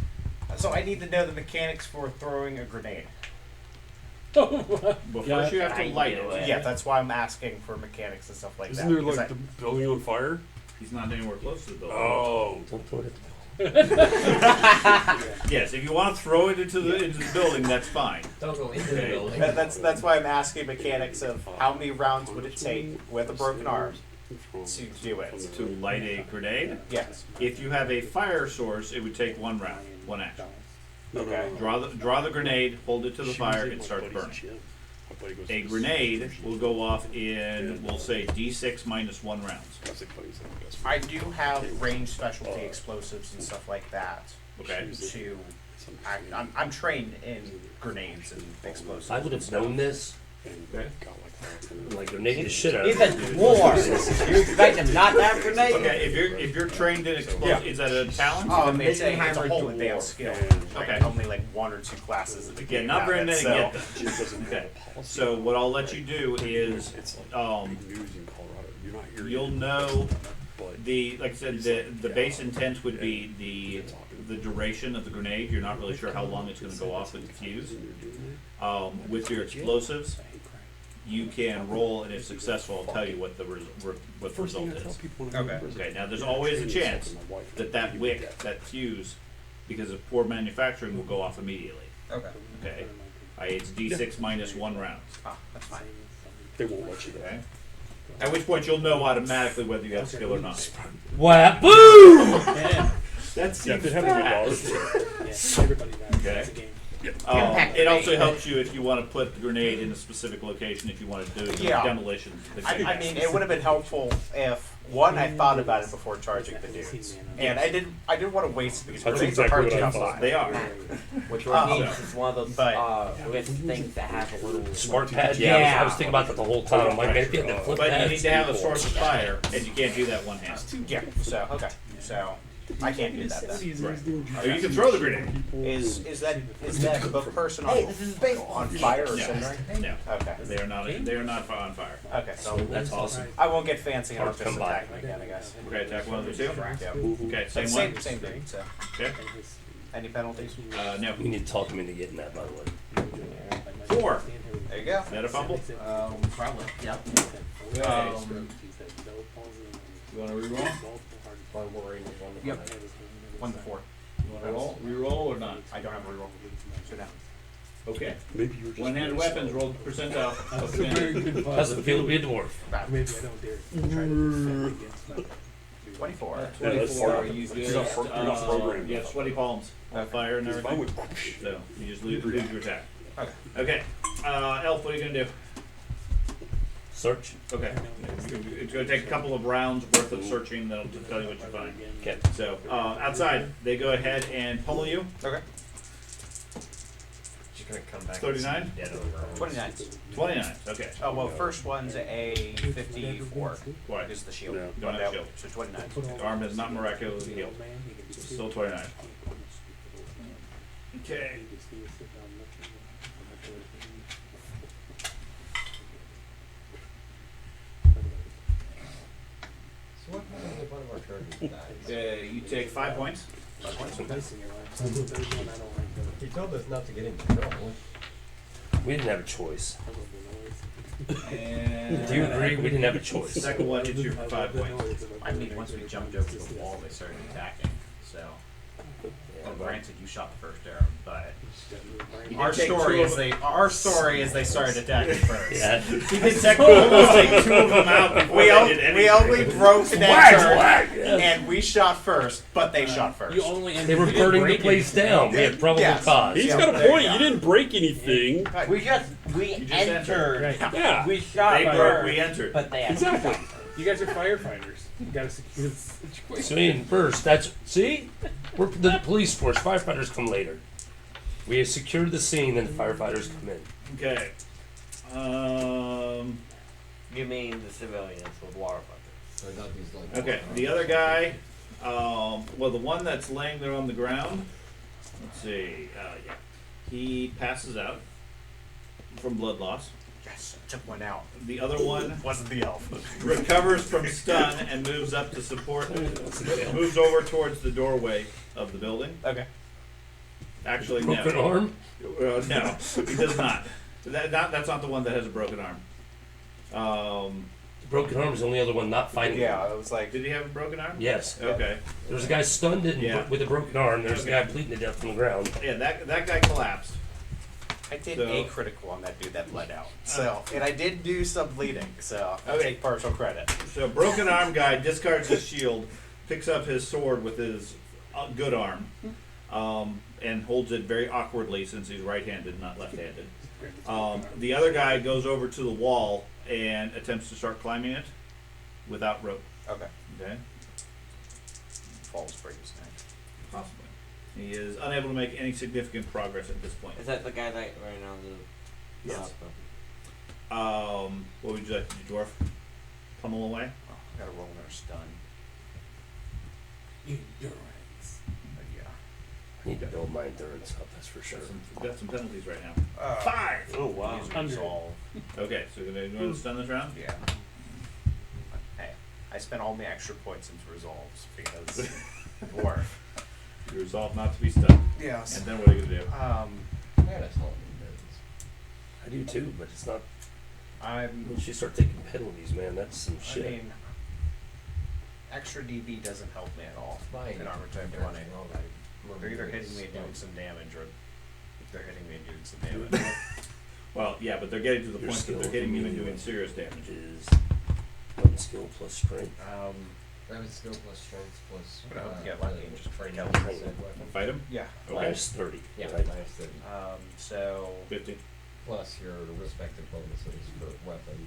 I need to know the mechanics for throwing a grenade. But first you have to light it. Yeah, that's why I'm asking for mechanics and stuff like Isn't that. there because like the building on fire? He's not anywhere close to the building. Oh, Don't throw it at the Yes, if you want to throw it into the building, that's fine. Don't go into the Okay. building. that's why I'm asking mechanics of how many rounds would it take with a broken arm to do it. To light a grenade, Yes. if you have a fire source, it would take 1 round, 1 action. Okay. Draw the grenade, hold it to the fire, it starts burning. A grenade will go off in, we'll say, D6 minus 1 rounds. I do have range specialty explosives and stuff like that. Okay. I'm trained in grenades and explosives. I would have known this. Okay. Like grenade the shit out He's of a it. dwarf. You expect him not to have grenades? Okay, if you're trained in explosives, is that a talent? It's a Mittenheimer whole dwarf. advanced skill. Okay. Only like 1 or 2 classes in the Yeah, game. not have very it, many so- get that. Okay. So what I'll let you do is, you'll know the, like I said, the base intent would be the duration of the grenade. You're not really sure how long it's going to go off with the fuse. With your explosives, you can roll, and if successful, I'll tell you what the result is. Okay. Okay. Now there's always a chance that wick, that fuse, because of poor manufacturing, will go off immediately. Okay. Okay. It's D6 minus 1 round. That's fine. They won't let you. Okay. At which point you'll know automatically whether you have skill or not. What? Boom! That's Yeah, if it had a Everybody dies. Okay. It's a game. It also helps you if you want to put the grenade in a specific location, if you want to do Yeah. demolition. I mean, it would have been helpful if I thought about it before charging the dudes, and I didn't want to waste it because That's grenades are exactly hard to what I come thought. by. They are. Which Oh. means it's one of those But- with things that have a little Smart pad? Yeah, I was thinking about that the whole time. I'm like, man, if you had the flip But you pads. need to have a source of fire, and you can't do that one hand. Yeah. So okay. So I can't do that then. Right. Or you can throw the grenade. Is that book person on fire or No. simmering? No. Okay. They are not on fire. Okay. So That's awesome. I won't get fancy and I'll Hard to just come by. attack him again, I guess. Okay, attack one of the two. Yeah. Okay, same Same one. same dude. So Okay. any penalties? No. We need to talk him into getting that, by the way. 4. There you go. Is that a fumble? probably. Yep. You want to reroll? Yep. 1 to 4. You want to roll? Reroll or not? I don't have a reroll. So now. Okay. Maybe you were just One-handed weapons, roll the percentile. That's a very good buzz. Doesn't feel to be a dwarf. Maybe I don't dare try to defend against my 24. that's 24. part You You're not just, programmed. you have sweaty palms on fire and If I everything. would, So you just lose your attack. Okay. Okay. Elf, what are you going to do? Search. Okay. It's going to take a couple of rounds worth of searching that'll tell you what you find. Okay. So outside, they go ahead and pull you. Okay. She's gonna come back. 39? Dead over. 29. 29. Okay. Oh well, first one's a 54. Why? Is the shield? Yeah. You don't have shield. So 29. The arm is not miraculously healed. Still 29. Okay. So what happens if one of our characters dies? You take 5 points. He told us not to get into trouble. We didn't have a choice. And Do you agree? We didn't have a choice. The second one hits you for 5 points. I mean, once we jumped over the wall, they started attacking. So, well, granted, you shot the first arrow, but Our story is they started attacking first. Yeah. He did technically almost take 2 of them out before We, they did we anything. only broke that Whack, turn, whack, yeah. and we shot first, but they shot first. You only They were burning the place down. We had probable Yes. cause. he's Yeah, got a there point. you You go. didn't break anything. We You just entered. Yeah. We shot They broke, first, we entered. but they Exactly. You guys are firefighters. You gotta secure the situation. So in first, see? We're the police force. Firefighters come later. We have secured the scene, and the firefighters come in. Okay. you mean the civilians with water So I got these like. Okay. The other guy, well, the one that's laying there on the ground. Let's see. Yeah. He passes out from blood loss. Yes, I took one out. The other one Wasn't the elf. recovers from stun and moves up to support. Moves over towards the doorway of the building. Okay. Actually, Broken no. arm? No, he does not. That's not the one that has a broken arm. Broken arm is the only other one not fighting. Yeah, I was like, Did he have a broken arm? Yes. Okay. There's a guy stunned and Yeah. with a broken arm. There's a guy bleeding to death on the ground. Yeah, that guy collapsed. I did So- a critical on that dude that bled out. So, and I did do some bleeding. So I Okay. take partial credit. So broken arm guy discards his shield, picks up his sword with his good arm, and holds it very awkwardly since he's right-handed, not left-handed. The other guy goes over to the wall and attempts to start climbing it without rope. Okay. Okay. Falls pretty snag. Possibly. He is unable to make any significant progress at this point. Is that the guy that right now the Yes. What would you like to do, dwarf? Pummel away? Oh, I gotta roll another stun. Endurance. But yeah. I need to build my endurance up, that's for sure. Got some penalties right now. 5! Oh, wow. Use 100. resolve. Okay, so you're going to ignore the stun this round? Yeah. Hey, I spent all my extra points into resolves because dwarf. You resolve not to be stunned. Yes. And then what are you going to do? I gotta tell him I do too, but it's not. I'm. Once you start taking penalties, man, that's some I shit. mean, extra DB doesn't help me at all Fine. in armor type 20. They're either hitting me and doing some damage, or they're hitting me and doing some damage. Well, yeah, but they're getting to the Your point that skill they're hitting you and immediately doing serious damage. Is weapon skill plus strength. Rapid skill plus strength plus. But I hope to get lucky and just break out. Fight him? Yeah. Okay. Minus 30. Yeah, right? minus 30. So 50. Plus your respective bonuses for weapon.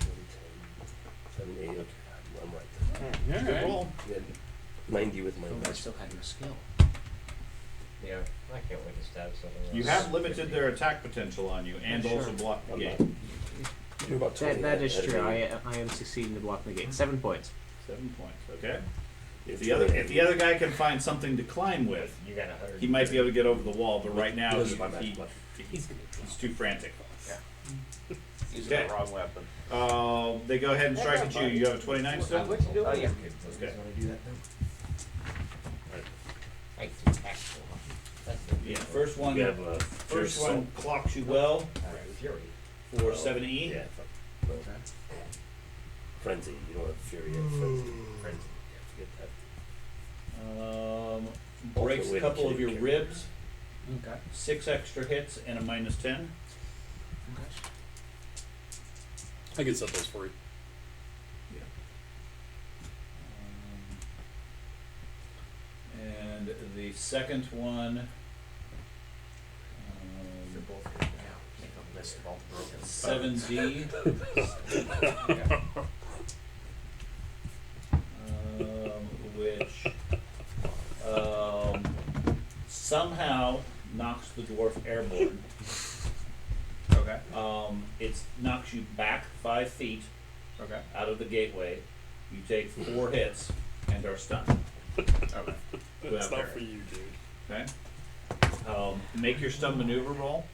7, 8, okay, I'm right there. Good roll. Yeah, 90 with my Oh, I best. still had no skill. Yeah, I can't wait to stab something. You have limited their attack potential on you and Sure. also block the I'm gate. not. You're about 20 That is ahead of true. me. I am succeeding to block the gate. 7 points. 7 points, okay? If You're the other guy can find something to climb with, You got 100. he might be able to get over the wall, but right now Because he, of my he, match. He's gonna he's too frantic. using Okay. the wrong weapon. They go ahead and strike at you. You have a 29 still? What you doing? Oh, yeah. Okay. I do actual. That's the Yeah, first one, You have a first one clocks you well Fury. for 7E. Yeah. Frenzy. You don't have Fury, you have Frenzy. Frenzy. Yeah, forget that. Breaks Ultimate a couple way of to your kill ribs, Okay. 6 extra hits, and a minus 10. I can set those free. And the second one, They're both good now. Make a list of all the broken 7D, which somehow knocks the dwarf airborne. Okay. It knocks you back 5 feet Okay. out of the gateway. You take 4 hits and are stunned. Okay. That's Without not parry. for you, dude. Okay. Make your stun maneuver roll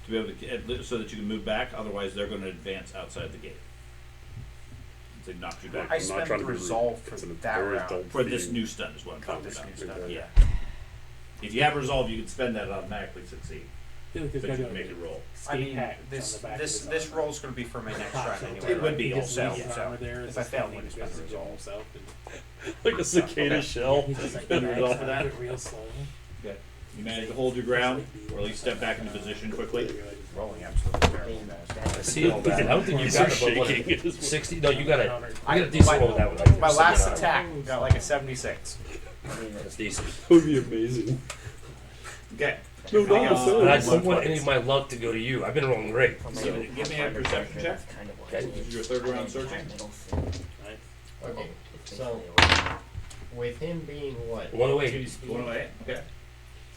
to be able to so that you can move back. Otherwise, they're going to advance outside the gate. So it knocks you back. I I'm not spent trying the to be rude. resolve for It's an that very round. adult For this theme. new stun is what I'm Oh, talking this about. new stun. Yeah. If you have resolve, you can spend that and automatically succeed. I feel like But there's you gotta can be make it roll. I mean, hat this on the back this of this his roll is going to be for my next armor. run anyway. It would be He gets also. his armor there. If It's I just fail, like he just he gets doesn't resolve. himself and Like a cicada shell. he's just like, Spend resolve for that? do it real slow. Okay. You manage to hold your ground, or at least step back into position quickly. Rolling absolutely terrible, I guys. see all that. I don't think you He's got so it, but what, shaking. 60? No, you got it. I- You got a decent my- roll with that one. My last 79. attack got like a 76. That's decent. That would be amazing. Okay. No, not But I the don't want any of my luck to go to you. I've been rolling great. So give me a perception check. Okay. This is your 3rd round searching. Okay, so with him being what? 108. 2 speed, 108. Okay.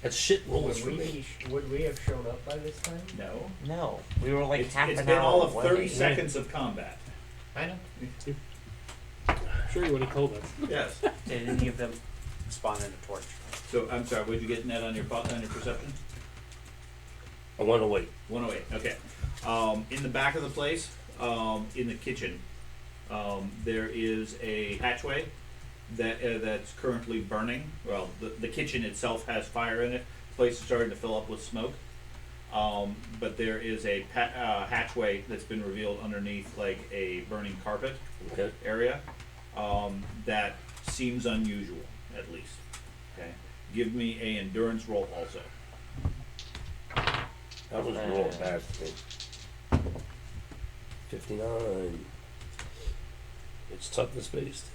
That's shit rolls for would me. we have shown up by this time? No. No, we were like It's half been an hour all of away. 30 seconds of combat. I know. I'm sure he would have told us. Yes. Did any of them spawn in a torch? So I'm sorry. What did you get net on your perception? I want to wait. 108. Okay. In the back of the place, in the kitchen, there is a hatchway that's currently burning. Well, the kitchen itself has fire in it. The place is starting to fill up with smoke. But there is a hatchway that's been revealed underneath like a burning carpet Okay. area that seems unusual, at least. Okay, give me a endurance roll also. That was rolling bad for me. 59. It's toughness based.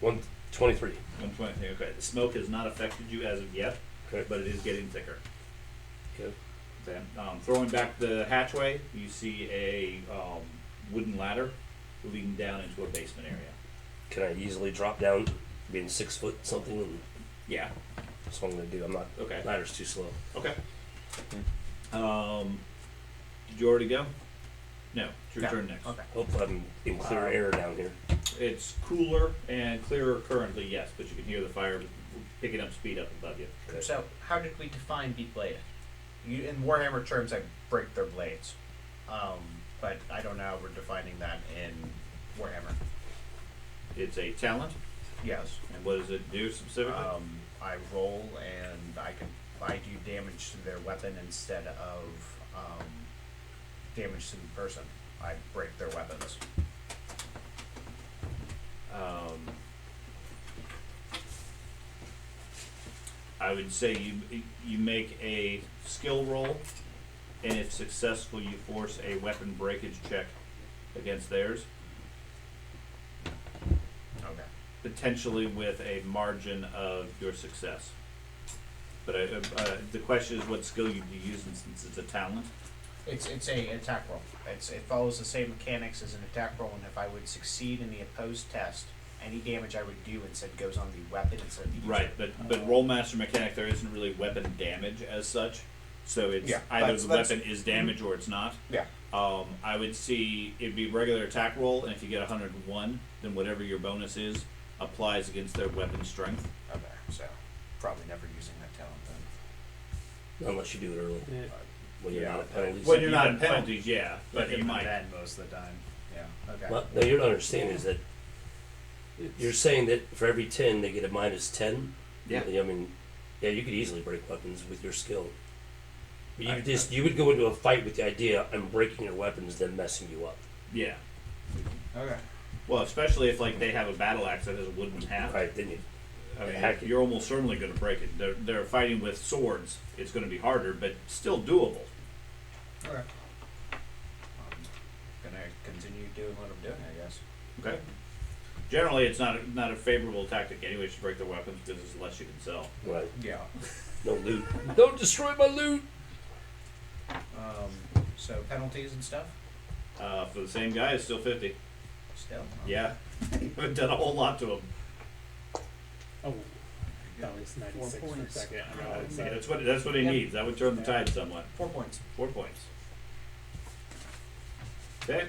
123. 120. Okay, the smoke has not affected you as of yet, Okay. but it is getting thicker. Okay. Okay. Throwing back the hatchway, you see a wooden ladder leading down into a basement area. Can I easily drop down, being 6 foot something? And Yeah. that's what I'm gonna do. I'm not. Okay. Ladder's too slow. Okay. Did you already go? No, it's your Yeah. turn next. Okay. Hopefully I'm in clear air down here. It's cooler and clearer currently, yes, but you can hear the fire picking up speed up above you. Okay. So, how did we define beat blade? You, in Warhammer terms, I break their blades. But I don't know how we're defining that in Warhammer. It's a talent, Yes. and what does it do specifically? I roll and I do damage to their weapon instead of damage to the person. I break their weapons. I would say you make a skill roll, and if successful, you force a weapon breakage check against theirs, Okay. potentially with a margin of your success. But the question is what skill you'd be using since it's a talent. It's a attack roll. It follows the same mechanics as an attack roll, and if I would succeed in the opposed test, any damage I would do instead goes on the weapon instead of the user. Right, but Rolemaster mechanic, there isn't really weapon damage as such, so it's Yeah, either that's- the that's- weapon is damaged or it's not. Yeah. I would see it'd be regular attack roll, and if you get 101, then whatever your bonus is applies against their weapon strength. Okay, so probably never using that talent then. Unless you do it early. Yeah. When you're Yeah, not at penalties. When you're not in Even- penalties, yeah, but you might. Then most of the time. Yeah. Okay. Well, now you don't understand is that you're saying that for every 10 they get a minus 10. Yeah. I mean, yeah, you could easily break weapons with your skill. You would go into a fight with the idea I'm breaking your weapons, then messing you up. Yeah. Okay. Well, especially if like they have a battle axe that has a wooden haft. Right? Then you. I mean, Hack it. you're almost certainly going to break it. They're fighting with swords. It's going to be harder, but still doable. Okay. Gonna continue doing what I'm doing, I guess. Okay. Generally, it's not a favorable tactic anyway to break their weapons because there's less you can sell. Right. Yeah. No loot. Don't destroy my loot. So penalties and stuff. For the same guy, it's still 50. Still. Yeah. You haven't done a whole lot to him. Oh, that was 96 for a points. second. I got it. See, that's what he needs. That would turn the tide somewhat. 4 points. 4 points. Okay.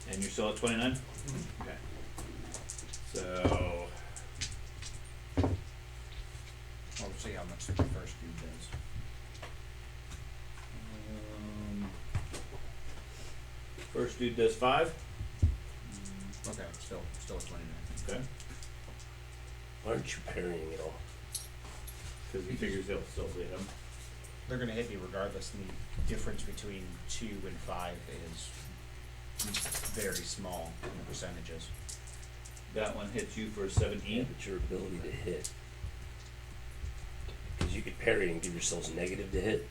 And you're still at 29? Okay. So, We'll see how much the first dude does. first dude does 5. Okay, still at 29. Okay. Why aren't you parrying at all? Because he figures he'll still hit him. They're gonna hit me regardless, and the difference between 2 and 5 is very small in the percentages. That one hits you for Yeah, 17. but your ability to hit. Because you could parry and give yourselves negative to hit.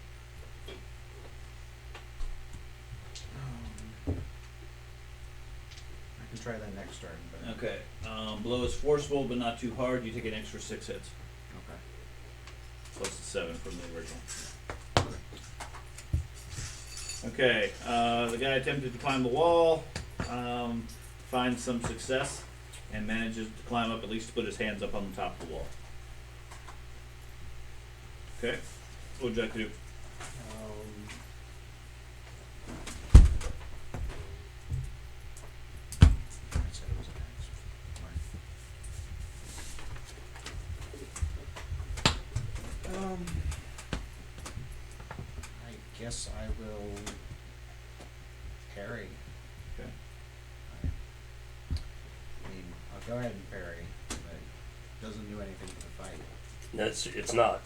I can try that next turn, but Okay. Blow is forceful but not too hard. You take an extra 6 hits. okay. Plus the 7 from the original. Okay, the guy attempted to climb the wall, finds some success, and manages to climb up at least to put his hands up on the top of the wall. Okay, what would you like to do? I said it was an X. I guess I will parry. Okay. I mean, I'll go ahead and parry, but it doesn't do anything to the fight. It's not.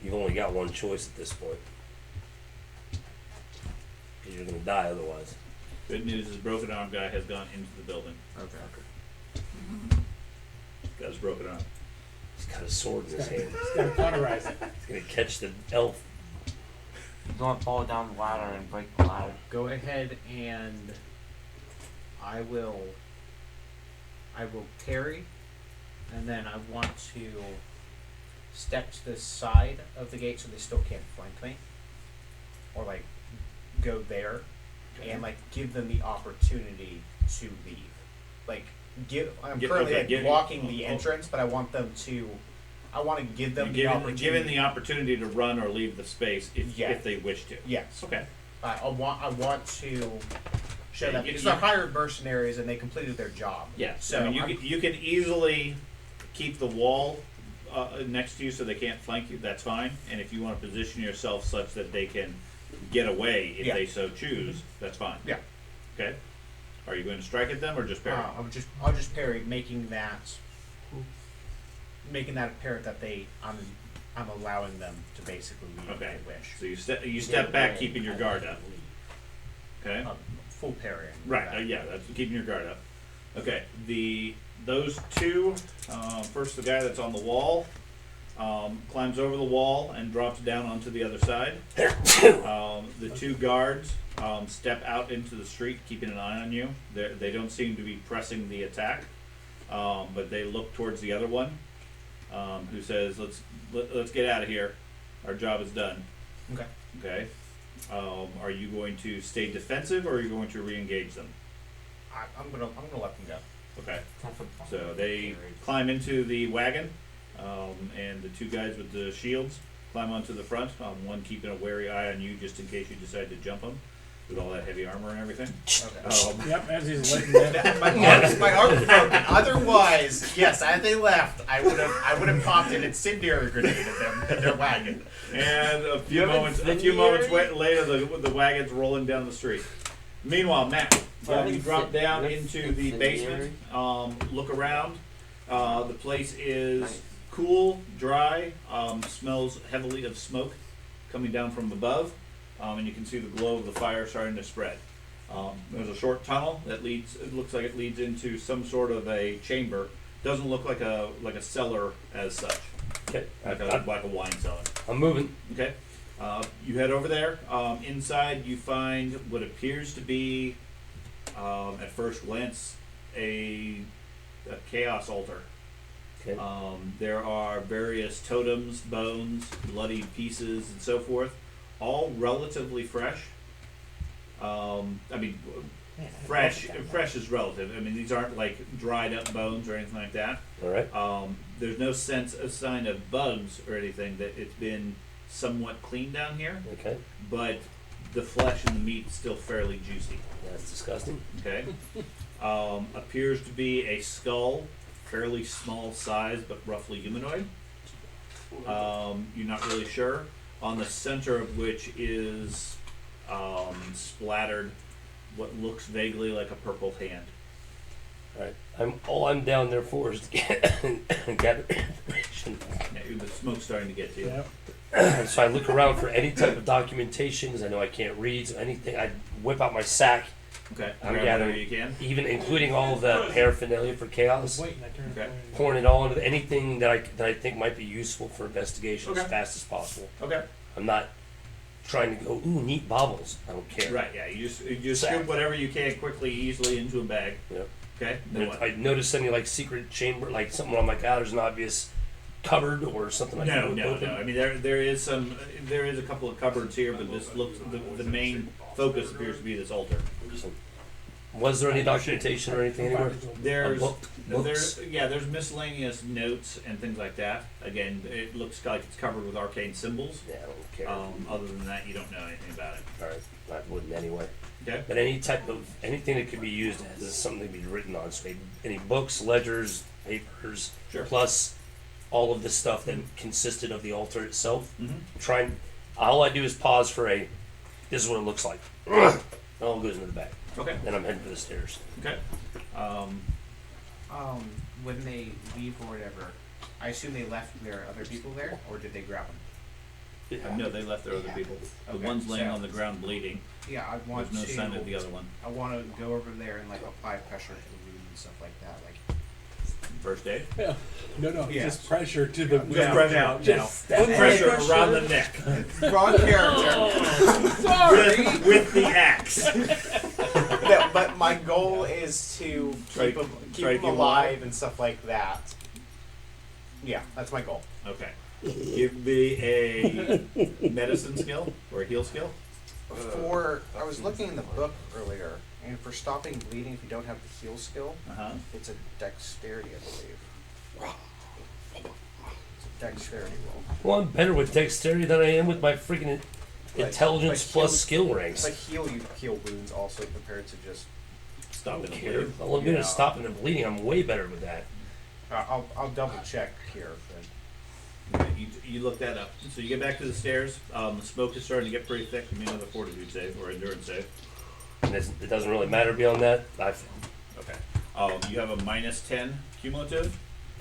You've only got one choice at this point. Because you're going to die otherwise. Good news is broken arm guy has gone into the building. Okay. Guy's broken arm. He's got a sword in his hand. It's gotta cauterize it. He's going to catch the elf. Don't fall down the ladder and break the ladder. Go ahead and I will parry, and then I want to step to the side of the gate so they still can't flank me, or like go there, and like give them the opportunity to leave. Like I'm currently blocking the entrance, but I want them to. I want to give them the opportunity. Given the opportunity to run or leave the space if they wish to. Yes. Okay. I want to show that because they're hired mercenaries and they completed their job. Yeah. So you can easily keep the wall next to you so they can't flank you. That's fine. And if you want to position yourself such that they can get away if they so choose, that's fine. Yeah. Okay. Are you going to strike at them or just parry? I'll just parry, making that apparent that I'm allowing them to basically leave if they wish. So you step back, keeping your guard up. Okay. Full parrying. Right. Yeah. That's keeping your guard up. Okay. Those two. First, the guy that's on the wall climbs over the wall and drops down onto the other side. The two guards step out into the street, keeping an eye on you. They don't seem to be pressing the attack, but they look towards the other one, who says, "Let's get out of here. Our job is done." Okay. Okay. Are you going to stay defensive, or are you going to re-engage them? I'm gonna let them go. Okay. So they climb into the wagon, and the two guys with the shields climb onto the front. One keeping a wary eye on you just in case you decide to jump him with all that heavy armor and everything. Okay. Yep, as he's letting that. my arm's broken. Otherwise, yes, as they left, I would have popped an incendiary grenade at them at their wagon. And a few moments later, the wagon's rolling down the street. Meanwhile, Matt, you drop down into the basement. Look around. The place is cool, dry. Smells heavily of smoke coming down from above, and you can see the glow of the fire starting to spread. There's a short tunnel that leads. It looks like it leads into some sort of a chamber. Doesn't look like a cellar as such. Okay. Like a wine cellar. I'm moving. Okay. You head over there. Inside, you find what appears to be, at first glance, a chaos altar. Okay. There are various totems, bones, bloody pieces, and so forth, all relatively fresh. Fresh is relative. I mean, these aren't like dried up bones or anything like that. All right. There's no sign of bugs or anything. That it's been somewhat clean down here. Okay. But the flesh and the meat is still fairly juicy. That's disgusting. Okay. Appears to be a skull, fairly small size, but roughly humanoid. You're not really sure. On the center of which is splattered what looks vaguely like a purple hand. All right. All I'm down there for is to gather information. Yeah, the smoke's starting to get to you. Yep. So I look around for any type of documentation, because I know I can't read, so anything. I whip out my sack, Okay. I'm Grab gathering. whatever you can. even including all of the paraphernalia for chaos, Wait, I turned Okay. pouring it all into anything that I think might be useful for investigation as Okay. fast as possible. Okay. I'm not trying to go, ooh, neat baubles. I don't care. Right. Yeah. You just scoop whatever you can quickly, easily into a bag. Yep. Okay. And Then if what? I notice any like secret chamber, like something where I'm like, there's an obvious cupboard or something like that. No. I mean, there is a couple of cupboards here, but this looks the main focus appears to be this altar. Was there any documentation or anything anywhere? There's Books? there's miscellaneous notes and things like that. Again, it looks like it's covered with arcane symbols. Yeah, I don't care. Other than that, you don't know anything about it. All right, I wouldn't anyway. Okay. But anything that could be used as something to be written on. So any books, ledgers, papers, Sure. plus all of the stuff that consisted of the altar itself. Mm-hmm. All I do is pause for this is what it looks like. all goes into the back. Okay. Then I'm heading for the stairs. Okay. When they leave or whatever, I assume they left their other people there, or did they grab them? No, they left their other people. The Okay, one's laying so- on the ground bleeding. Yeah, I want There's no to. sign of the other one. I want to go over there and like apply pressure to the wound and stuff like that. Like, First aid. Yeah. No, Yeah. just pressure to the Just pressure now. Just Pressure around the neck. wrong character. Sorry. With the axe. No, but my goal is to Try- keep them, try to keep 'em alive and stuff like that. Yeah, that's my goal. Okay. Give me a medicine skill or a heal skill. I was looking in the book earlier, and for stopping bleeding, if you don't have the heal skill, it's a dexterity, I believe. It's a dexterity roll. Well, I'm better with dexterity than I am with my freaking But- intelligence but plus heal- skill ranks. But heal, you heal wounds also compared to just. Stop it. Care. Well, I'm gonna stop the bleeding. I'm way better with that. I'll double check here. But You look that up. So you get back to the stairs. The smoke is starting to get pretty thick. Give me another fortitude save or endurance save. And it doesn't really matter beyond that. Okay. You have a -10 cumulative,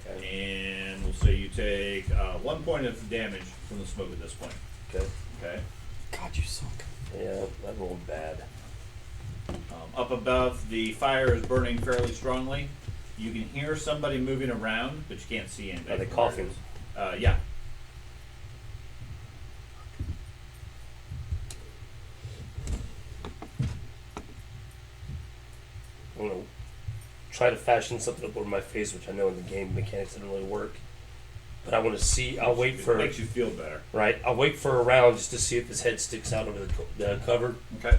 Okay. and we'll say you take 1 point of damage from the smoke at this point. Okay. Okay. God, you suck. Yeah, that rolled bad. Up above, the fire is burning fairly strongly. You can hear somebody moving around, but you can't see anybody. Are they from where it coughing? is. Yeah. I'm gonna try to fashion something up over my face, which I know in the game mechanics didn't really work. But I want to see. I'll wait for. It makes you feel better. Right. I'll wait for a round just to see if his head sticks out over the cover. Okay.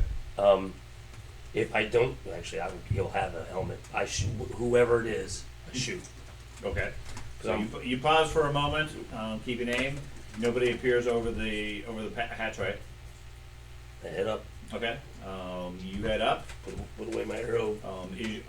If I don't, actually, he'll have a helmet. I shoot whoever it is. I shoot. Okay. So I'm- you pause for a moment, keeping aim. Nobody appears over the hatchway. I head up. Okay. You head up. Put away my arrow.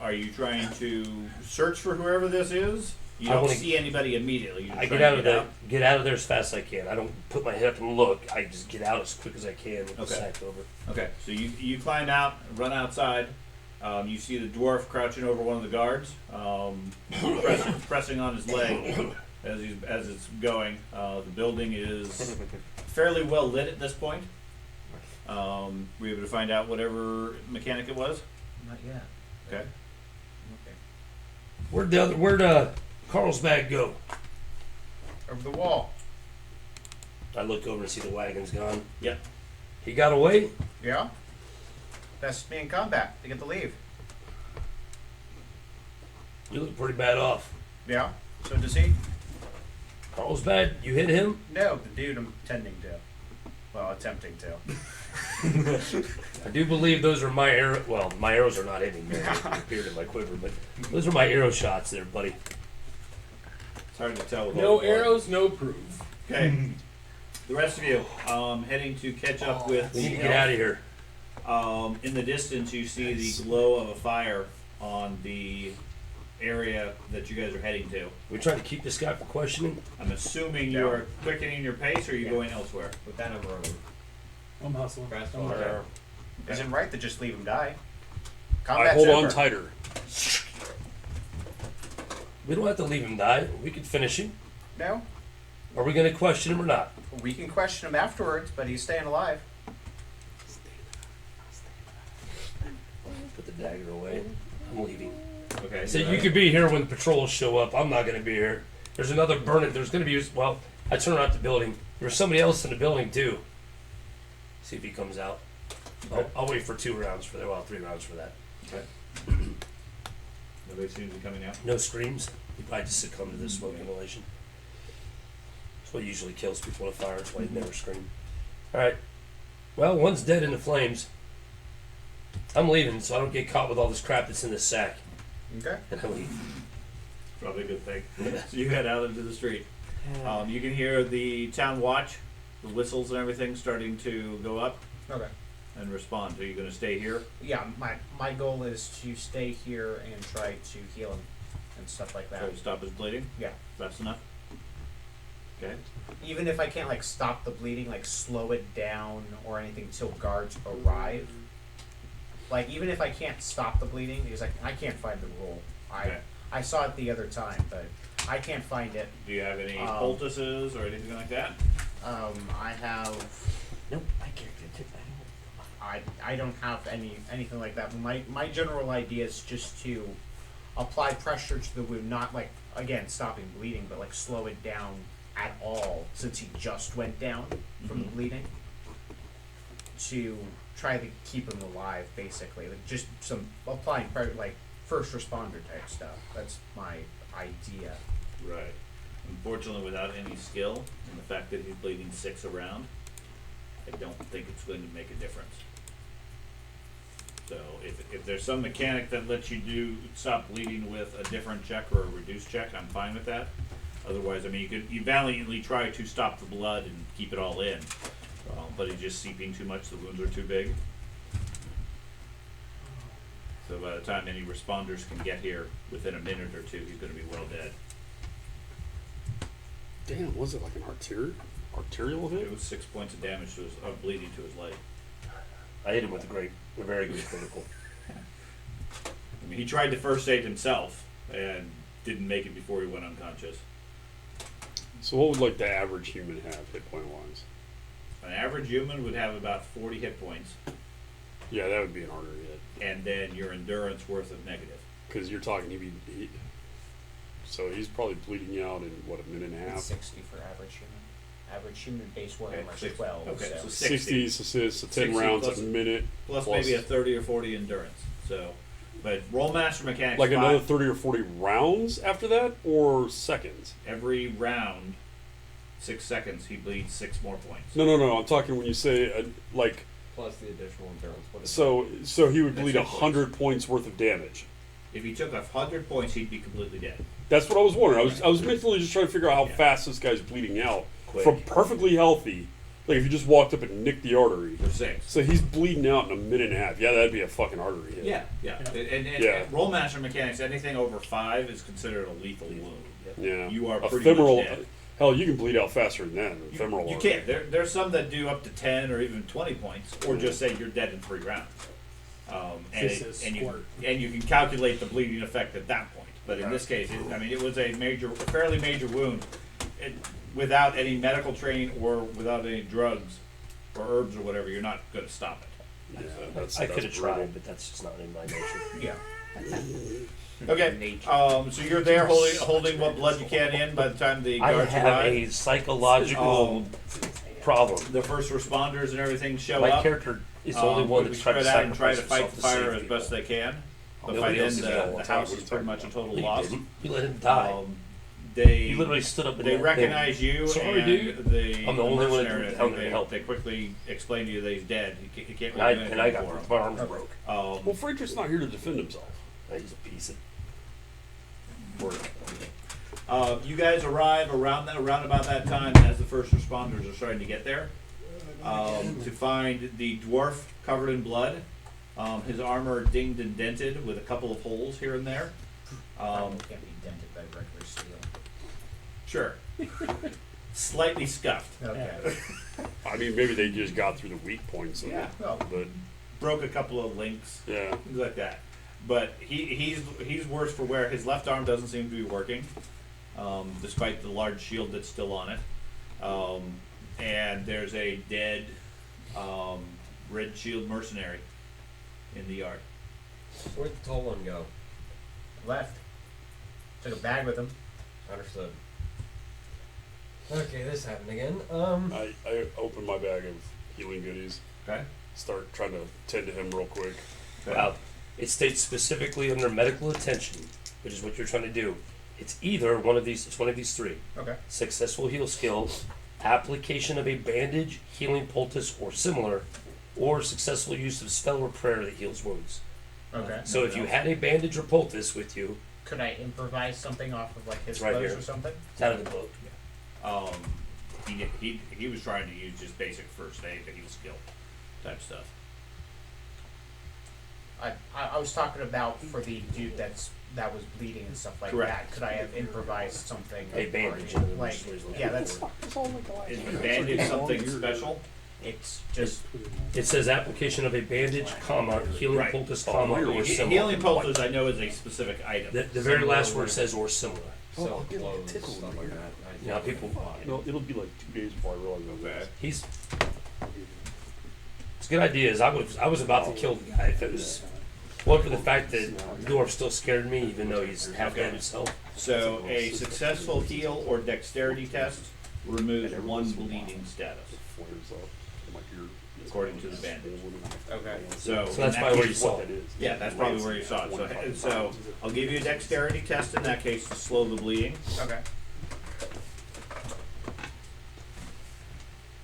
Are you trying to search for whoever this is? You I don't wanna- see anybody immediately. You're I trying get out to of there. Get out of there as fast as I can. I don't put my head up and look. I just get out as quick as I can with the Okay. sack over. Okay. So you climb out, run outside. You see the dwarf crouching over one of the guards, pressing on his leg as it's going. The building is fairly well lit at this point. Were you able to find out whatever mechanic it was? not yet. Okay. Okay. Where'd Carlsbad go? Over the wall. I look over and see the wagon's gone. Yeah. He got away? Yeah. Best me in combat. They get the leave. You look pretty bad off. Yeah. So does he? Carlsbad, you hit him? No, the dude I'm tending to. Well, attempting to. I do believe those are my arrow. Well, my arrows are not hitting me. They appeared in my quiver, but those are my arrow shots there, buddy. It's hard to tell. With all No the blood. arrows, no proof. Okay. The rest of you, heading to catch up with. We need to get out of here. In the distance, you see the glow of a fire on the area that you guys are heading to. We're trying to keep this guy from questioning. I'm assuming you are quickening your pace, or are you going elsewhere? With that over I'm hustling. Fast Don't worry. forward. Isn't right to just leave him die. I Combat's hold on over. tighter. We don't have to leave him die. We could finish him. No, Are we going to question him or not? we can question him afterwards, but he's staying alive. Put the dagger away. I'm leaving. Okay. So you could be here when the patrols show up. I'm not going to be here. There's another burning. There's going to be. Well, I turn around the building. There's somebody else in the building too. See if he comes out. I'll wait for 2 rounds for that. Well, 3 rounds for that. Nobody seems to be coming out. No screams. He probably just succumb to the smoke inhalation. That's what usually kills people in a fire. That's why they never scream. All right. Well, one's dead in the flames. I'm leaving, so I don't get caught with all this crap that's in this sack. Okay. And I leave. Probably a good thing. So you head out into the street. You can hear the town watch, the whistles and everything starting to go up Okay. and respond. Are you going to stay here? Yeah, my goal is to stay here and try to heal him and stuff like that. Try to stop his bleeding? Yeah. That's enough? Okay. Even if I can't like stop the bleeding, like slow it down or anything until guards arrive. Like, even if I can't stop the bleeding, because I can't find the rule. Okay. I saw it the other time, but I can't find it. Do you have any poultices or anything like that? I have. Nope, my character took that. I don't have anything like that. My general idea is just to apply pressure to the wound, not like, again, stopping bleeding, but like slow it down at all, since he just went down from the bleeding, to try to keep him alive, basically. Like, just some applying pressure, like first responder type stuff. That's my idea. Right. Unfortunately, without any skill, and the fact that he's bleeding 6 around, I don't think it's going to make a difference. So if there's some mechanic that lets you stop bleeding with a different check or a reduced check, I'm fine with that. Otherwise, I mean, you valiantly try to stop the blood and keep it all in, but he's just seeping too much. The wounds are too big. So by the time any responders can get here, within a minute or two, he's going to be well dead. Damn, was it like an arterial hit? It was 6 points of damage to of bleeding to his leg. I hit him with a very good critical. I mean, he tried to first aid himself and didn't make it before he went unconscious. So what would like the average human have hit point wise? An average human would have about 40 hit points, Yeah, that would be an artery hit. and then your endurance worth of negative. Because you're talking so he's probably bleeding out in what, a minute and a It's half? 60 for average human. Average human base Okay, Warhammer is six- 12. okay, so. so 60 assists, so 10 60 rounds plus- a minute. Plus Plus- maybe a 30 or 40 endurance. So, but Rolemaster mechanics Like another five- 30 or 40 rounds after that, or seconds? every round, 6 seconds, he bleeds 6 more points. No. I'm talking when you say like. Plus the additional endurance. What is So he would That's bleed hit 100 points worth of damage. If he took 100 points, he'd be completely dead. That's what I was wondering. I was mentally just trying to figure out how Yeah. fast this guy's bleeding out Quick. from perfectly healthy. Like if you just walked up and nicked the artery. For 6. So he's bleeding out in a minute and a half. Yeah, that'd be a fucking artery hit. Yeah. And Yeah. Rolemaster mechanics, anything over 5 is considered a lethal wound. Yeah. You are pretty ephemeral. much dead. Hell, you can bleed out faster than that. An ephemeral. You artery. can. There's some that do up to 10 or even 20 points, or just say you're dead in 3 rounds. This is squirt. You can calculate the bleeding effect at that point. But in this case, it was a fairly major wound. Without any medical training or without any drugs or herbs or whatever, you're not going to stop it. Yeah, So- that's, I that's could have brutal. tried, but that's just not in my nature. Yeah. Okay. So you're there holding what blood you can in by the time the I guards have arrive. a psychological problem. The first responders and everything show My up. character is the only one We that's trying to spread out and try sacrifice to fight himself the to fire save as best people. they can. But by Nobody then else is gonna the house is pretty much a total You loss. didn't. You let him die. They You literally stood up in they that recognize you Sorry, and dude. the I'm the only one that mercenary, didn't I think help help. they quickly explain to you that he's dead. You can't thing. really do And I anything got for my arms broke. him. Well, Frederick's not here to defend himself. He's a piece of You guys arrive around about that time as the first responders are starting to get there to find the dwarf covered in blood, his armor dinged and dented with a couple of holes here and there. Can't be dented by regular steel. Sure, slightly scuffed. Okay. I mean, maybe they just got through the weak points of Yeah. it. Well, But Broke a couple of links, yeah, things like that. But he's worse for wear. His left arm doesn't seem to be working, despite the large shield that's still on it. And there's a dead red shield mercenary in the yard. Where'd the tall one go? left. Took a bag with him. Understood. Okay, this happened again. I opened my bag of healing goodies. Okay. Start trying to tend to him real quick. Wow. It states specifically under medical attention, which is what you're trying to do. It's either one of these. It's one of these three. Okay. Successful heal skill, application of a bandage, healing poultice, or similar, or successful use of spell or prayer that heals wounds. Okay. So if you had a bandage or poultice with you, Could I improvise something off of like his It's right clothes here. or something? it's out of the book. He was trying to use just basic first aid, the heal skill type stuff. I was talking about for the dude that was bleeding and stuff like Correct. that. Could I have improvised something? A bandage. Like, yeah, that's Is the bandage something special? It's just It says application of a bandage, comma, healing Right. poultice, comma, or similar. Healing poultice, I know, is a specific item. The very last word says or similar. Sell clothes, stuff like that. Yeah, people- No, it'll be like 2 days before I realize Okay. He's. It's a good idea. Is I was about to kill the guy if it was. One for the fact that the dwarf still scared me, even though he's half dead himself. So a successful heal or dexterity test removes 1 bleeding status, flares up. I'm like, you're according to the bandage. okay. So, So in that's that probably where you case- saw it. Yeah, that's probably where you saw it. So I'll give you a dexterity test in that case to slow the bleeding. Okay.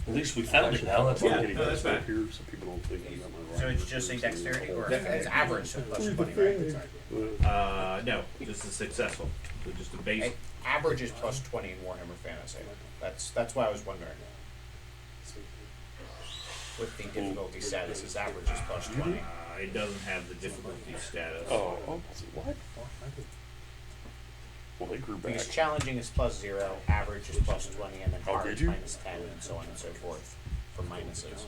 At least we found it now. That's Yeah, all. no, that's fine. Here, so people don't think I'm not my So it's just a dexterity, or it's average, so plus 20, right? No, just a successful. So just a base. Hey, average is plus 20 in Warhammer Fantasy. That's why I was wondering. With the difficulty status, its average is plus 20. It doesn't have the difficulty status. Oh, what? Well, they grew back. Because challenging is plus 0, average is plus 20, and then Oh, hard did is you? minus 10, and so on and so forth for minuses.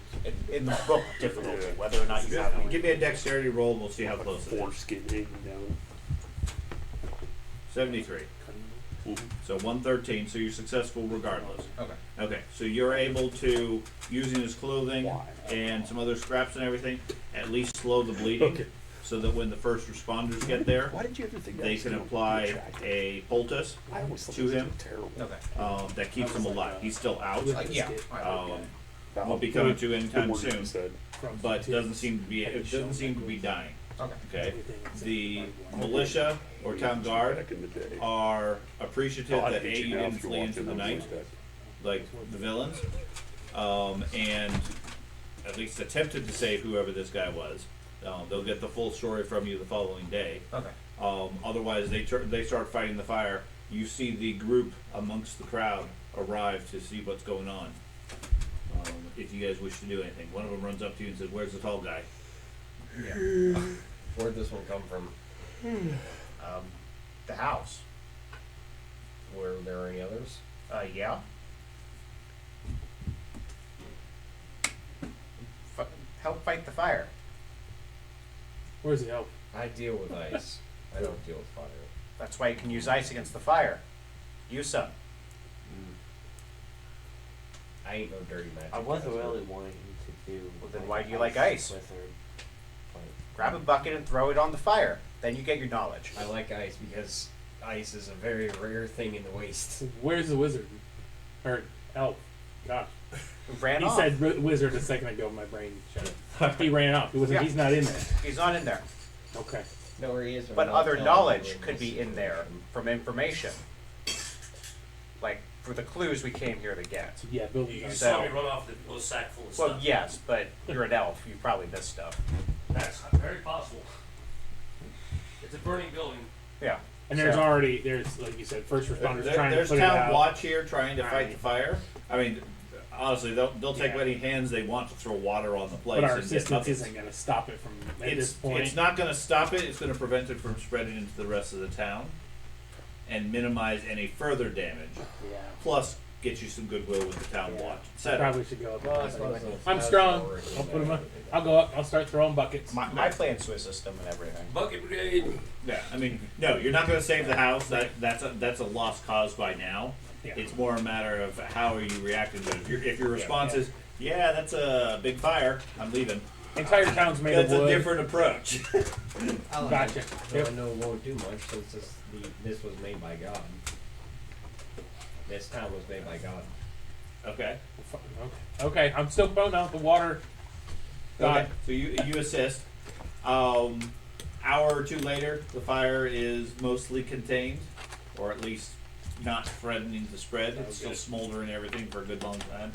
In the book difficulty, whether or not you have one. Give me a dexterity roll. We'll see how close it is. Foreskin hanging down. 73. So 113. So you're successful regardless. Okay. Okay. So you're able to, using his clothing and some other scraps and everything, at least slow the bleeding, Okay. so that when the first responders get there, Why did you ever think they can apply a poultice I always thought to this him. was terrible. Okay. That keeps him alive. He's still out. Yeah. Won't be coming to anytime Good word soon, you said. but doesn't seem to be. It doesn't seem to be dying. Okay. Okay. The militia or town guard Back in the day. are appreciative Oh, I'd that hate you you now didn't if you flee walked into in the and night, was dead. like the villains, and at least attempted to save whoever this guy was. They'll get the full story from you the following day. Okay. Otherwise, they start fighting the fire. You see the group amongst the crowd arrive to see what's going on. If you guys wish to do anything, one of them runs up to you and says, "Where's the tall guy?" Yeah. Where'd this one come from? The house. Were there any others? Yeah. Help fight the fire. Where's the help? I deal with ice. I don't deal with fire. That's why you can use ice against the fire. Use some. I ain't no dirty magic. I wasn't that's really what- wanting to do. Well, then why do you like ice? Wizard. Grab a bucket and throw it on the fire. Then you get your knowledge. I like ice because ice is a very rare thing in the waste. Where's the wizard? Or elf? Gosh. Ran He off. said wizard a second ago. My brain shut it. He ran off. He wasn't. Yeah. He's not in there. He's not in there. Okay. No, where he is. But other knowledge could be in there from information. Like for the clues we came here to get. Yeah, building. You on- saw me run off with a sack full of Well, stuff. yes, but you're an elf. You probably missed stuff. That's very possible. It's a burning building. Yeah. And there's So- there's like you said, first responders trying to There's put it town out. watch here trying to fight the fire. I mean, honestly, they'll take Yeah. any hands they want to throw water on the place. But our and get assistance buckets. isn't going to stop it from at this It's point. not going to stop it. It's going to prevent it from spreading into the rest of the town, and minimize any further damage. Yeah. Plus, get you some goodwill with the town watch, I etc. probably should go up. Well, I there. suppose those I'm guys strong. are already I'll in put 'em there. up. I'll go up. I'll start throwing buckets. My plan Swiss system and everything. Bucket brigade. Yeah, I mean, no, you're not going to save the house. That's a lost cause by now. Yeah. It's more a matter of how are you reacting to it. If your response is, "Yeah, that's a big fire. I'm leaving," Entire town's made that's of a wood. different approach. Gotcha. So Yep. I know it won't do much since this was made by God. This town was made by God. Okay. Okay. I'm still going out the water. God. Okay. So you assist. Hour or two later, the fire is mostly contained, or at least not threatening to spread. It's still smoldering everything for a good long time.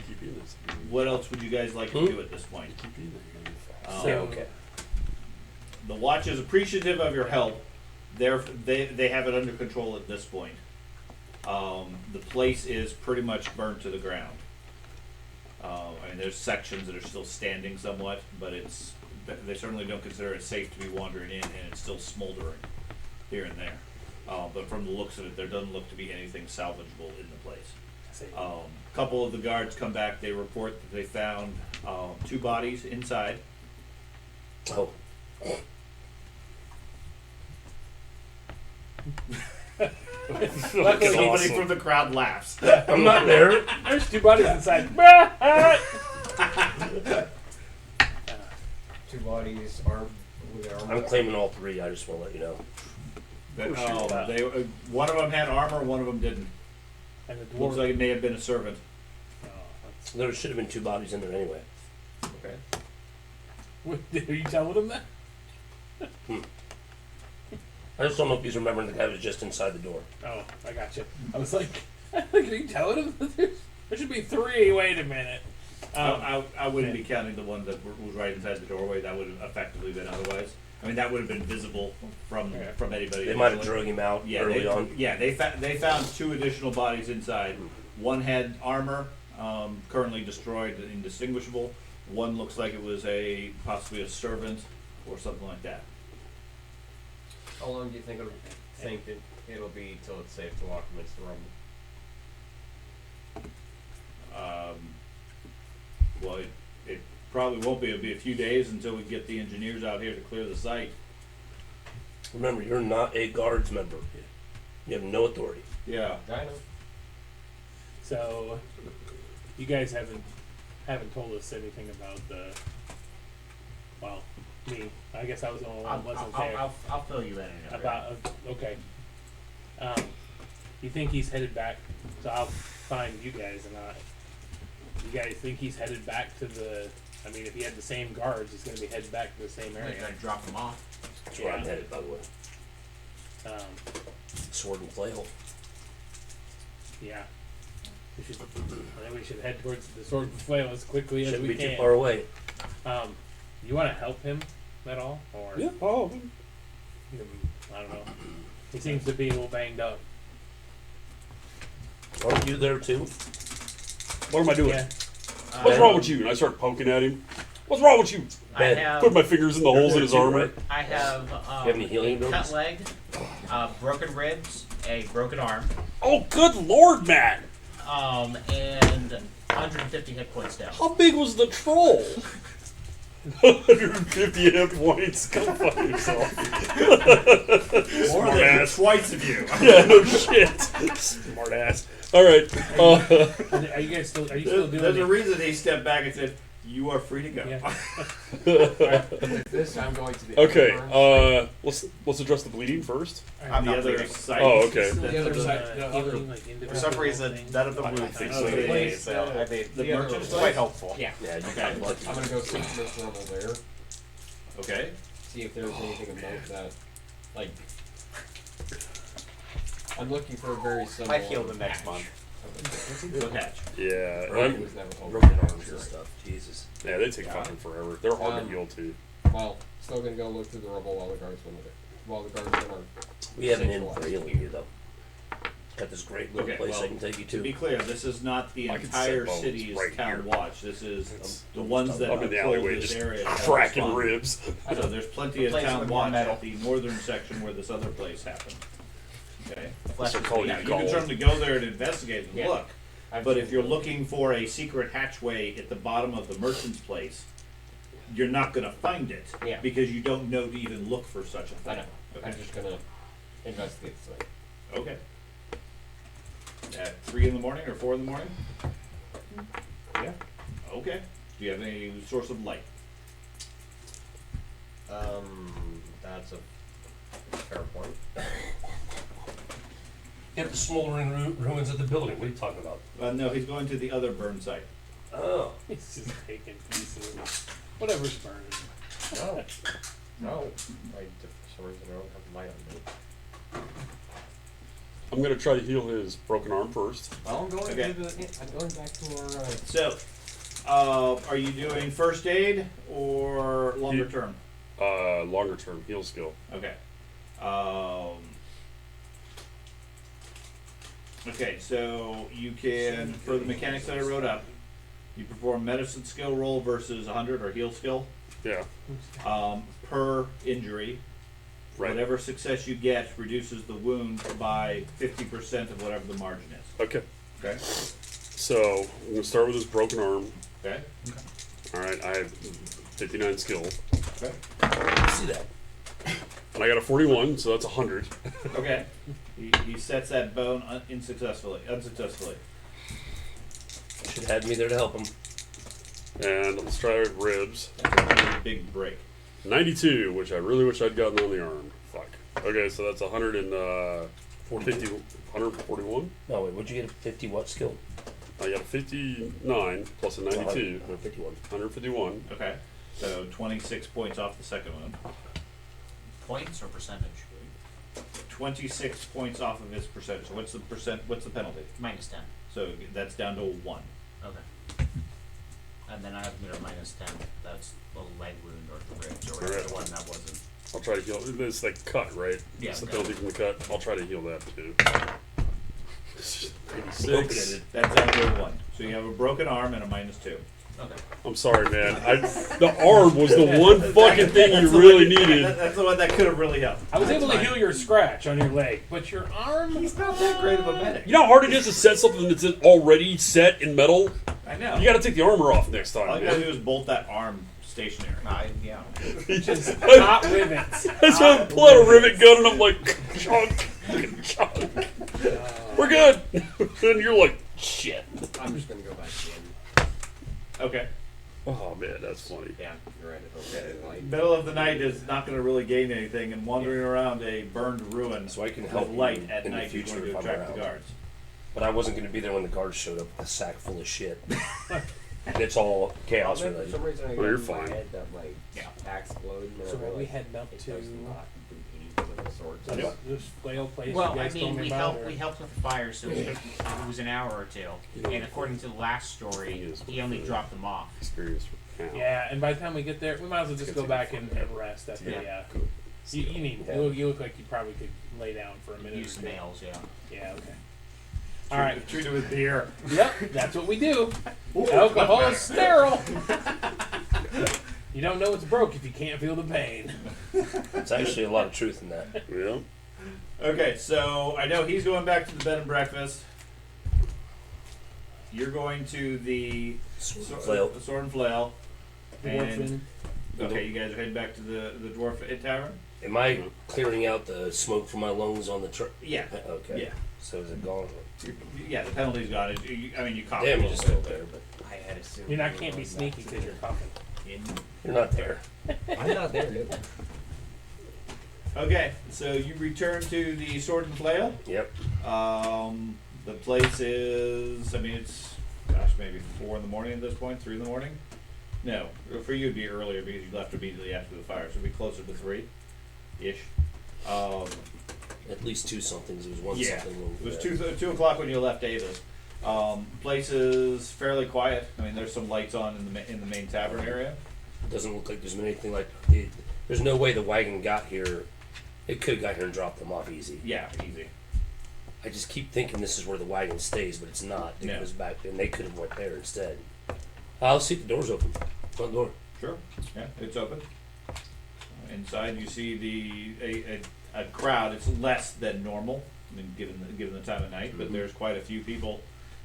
Keep in this. What else would you guys like to do at this point? Keep in there. Um, So- Okay. The watch is appreciative of your help. They have it under control at this point. The place is pretty much burnt to the ground. I mean, there's sections that are still standing somewhat, but they certainly don't consider it safe to be wandering in, and it's still smoldering here and there. But from the looks of it, there doesn't look to be anything salvageable in the place. Same. A couple of the guards come back. They report that they found 2 bodies inside. Oh, Luckily, Somebody awesome. from the crowd laughs. I'm not there. there's 2 bodies inside. 2 bodies, armed with armor. I'm claiming all 3. I just want to let you know. One of them had armor, one of them didn't. And the dwarf. Looks like it may have been a servant. Oh, that's- There should have been 2 bodies in there anyway. Okay. What, are you telling him that? I just don't know if he's remembering the guy was just inside the door. Oh, I got you. I was like, are you telling him that there should be 3? Wait a minute. I wouldn't be counting the one that was right inside the doorway. That would have effectively been otherwise. I mean, that would have been visible from anybody. They might have initially. drug him out They on. Yeah, they found 2 additional bodies inside. One had armor, currently destroyed and indistinguishable. One looks like it was possibly a servant or something like that. How long do you think it'll be till it's safe to walk amidst the rumble? Well, it probably won't be. It'll be a few days until we get the engineers out here to clear the site. Remember, you're not a guards member. You have no authority. Yeah. I know. So, you guys haven't told us anything about the. Well, me. I guess I was the only one that wasn't there. I'll fill you in. About okay. You think he's headed back? So I'll find you guys and you guys think he's headed back to the? I mean, if he had the same guards, he's going to be headed back to the same They're area. gonna drop them off. That's where I'm headed, by the way. Sword and flail. Yeah. I think we should head towards the sword and flail as quickly as Shouldn't we be can. too far away. You want to help him at all, or Yeah. Oh, I don't know. He seems to be a little banged up. Aren't you there too? what am I doing? Yeah. What's wrong with you? And I start poking at him. What's wrong with you? I Ben, have. Put my fingers in the holes in his armor. Right? I have have any healing a cut abilities? leg, broken ribs, a broken arm, Oh, good lord, Matt! and 150 hit points down. How big was the troll? 150 hit points. Go fuck yourself. More Smart than ass. twice of you. Yeah, no shit. Smart ass. All right. Are you guys still? Are you still doing There's a it? reason he stepped back and said, "You are free to go." Yeah. With this, I'm going to the Okay. other Let's address the bleeding first. On the not other bleeding. side. Oh, okay. The other side, Uh, the other- healing, like, individual For some reason, things? none of them I moved think these so. days, Place, so I the mean, The other merchant's place. quite helpful. Yeah. Yeah, you Okay. got lucky. I'm gonna go see this rumble there, Okay. see if there's anything about that. Like, I'm looking for a very similar. Might heal the next month. Good catch. Yeah. It was never open. Broken arms and stuff. Jesus. Yeah, they take fucking forever. They're hard to heal too. Well, still gonna go look through the rubble while the guards went with it. While the guards went on. We have an in for healing you though. Got this great little Okay, place well, I can take you To be to. clear, this is not the I can entire set bones city's right town here. watch. This is It's- the ones that I'm in the patrol alleyway this just area. that have cracking responded. ribs. So there's plenty of Replace it town with more watch metal. at the northern section where this other place happened. Okay. That's what calling Now, it you can gold. certainly go there and investigate and Yeah. look. But if you're looking for a secret hatchway at the bottom of the merchant's place, you're not going to find it Yeah. because you don't know to even look for such a I thing. know. Okay. I'm just gonna investigate the site. Okay. At 3 in the morning or 4 in the morning? Yeah. Okay. Do you have any source of light? That's a fair point. Get the smoldering ruins of the building. What are you talking about? No, he's going to the other burn site. Oh. He's just taking pieces. Whatever's burning. No. No. For some reason I don't have light on me. I'm gonna try to heal his broken arm first. Well, I'm going Okay. I'm going back to our So, are you doing first aid or longer Ye- term? Longer term heal skill. Okay. Okay, so you can, for the mechanics that I wrote up, you perform medicine skill roll versus 100 or heal skill Yeah. per injury. Right. Whatever success you get reduces the wound by 50% of whatever the margin is. Okay. Okay. So I'm gonna start with this broken arm. Okay. All right, I have 59 skill, Okay. See that? and I got a 41, so that's 100. Okay. He sets that bone unsuccessfully. Should have had me there to help him. And let's try ribs. That's a big break. 92, which I really wish I'd gotten on the arm. Fuck. Okay, so that's 141. No, wait, what'd you get? A 50 what skill? I got a 59 plus a 92. 151. 151. Okay. So 26 points off the second one. Points or percentage? 26 points off of his percentage. So what's the penalty? Minus 10. So that's down to 1. Okay. And then I have to do a minus 10. That's a leg wound or the ribs or whatever Alright. the one that wasn't. I'll try to heal. It's like cut, right? Yeah, It's the cut. penalty from the cut. I'll try to heal that too. Broken 86. it. That's down to 1. So you have a broken arm and a -2. Okay. I'm sorry, man. The arm was the one fucking thing you really needed. That's the one that could have really helped. I was able to heal your scratch on your leg, but your arm. He's not that great of a medic. You know how hard it is to set something that's already set in metal? I know. You gotta take the armor off next All time, you gotta man. do is bolt that arm stationary. Yeah. Just hot rivets. That's why I pull out a rivet gun and I'm like, chunk, chunk. We're good. And you're like, shit. I'm just gonna go back in. Okay. Oh man, that's funny. Yeah. You're right. Okay. Like, Middle of the night is not going to really gain anything, and wandering around a burned ruin So I can with help light you at in the night is future going to if I'm attract the around. guards. But I wasn't going to be there when the guards showed up with a sack full of shit. And it's all chaos for related. some reason I Oh, got you're in my fine. head that like axe explode. And So I are we realized heading up it to does not do anything with the swords. this flail place Well, you I guys told mean, me we about? helped. or- We helped with the fire, so it was an hour or two. And according to the last story, he only dropped them off. Experience now. Yeah, and by the time we get there, we might as well just go back and rest after. Yeah. You need. You look like you probably could lay down for a minute. Use or some two. nails, yeah. Yeah. Okay. All right. Treat it with beer. Yep, that's what we do. Alcohol is sterile. You don't know it's broke if you can't feel the pain. It's actually a lot of truth in that. Yeah. Okay, so I know he's going back to the bed and breakfast. You're going to the Flail. Sword and Flail. Dwarfin. Okay, you guys are heading back to the Dwarf Tavern? Am I clearing out the smoke from my lungs on the truck? Yeah. Okay. Yeah. So is it gone? Yeah, the penalty's got it. I mean, you caught Damage is still there, but I had assumed. You're not can't be sneaky because you're coughing. you're not there. I'm not there, dude. Okay, so you return to the Sword and Flail. Yep. The place is, I mean, it's, gosh, maybe 4 in the morning at this point, 3 in the morning? No, for you it'd be earlier because you left immediately after the fire, so it'd be closer to 3-ish. At least 2 somethings. It was 1 Yeah, something. when- it was 2 o'clock when you left Ava's. Place is fairly quiet. I mean, there's some lights on in the main tavern area. It doesn't look like there's been anything like. There's no way the wagon got here. It could have got here and dropped them off easy. Yeah, easy. I just keep thinking this is where the wagon stays, but it's not. It No. goes back, and they could have went there instead. I'll see if the door's open. Front door. Sure. Yeah, it's open. Inside, you see a crowd. It's less than normal, I mean, given the time of night, but there's quite a few people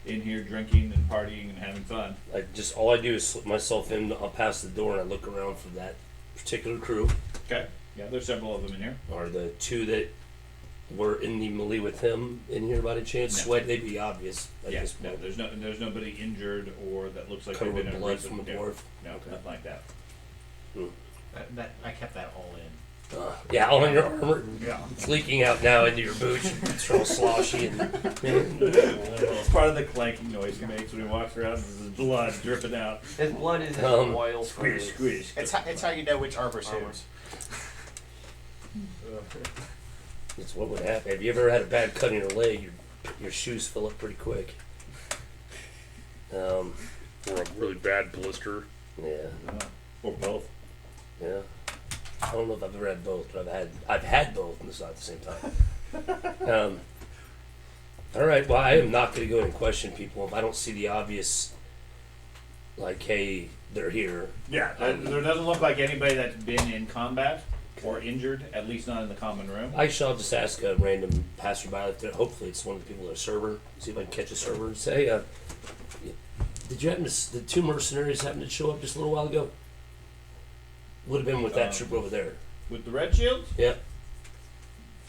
in here drinking and partying and having fun. All I do is slip myself in. I'll pass the door and I look around for that particular crew. Okay. Yeah, there's several of them in here. Are the 2 that were in the melee with him in here by any chance? No. Sweat, they'd be obvious at Yeah, this no, point. there's nobody injured or that looks like Covered they've with been blood arrested. from a No, dwarf. no, nothing like that. That I kept that all in. Yeah, all in your armor. Yeah. It's leaking out now into your boots. It's all sloshy and. It's part of the clanking noise he makes when he walks around. There's his blood dripping out. His blood is in Um, oil. Squish, squish. It's how you know which arbor's Armor. whose. It's what would happen. Have you ever had a bad cut in your leg? Your shoes fill up pretty quick. Or a really bad blister. Yeah, Or both. yeah. I don't know if I've ever had both, but I've had both, and it's not at the same time. All right. Well, I am not going to go in and question people if I don't see the obvious. Like, hey, they're here. Yeah, there doesn't look like anybody that's been in combat or injured, at least not in the common room. I shall just ask a random passerby. Hopefully, it's one of the people that are server. See if I can catch a server and say, Did you happen to, the 2 mercenaries happen to show up just a little while ago? Would have been with that troop over there. With the red shields? Yeah.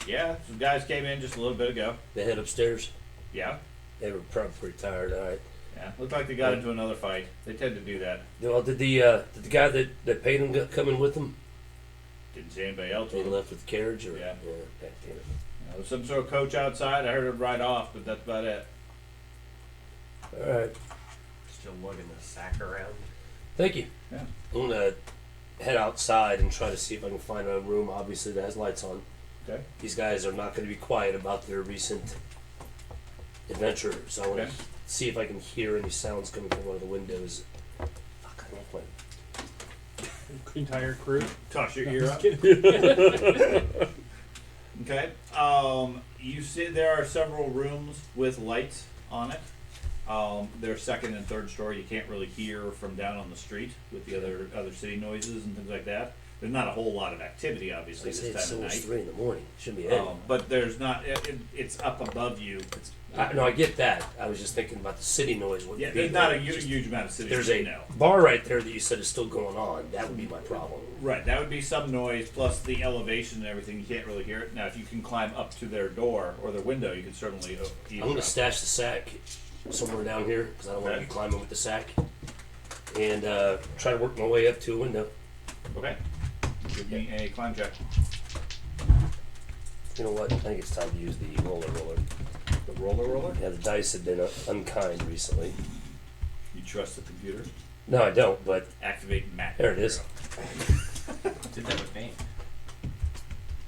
Yeah, some guys came in just a little bit ago. They head upstairs. Yeah. They were probably pretty tired. All right. Yeah. Looked like they got into another fight. They tend to do that. Well, did the guy that paid him come in with them? Didn't see anybody else He with them. left with the carriage, or Yeah. okay, damn it. There was some sort of coach outside. I heard him ride off, but that's about it. All right. Still lugging the sack around. Thank you. Yeah. I'm gonna head outside and try to see if I can find a room, obviously, that has lights on. Okay. These guys are not going to be quiet about their recent adventure, so I want Okay. to see if I can hear any sounds coming from one of the windows. Fuck, I left my Entire crew. Toss your ear up. Okay. You see there are several rooms with lights on it. They're second and third story. You can't really hear from down on the street with the other city noises and things like that. There's not a whole lot of activity, obviously, They say this it's time of almost night. 3 in the morning. Shouldn't be any. But there's not. It's up above you. No, I get that. I was just thinking about the city noise. Yeah, Be there's not a there. huge amount of city. There's noise a now. bar right there that you said is still going on. That would be my problem. Right, that would be some noise plus the elevation and everything. You can't really hear it. Now, if you can climb up to their door or their window, you can certainly. I'm going to stash the sack somewhere down here because I don't want to Okay. be climbing with the sack. And try to work my way up to a window. Okay. Give me a climb check. You know what? I think it's time to use the roller. The roller. Yeah, the dice have been unkind recently. You trust the computer? No, I don't, but Activate map. there it is. Did that with me.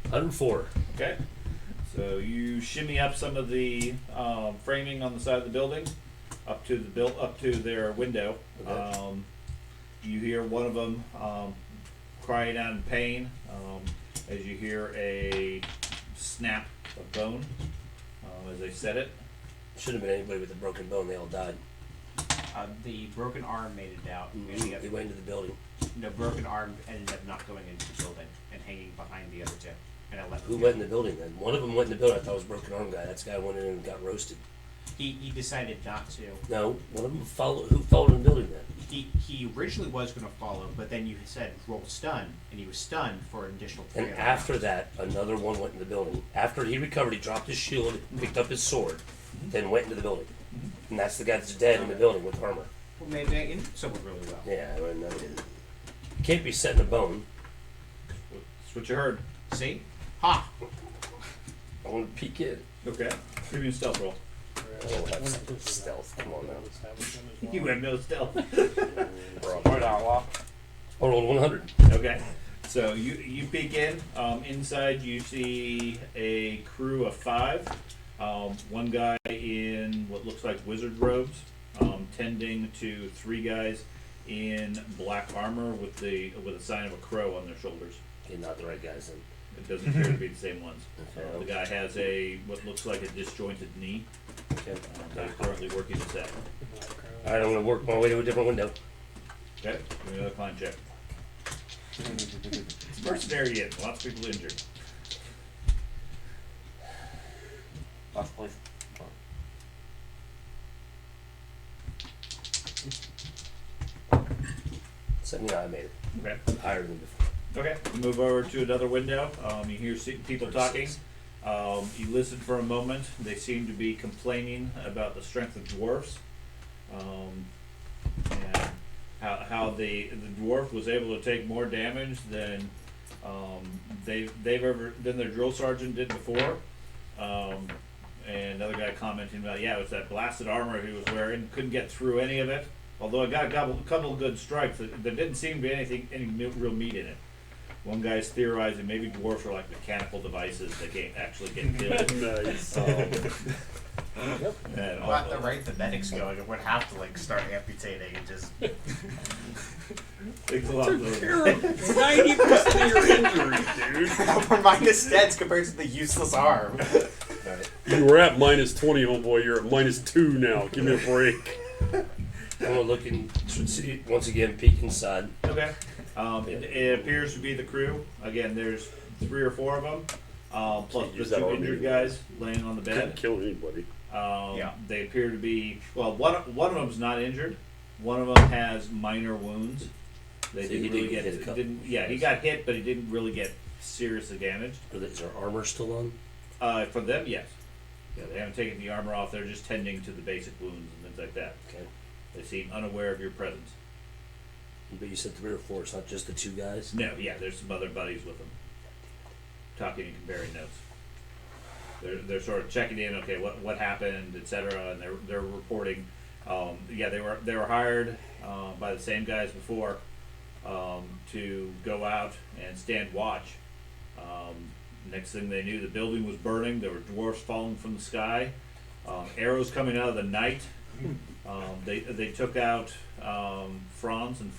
104. Okay. So you shimmy up some of the framing on the side of the building, up to their window. Okay. You hear one of them crying out in pain as you hear a snap of bone as they said it. Shouldn't have been anybody with a broken bone. They all died. The broken arm made it out. And the They other, went into the building. no, broken arm ended up not going into the building and hanging behind the other two. And I left. Who went in the building then? One of them went in the building. I thought it was a broken arm guy. That's the guy who went in and got roasted. He decided not to. No, one of them followed. Who followed in the building then? He originally was going to follow, but then you said roll stun, and he was stunned for an additional 3 And other after rounds. that, another one went in the building. After he recovered, he dropped his shield, picked up his sword, then went into the building. And that's the guy that's dead in the building with armor. Well, maybe I injured someone really well. Yeah, I mean, can't be setting a bone. That's what you heard. See? Ha! I want to peek in. Okay. Give me a stealth roll. I don't have some stealth. Come on now. You have no stealth. I rolled 100. Okay. So you peek in. Inside you see a crew of 5. One guy in what looks like wizard robes, tending to 3 guys in black armor with a sign of a crow on their shoulders. Okay, not the right guys then. It doesn't appear to be the same ones. Okay. The guy has what looks like a disjointed knee. Okay. That he's currently working his head. All right, I'm going to work my way to a different window. Okay. Give me another climb check. It's mercenary in. Lots of people injured. Last place. 79, I made it. Okay. Higher than before. Okay. You move over to another window. You hear people talking. You listen for a moment. They seem to be complaining about the strength of dwarfs, and how the dwarf was able to take more damage than than their drill sergeant did before. And another guy commenting about, yeah, it was that blasted armor he was wearing. Couldn't get through any of it. Although I got a couple of good strikes, there didn't seem to be any real meat in it. One guy's theorizing maybe dwarfs are like mechanical devices that can't actually get killed. Nice. And Well, at the rate the medic's going, it would have to like start amputating and just. takes a lot of 90% of your injury, dude. We're minus stats compared to the useless arm. Alright. You were at minus 20, homeboy. You're at minus 2 now. Give me a break. I'm going to look and see, once again, peek inside. Okay. It appears to be the crew. Again, there's 3 or 4 of them, plus the Use that 2 arm injured anyway. guys laying on the Couldn't bed. kill anybody. Yeah. They appear to be, well, one of them's not injured. One of them has minor wounds. They So didn't he really didn't get. get a couple. Didn't, yeah, he got hit, but he didn't really get seriously damaged. Is their armor still on? For them, yes. Yeah, they haven't taken the armor off. They're just tending to the basic wounds and things like that. Okay. They seem unaware of your presence. But you said 3 or 4. It's not just the 2 guys. No, yeah, there's some other buddies with them, talking and comparing notes. They're sort of checking in. Okay, what happened, etc. And they're reporting. Yeah, they were hired by the same guys before to go out and stand watch. Next thing they knew, the building was burning. There were dwarfs falling from the sky, arrows coming out of the night. They took out Franz, and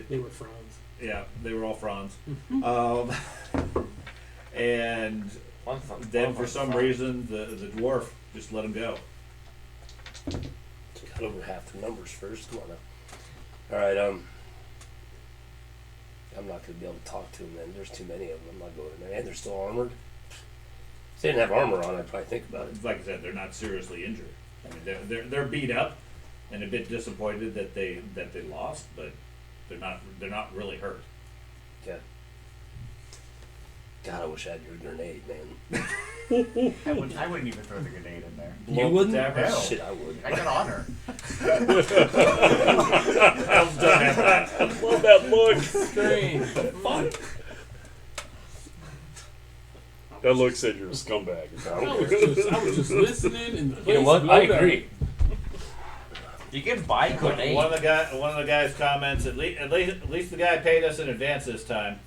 They were Franz. yeah, they were all Franz. And then for some reason, the dwarf just let him go. Got over half the numbers first. Come on now. All right. I'm not going to be able to talk to them then. There's too many of them. I'm not going in there. And they're still armored. If they didn't have armor on, I'd probably think about it. Like I said, they're not seriously injured. I mean, they're beat up and a bit disappointed that they lost, but they're not really hurt. Okay. God, I wish I had your grenade, man. I wouldn't even throw the grenade in there. You wouldn't? No. Shit, I would. I got honor. Love that look. Strange. That look said you're a scumbag. I was just listening and the place You know what? blew I down. agree. You can buy grenades. One of the guys comments, at least the guy paid us in advance this time.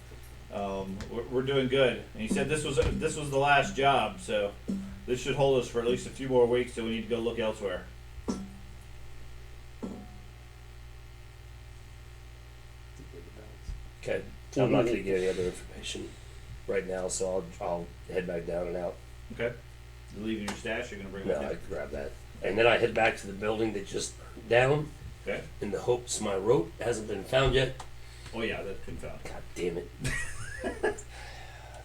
We're doing good. And he said this was the last job, so this should hold us for at least a few more weeks, so we need to go look elsewhere. Okay. I'm not going to get any other information right now, so I'll head back down and out. Okay. You leaving your stash? You're gonna bring No, it I with can grab that. And then I head back to the building that just burned down you? Okay. in the hopes my rope hasn't been found yet. Oh yeah, that's confounded. God damn it.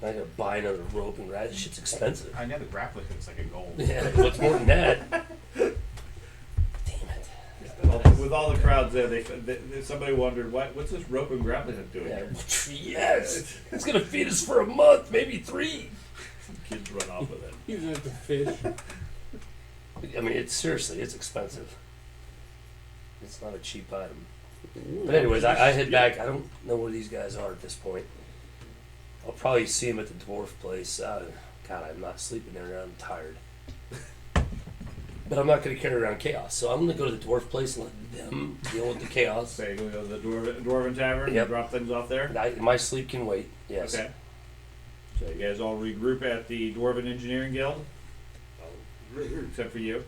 I gotta buy another rope and grab this shit's expensive. I know the grappling hook's like a gold. Yeah, what's more than that? Damn it. With all the crowds there, somebody wondered what's this rope and grappling hook doing Yeah. here? Yes! It's gonna feed us for a month, maybe 3. Kids run off with it. He's like the fish. I mean, it's expensive. It's not a cheap item. But anyways, I head back. I don't know where these guys are at this point. I'll probably see them at the dwarf place. God, I'm not sleeping there. I'm tired. But I'm not going to carry around chaos. So I'm going to go to the dwarf place and let them deal with the chaos. So you go to the Dwarven Tavern Yep. and drop things off there? My sleep can wait. Yes. Okay. So you guys all regroup at the Dwarven Engineering Guild? Except for you.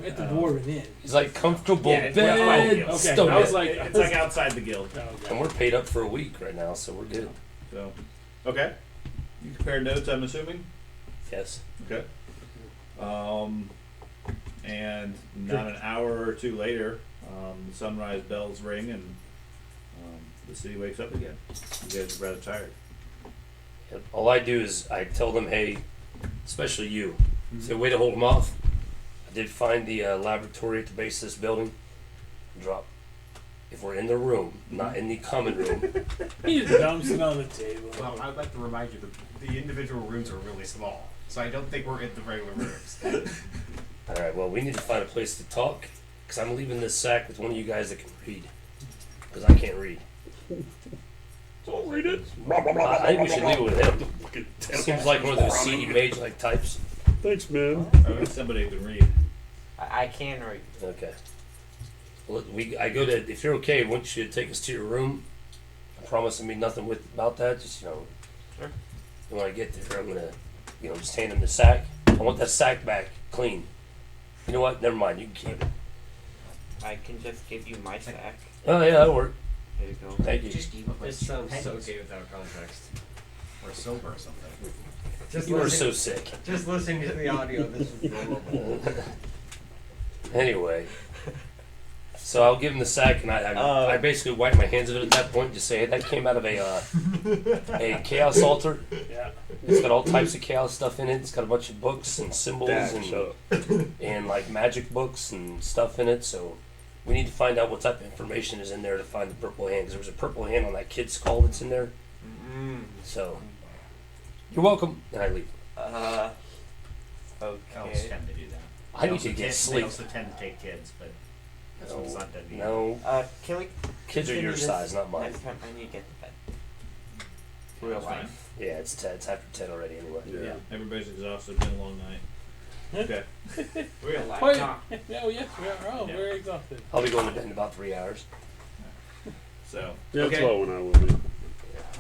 At the Dwarven Inn. He's like comfortable Yeah, it's bed. right by the Okay, Stone I was it. like, It's like outside the guild. Oh, And God. we're paid up for a week right now, so we're good. So, okay. You compare notes, I'm assuming? Yes. Okay. And not an hour or two later, the sunrise bells ring and the city wakes up again. You guys are rather tired. Yep. All I do is I tell them, hey, especially you, say, way to hold them off. I did find the laboratory at the base of this building. Drop. If we're in the room, not in the common room, He just dumps it on the table. Well, I'd like to remind you that the individual rooms are really small, so I don't think we're in the regular rooms. all right. Well, we need to find a place to talk because I'm leaving this sack with one of you guys that can read because I can't read. Don't read it. I think we should leave it with him. Seems like one of those CD mage-like types. Thanks, man. Somebody who can read. I can read. Okay. Well, I go to. If you're okay, I want you to take us to your room. I promise me nothing about that. Just Sure. when I get there, I'm gonna, just hand him the sack. I want that sack back clean. You know what? Never mind. You can keep it. I can just give you my sack. Oh yeah, that'll work. There you go. Thank you. Just gave up This sounds so gay without context. or silver or something. Just You were listen- so sick. Just listening to the audio, this was horrible. Anyway, so I'll give him the sack, and I basically wipe my hands of it at that point. And just say, hey, that came out of a chaos altar. Yeah. It's got all types of chaos stuff in it. It's got a bunch of books and symbols Dad, shut up. and like magic books and stuff in it. So we need to find out what type of information is in there to find the purple hand. Because there was a purple hand on that kid's skull that's in there. So you're welcome. And I leave. Elves Okay. tend to do that. I They need also to get tend- sleep. They also tend to take kids, but this one's not done yet. No, Can we? kids are continue your this size, not mine. Next time, I need to get to bed. Real That's fine. life. Yeah, it's after 10 already anyway. Yeah. Everybody's exhausted. It's been a long night. Okay. Real life. Wait. Nah. Oh yes, we are. Oh, Yeah. we're exhausted. I'll be going to bed in about 3 hours. So. Yeah, it's Okay. low when I will be.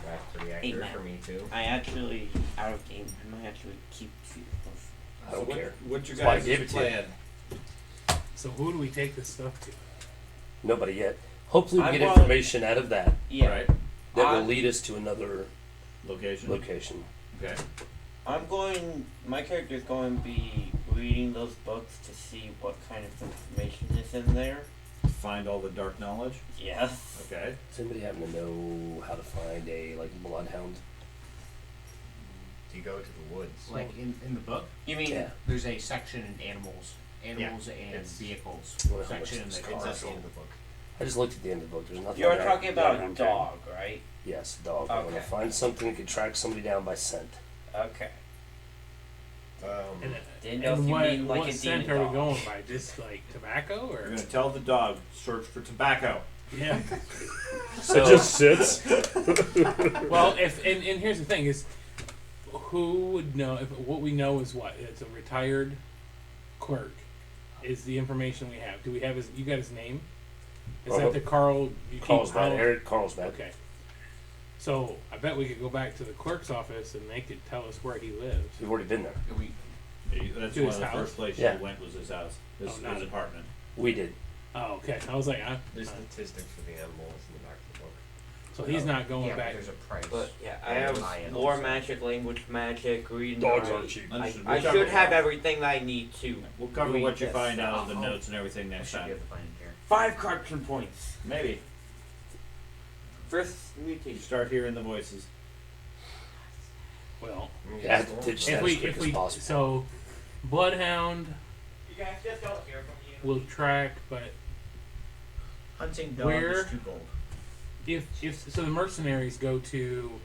That's pretty accurate for me too. I actually, out of game, I might actually keep few of. I don't care. What's your That's why I guys' gave it to you. plan? So who do we take this stuff to? Nobody yet. Hopefully, we I get want- information out of that Yeah. Right. that will lead us to another Location. location. Okay. I'm going. My character's going to be reading those books to see what kind of information is in there. Find all the dark knowledge. Yes. Okay. Does anybody happen to know how to find a bloodhound? You go to the woods. Like in the book, You mean? Yeah. there's a section in animals and it's- vehicles Well, how much section in does the it It's car. at the end of the book. I just looked at the end of the book. There's nothing. You're Yeah, talking about yeah, a I'm dog, right? Yes, dog. I want to Okay. find something that could track somebody down by scent. Okay. And, Didn't know if you what, mean like what a scent demon are we dog. going by? Just like tobacco We're or? gonna tell the dog search for tobacco. Yeah. So It just sits. Well, if and here's the thing is, who would know if what we know is what? It's a retired clerk. Is the information we have? Do we have his? You got his name? Is that the Carl? You Carl's keep bad. Eric Carl's bad. Okay. So I bet we could go back to the clerk's office and they could tell us where he lives. We've already been there. That's To one his of the house? first places Yeah. you went was his house. His, Oh, not his it. apartment. We did. Oh, okay. I was like, There's statistics for the animals in the back of the book. so he's not going Yeah, but back. there's a price. But yeah, I Yeah, have high-end lore also. magic, language magic, reading. Dogs I- aren't cheap. Understood. I We'll cover should have that. everything I need to. We'll cover read what you this. find out of the Oh. notes and everything I next should be time. able to find it here. 5 corruption points. Maybe. First You mutation. start hearing the voices. Well, Yeah, to ditch that if as we quick if as we possible. so, Bloodhound You guys just don't hear from you. will track, but Hunting dog Where- is 2 gold. if so, the mercenaries go to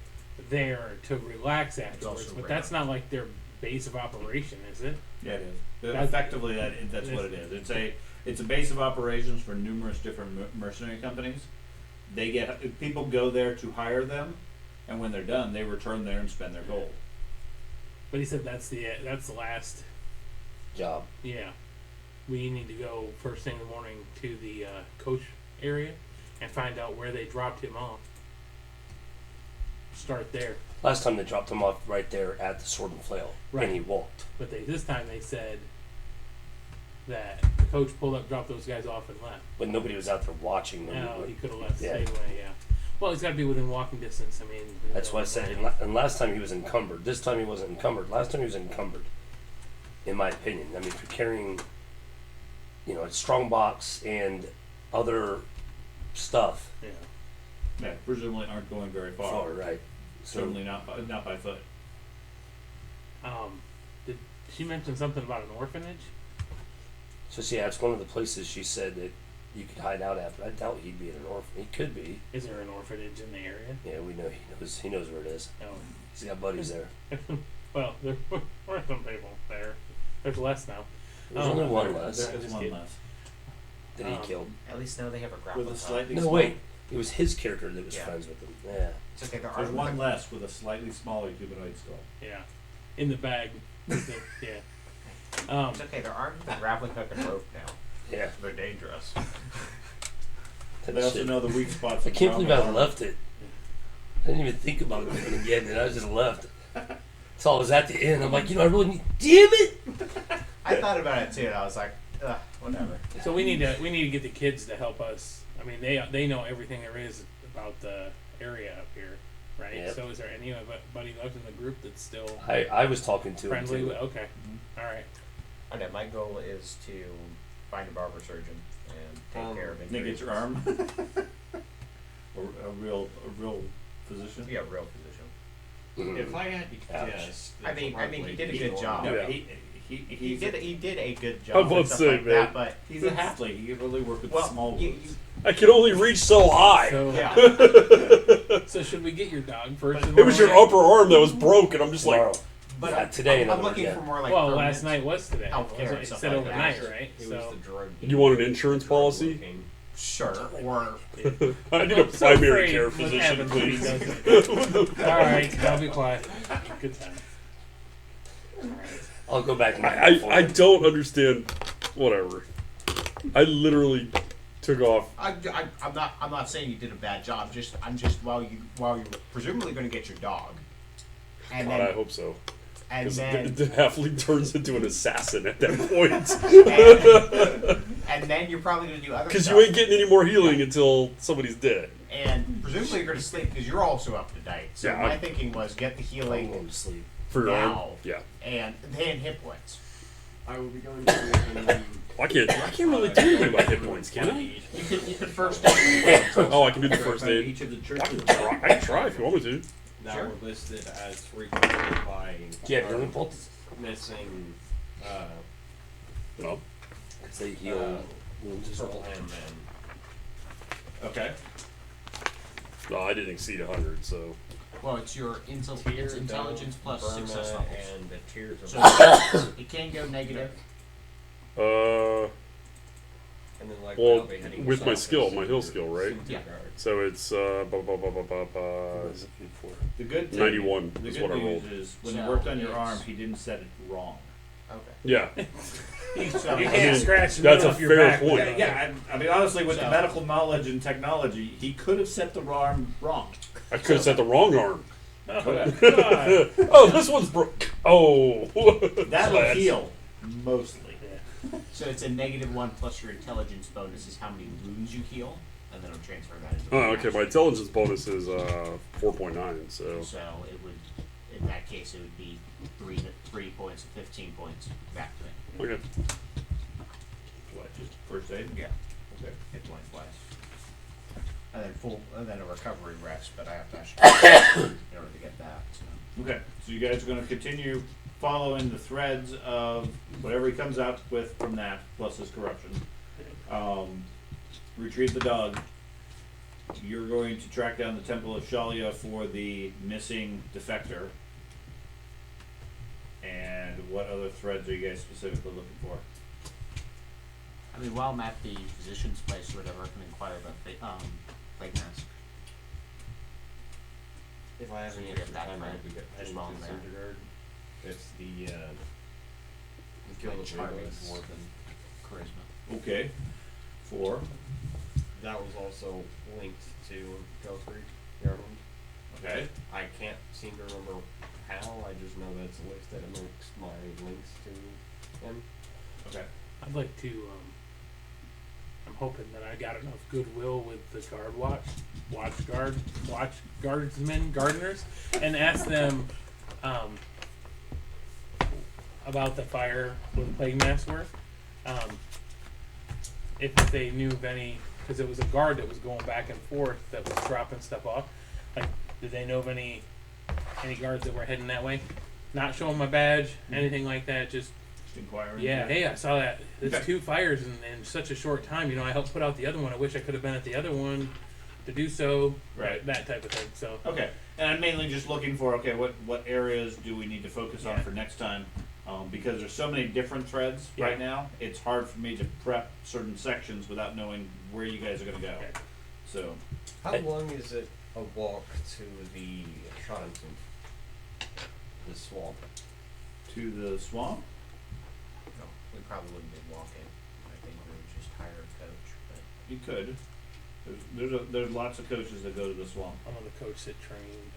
there to relax afterwards, also but rare. that's not like their base of operation, is it? Yeah, it is. That's- Effectively, that's what it is. It's a base of operations for numerous different mercenary companies. They get people go there to hire them, and when they're done, they return there and spend their gold. But he said that's the last. Job. Yeah, we need to go first thing in the morning to the coach area and find out where they dropped him off. Start there, Last time they dropped him off right there at the Sword and Flail, Right. and he walked. but this time they said that the coach pulled up, dropped those guys off, and left. But nobody was out there watching them. No, he could have left the Yeah. same way. Yeah. Well, he's got to be within walking distance. I mean, That's why I said. And last time he was encumbered. This time he wasn't encumbered. Last time he was encumbered, in my opinion. I mean, if you're carrying, a strong box and other stuff, Yeah. Yeah, presumably aren't going very far. far right. So Certainly not by foot. Did she mention something about an orphanage? yeah, it's one of the places she said that you could hide out at. But I doubt he'd be at an orphan. He could be. Is there an orphanage in the area? Yeah, we know he knows where it is. No. He's got buddies there. Well, there were some people there. There's less now. There's Oh, only one there- less There is just one kidding. less. that he um, killed. At least now they have a grapple. With a slightly No, small- wait. It was his character that was Yeah. friends with him. Yeah. It's okay. There There's are one less with a slightly smaller humanoid skull. Yeah. In the bag. Yeah. It's okay. There aren't the grappling hook and rope now. Yeah. They're dangerous. That They also shit. know the weak spots. I of can't believe trauma I armor. left it. I didn't even think about it again, and I just left. So I was at the end. I'm like, I really need. Damn it! I thought about it too, and I was like, ugh, whatever. So we need to get the kids to help us. I mean, they know everything there is about the area up here, right? Yep. So is there anybody left in the group that's still I was talking to him friendly too. with? Okay. All right. Okay, my goal is to find a barber surgeon and take care of Nick, injuries. get your arm. a real physician. Yeah, real physician. If I had to Ouch. guess, I mean, he did a good job. No, Yeah. He did a good job. I'm about and to stuff say, like man. that, but He's a halfling. He can really work with well, small you, wounds. I can only reach so high. So, yeah. so should we get your dog first? It was your upper arm that was broken. I'm just like, Tomorrow. But Yeah, today, in I'm other words, looking yeah. for more like. well, permanent- last night was today. healthcare and It stuff said like overnight, that. right? It So was the drug. you want an insurance policy? Sure. Or I need a I'm so primary afraid care what physician, happens when he please. does it. All right, I'll be quiet. Good time. All right. I'll go back to my I don't understand. Whatever. I literally took off. I'm not saying you did a bad job. I'm just while you were presumably going to get your dog, and God, I then hope so. and 'Cause then the halfling turns into an assassin at that point. and then you're probably going to do other Because stuff. you ain't getting any more healing until somebody's dead. And presumably you're going to sleep because you're also up to date. So Yeah, my I'm- thinking was get the I'm healing going to sleep. For your now arm. Yeah. and then hit points. I will be going to. I can't really do anything about hit points, can I? You could first aid. Oh, I can do the first aid. Each of the I churches can try if you want me to. that Sure. were listed as frequented by Do you have healing bolts? missing No. Because they heal wounds as purple well. hand men. Okay. No, I didn't exceed 100, so. Well, it's your it's Tears, intelligence plus Burma, success levels. and the tears of So it can go negative. and then like Well, I'll be heading with my south skill, as my heal skill, right? Yeah. So it's The good thing, 91 the is good what I news rolled. is when you So worked on your it's- arm, he didn't set it wrong. Okay. Yeah. You So can't scratch the that's middle a of your fair back. point. with Yeah, I mean, honestly, with the So- medical knowledge and technology, he could have set the arm wrong. I could have set the wrong arm. Oh, God. Oh, this one's broke. Oh. That'll That's- heal, mostly. So it's a -1 plus your intelligence bonus is how many wounds you heal, and then I'll transfer that into. Oh, okay. My intelligence bonus is 4.9, so. So it would, in that case, it would be 3 points, 15 points back to me. Okay. What, just first aid? Yeah. Okay. Hit points less. And then a recovery rest, but I have to actually in order to get that. So. Okay, so you guys are going to continue following the threads of whatever he comes out with from that, plus his corruption. Retrieve the dog. You're going to track down the Temple of Shalia for the missing defector. And what other threads are you guys specifically looking for? I mean, while I'm at the physician's place or whatever, I can inquire about the plague mask. If I have So any you get extra that time, right, I'll be just heading while to I'm there. Cindergard. It's the Like Guild charming of more than charisma. Okay. For? That was also linked to Belfry, Ireland. Okay. I can't seem to remember how. I just know that it's listed amongst my links to him. Okay. I'd like to. I'm hoping that I got enough goodwill with the gardeners, and ask them about the fire where the plague masks were. If they knew of any, because it was a guard that was going back and forth that was dropping stuff off. Like, did they know of any guards that were heading that way? Not showing my badge, anything like that. Just Inquiring. yeah, hey, I saw that. There's Okay. 2 fires in such a short time. You know, I helped put out the other one. I wish I could have been at the other one to do so. Right. That type of thing. So Okay, and I'm mainly just looking for, okay, what areas do we need to focus on Yeah. for next time? Because there's so many different threads Yeah. right now, it's hard for me to prep certain sections without knowing where you guys are gonna go. Okay. So, How long is it a walk to the Shoddington? The swamp? to the swamp? No, we probably wouldn't be walking. I think we would just hire a coach. But You could. There's lots of coaches that go to the swamp. I'm on the coach that trained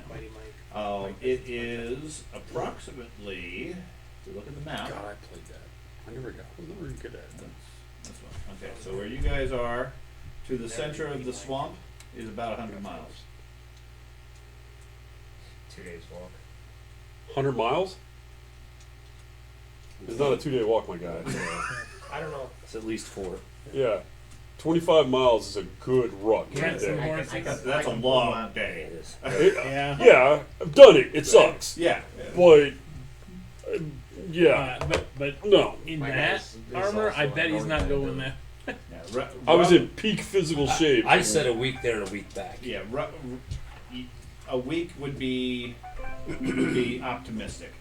Mighty Mike. It is approximately, if you look at the map, God, I played that. I was never good at that. this one. Okay, so where you guys are, to the center of the swamp is about 100 miles. 2 days walk. 100 miles? It's not a 2-day walk, my guy. I don't know. It's at least 4. Yeah. 25 miles is a good ruck. Yeah, right some there. more. That's a long It day. is. Yeah. Yeah, I've done it. It sucks. Yeah. But, yeah, But no. in My that guess is armor, also I bet he's not annoying going there. Yeah, ru- I was ru- in peak physical shape. I said a week there and a week back. Yeah, a week would be optimistic.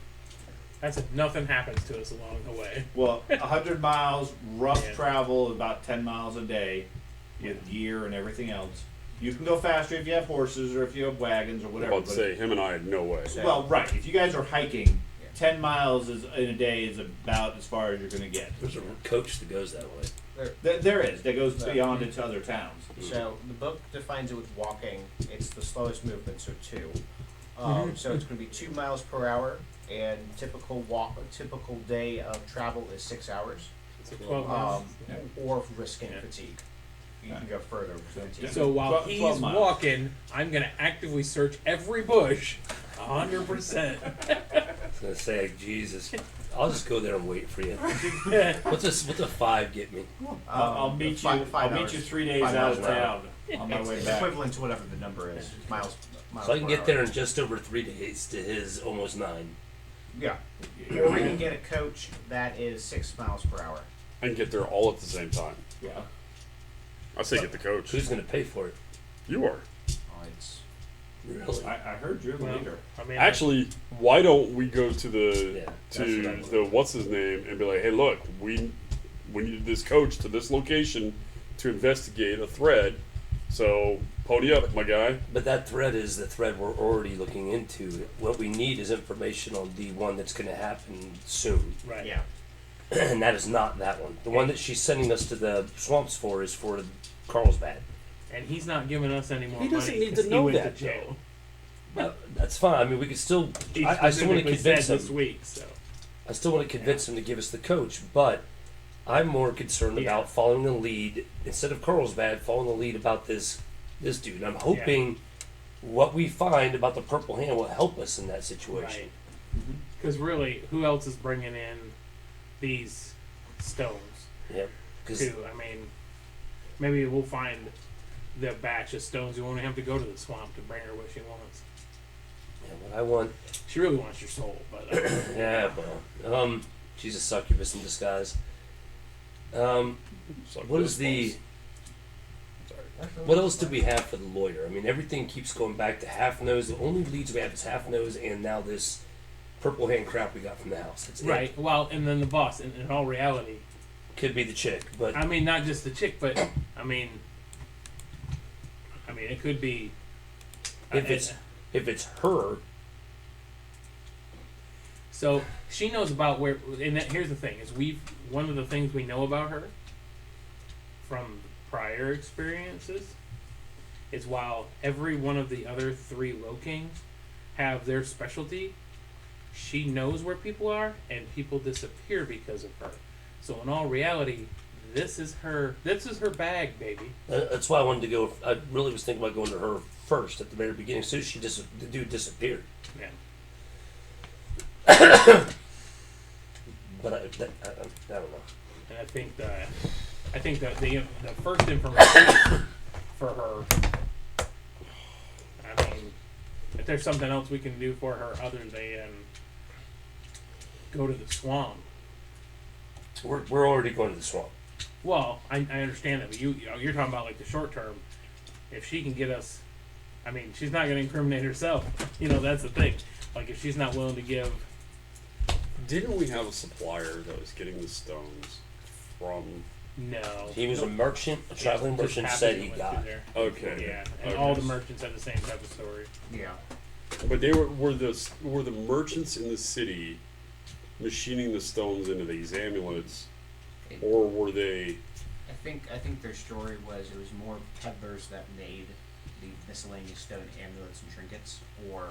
That's if nothing happens to us along the way. Well, 100 miles rough Yeah. travel, about 10 miles a day, with gear and everything else. You can go faster if you have horses or if you have wagons or I'm whatever. about to but- say, him and I had no way. well, right. If you guys are hiking, 10 miles in a day is about as far as you're going to get. There's a coach that goes that way. There is. That goes beyond into other towns. So the book defines it with walking. It's the slowest movement, so 2. So it's going to be 2 miles per hour, and typical day of travel is 6 hours. So 12 miles. Or risking Yeah. fatigue. You can go further with fatigue. So while 12 he's miles. walking, I'm gonna actively search every bush, 100%. I was gonna say, Jesus, I'll just go there and wait for you. What's a 5 get me? I'll meet you. five I'll meet hours. you 3 days 5 out miles of an hour. town on my way It's back. equivalent to whatever the number is. Miles. So I can per get hour. there in just over 3 days to his almost 9. Yeah. Or we can get a coach that is 6 miles per hour. And get there all at the same time. Yeah. I say get the coach. Who's gonna pay for it? You are. Oh, it's Really? I heard you're the Well, leader. I mean, Actually, why don't we go to the Yeah, that's what I to the what's his name and be like, hey, look, we needed this coach to this location to investigate a thread. So pony up, my guy. But that thread is the thread we're already looking into. What we need is information on the one that's going to happen soon. right. yeah. And that is not that one. The one that she's sending us to the swamps for is for Carlsbad. And he's not giving us any more He doesn't money need 'cause to he know went that, to jail. Well, that's fine. I mean, we could still. He I still want to specifically convince said this him. week, so. I still want to convince him to give us the coach, but I'm more concerned Yeah. about following the lead instead of Carlsbad, following the lead about this dude. I'm hoping what we find about the Purple Hand will help us in that situation. Right. Because really, who else is bringing in these stones? Yep. Because Too. I mean, maybe we'll find the batch of stones. We won't have to go to the swamp to bring her what she wants. what I want. She really wants your soul, but Yeah, well, she's a succubus in disguise. What is the? What else do we have for the lawyer? I mean, everything keeps going back to Half Nose. The only leads we have is Half Nose, and now this Purple Hand crap we got from the house. That's right. it. Well, and then the boss. In all reality, Could be the chick, but I mean, not just the chick, but I mean, it could be. if it's her, So she knows about where. And here's the thing: is one of the things we know about her from prior experiences is while every one of the other 3 Low Kings have their specialty, she knows where people are, and people disappear because of her. So in all reality, this is her bag, baby. that's why I wanted to go. I really was thinking about going to her first at the very beginning. So the dude disappeared. Yeah. But I don't know. And I think that the first information for her. I mean, if there's something else we can do for her other than go to the swamp. We're already going to the swamp. Well, I understand that, but you're talking about like the short term. If she can get us, I mean, she's not going to incriminate herself. That's the thing. Like if she's not willing to give. Didn't we have a supplier that was getting the stones from? No. He was a merchant. A traveling Just merchant happened said to he went got. through there. Okay. Yeah, and Okay. all the merchants had the same type of story. Yeah. But they were the merchants in the city machining the stones into these amulets, or were they? I think their story was it was more peddlers that made the miscellaneous stone amulets and trinkets, or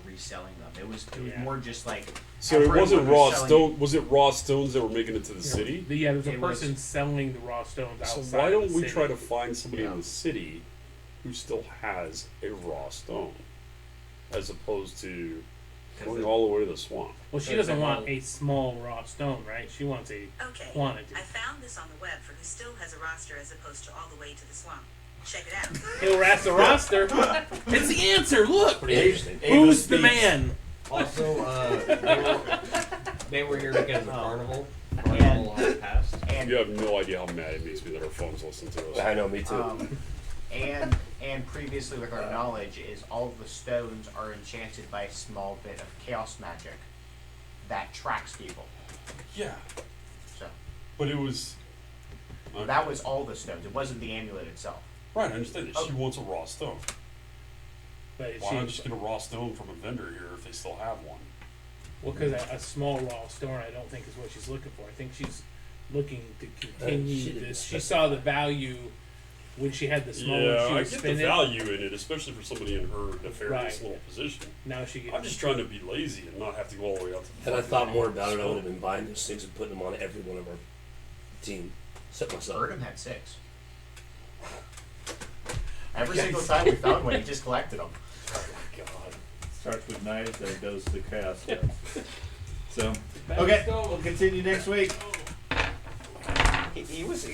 reselling them. It was Yeah. more just like. So it everyone wasn't was raw selling- stone. Was it raw stones that were making it to the city? Yeah, there's a It was- person selling the raw stones So outside. why of don't the we city. try to find somebody Yeah. in the city who still has a raw stone, as opposed to going all the way to the swamp? Well, she doesn't want a small raw stone, right? She wants a Okay. quantity. I found this this on the web for who still has a roster as opposed to all the way to the swamp. Check it out. He'll rast the roster. It's the answer. Look. Pretty interesting. Who's the man? Also, they were here because of Carnival. Carnival has passed. And You have no idea how mad it makes me that our phones listen to us. I know, me too. and previously with our knowledge is all of the stones are enchanted by a small bit of chaos magic that tracks people. Yeah, So but it was. that was all the stones. It wasn't the amulet itself. Right, I understand that. She Okay. wants a raw stone. But Why not just get a raw stone from a vendor here if they still have one? well, because a small raw stone, I don't think is what she's looking for. I think she's looking to continue she didn't this. She specify. saw the value when she had the small one. Yeah, She I was get the spinning. value in it, especially for somebody in her nefarious Right. little position. Now she gets. I'm just trying to be lazy and not have to go all the way out to the Had I fucking thought more about it, I would have stone. been buying those things and putting them on every one of our team, except myself. Erdem had 6. Every single time we found one, he just collected them. God. Starts with knives, then it goes to cast. Yeah. So, Back okay, stone. we'll continue next week. He was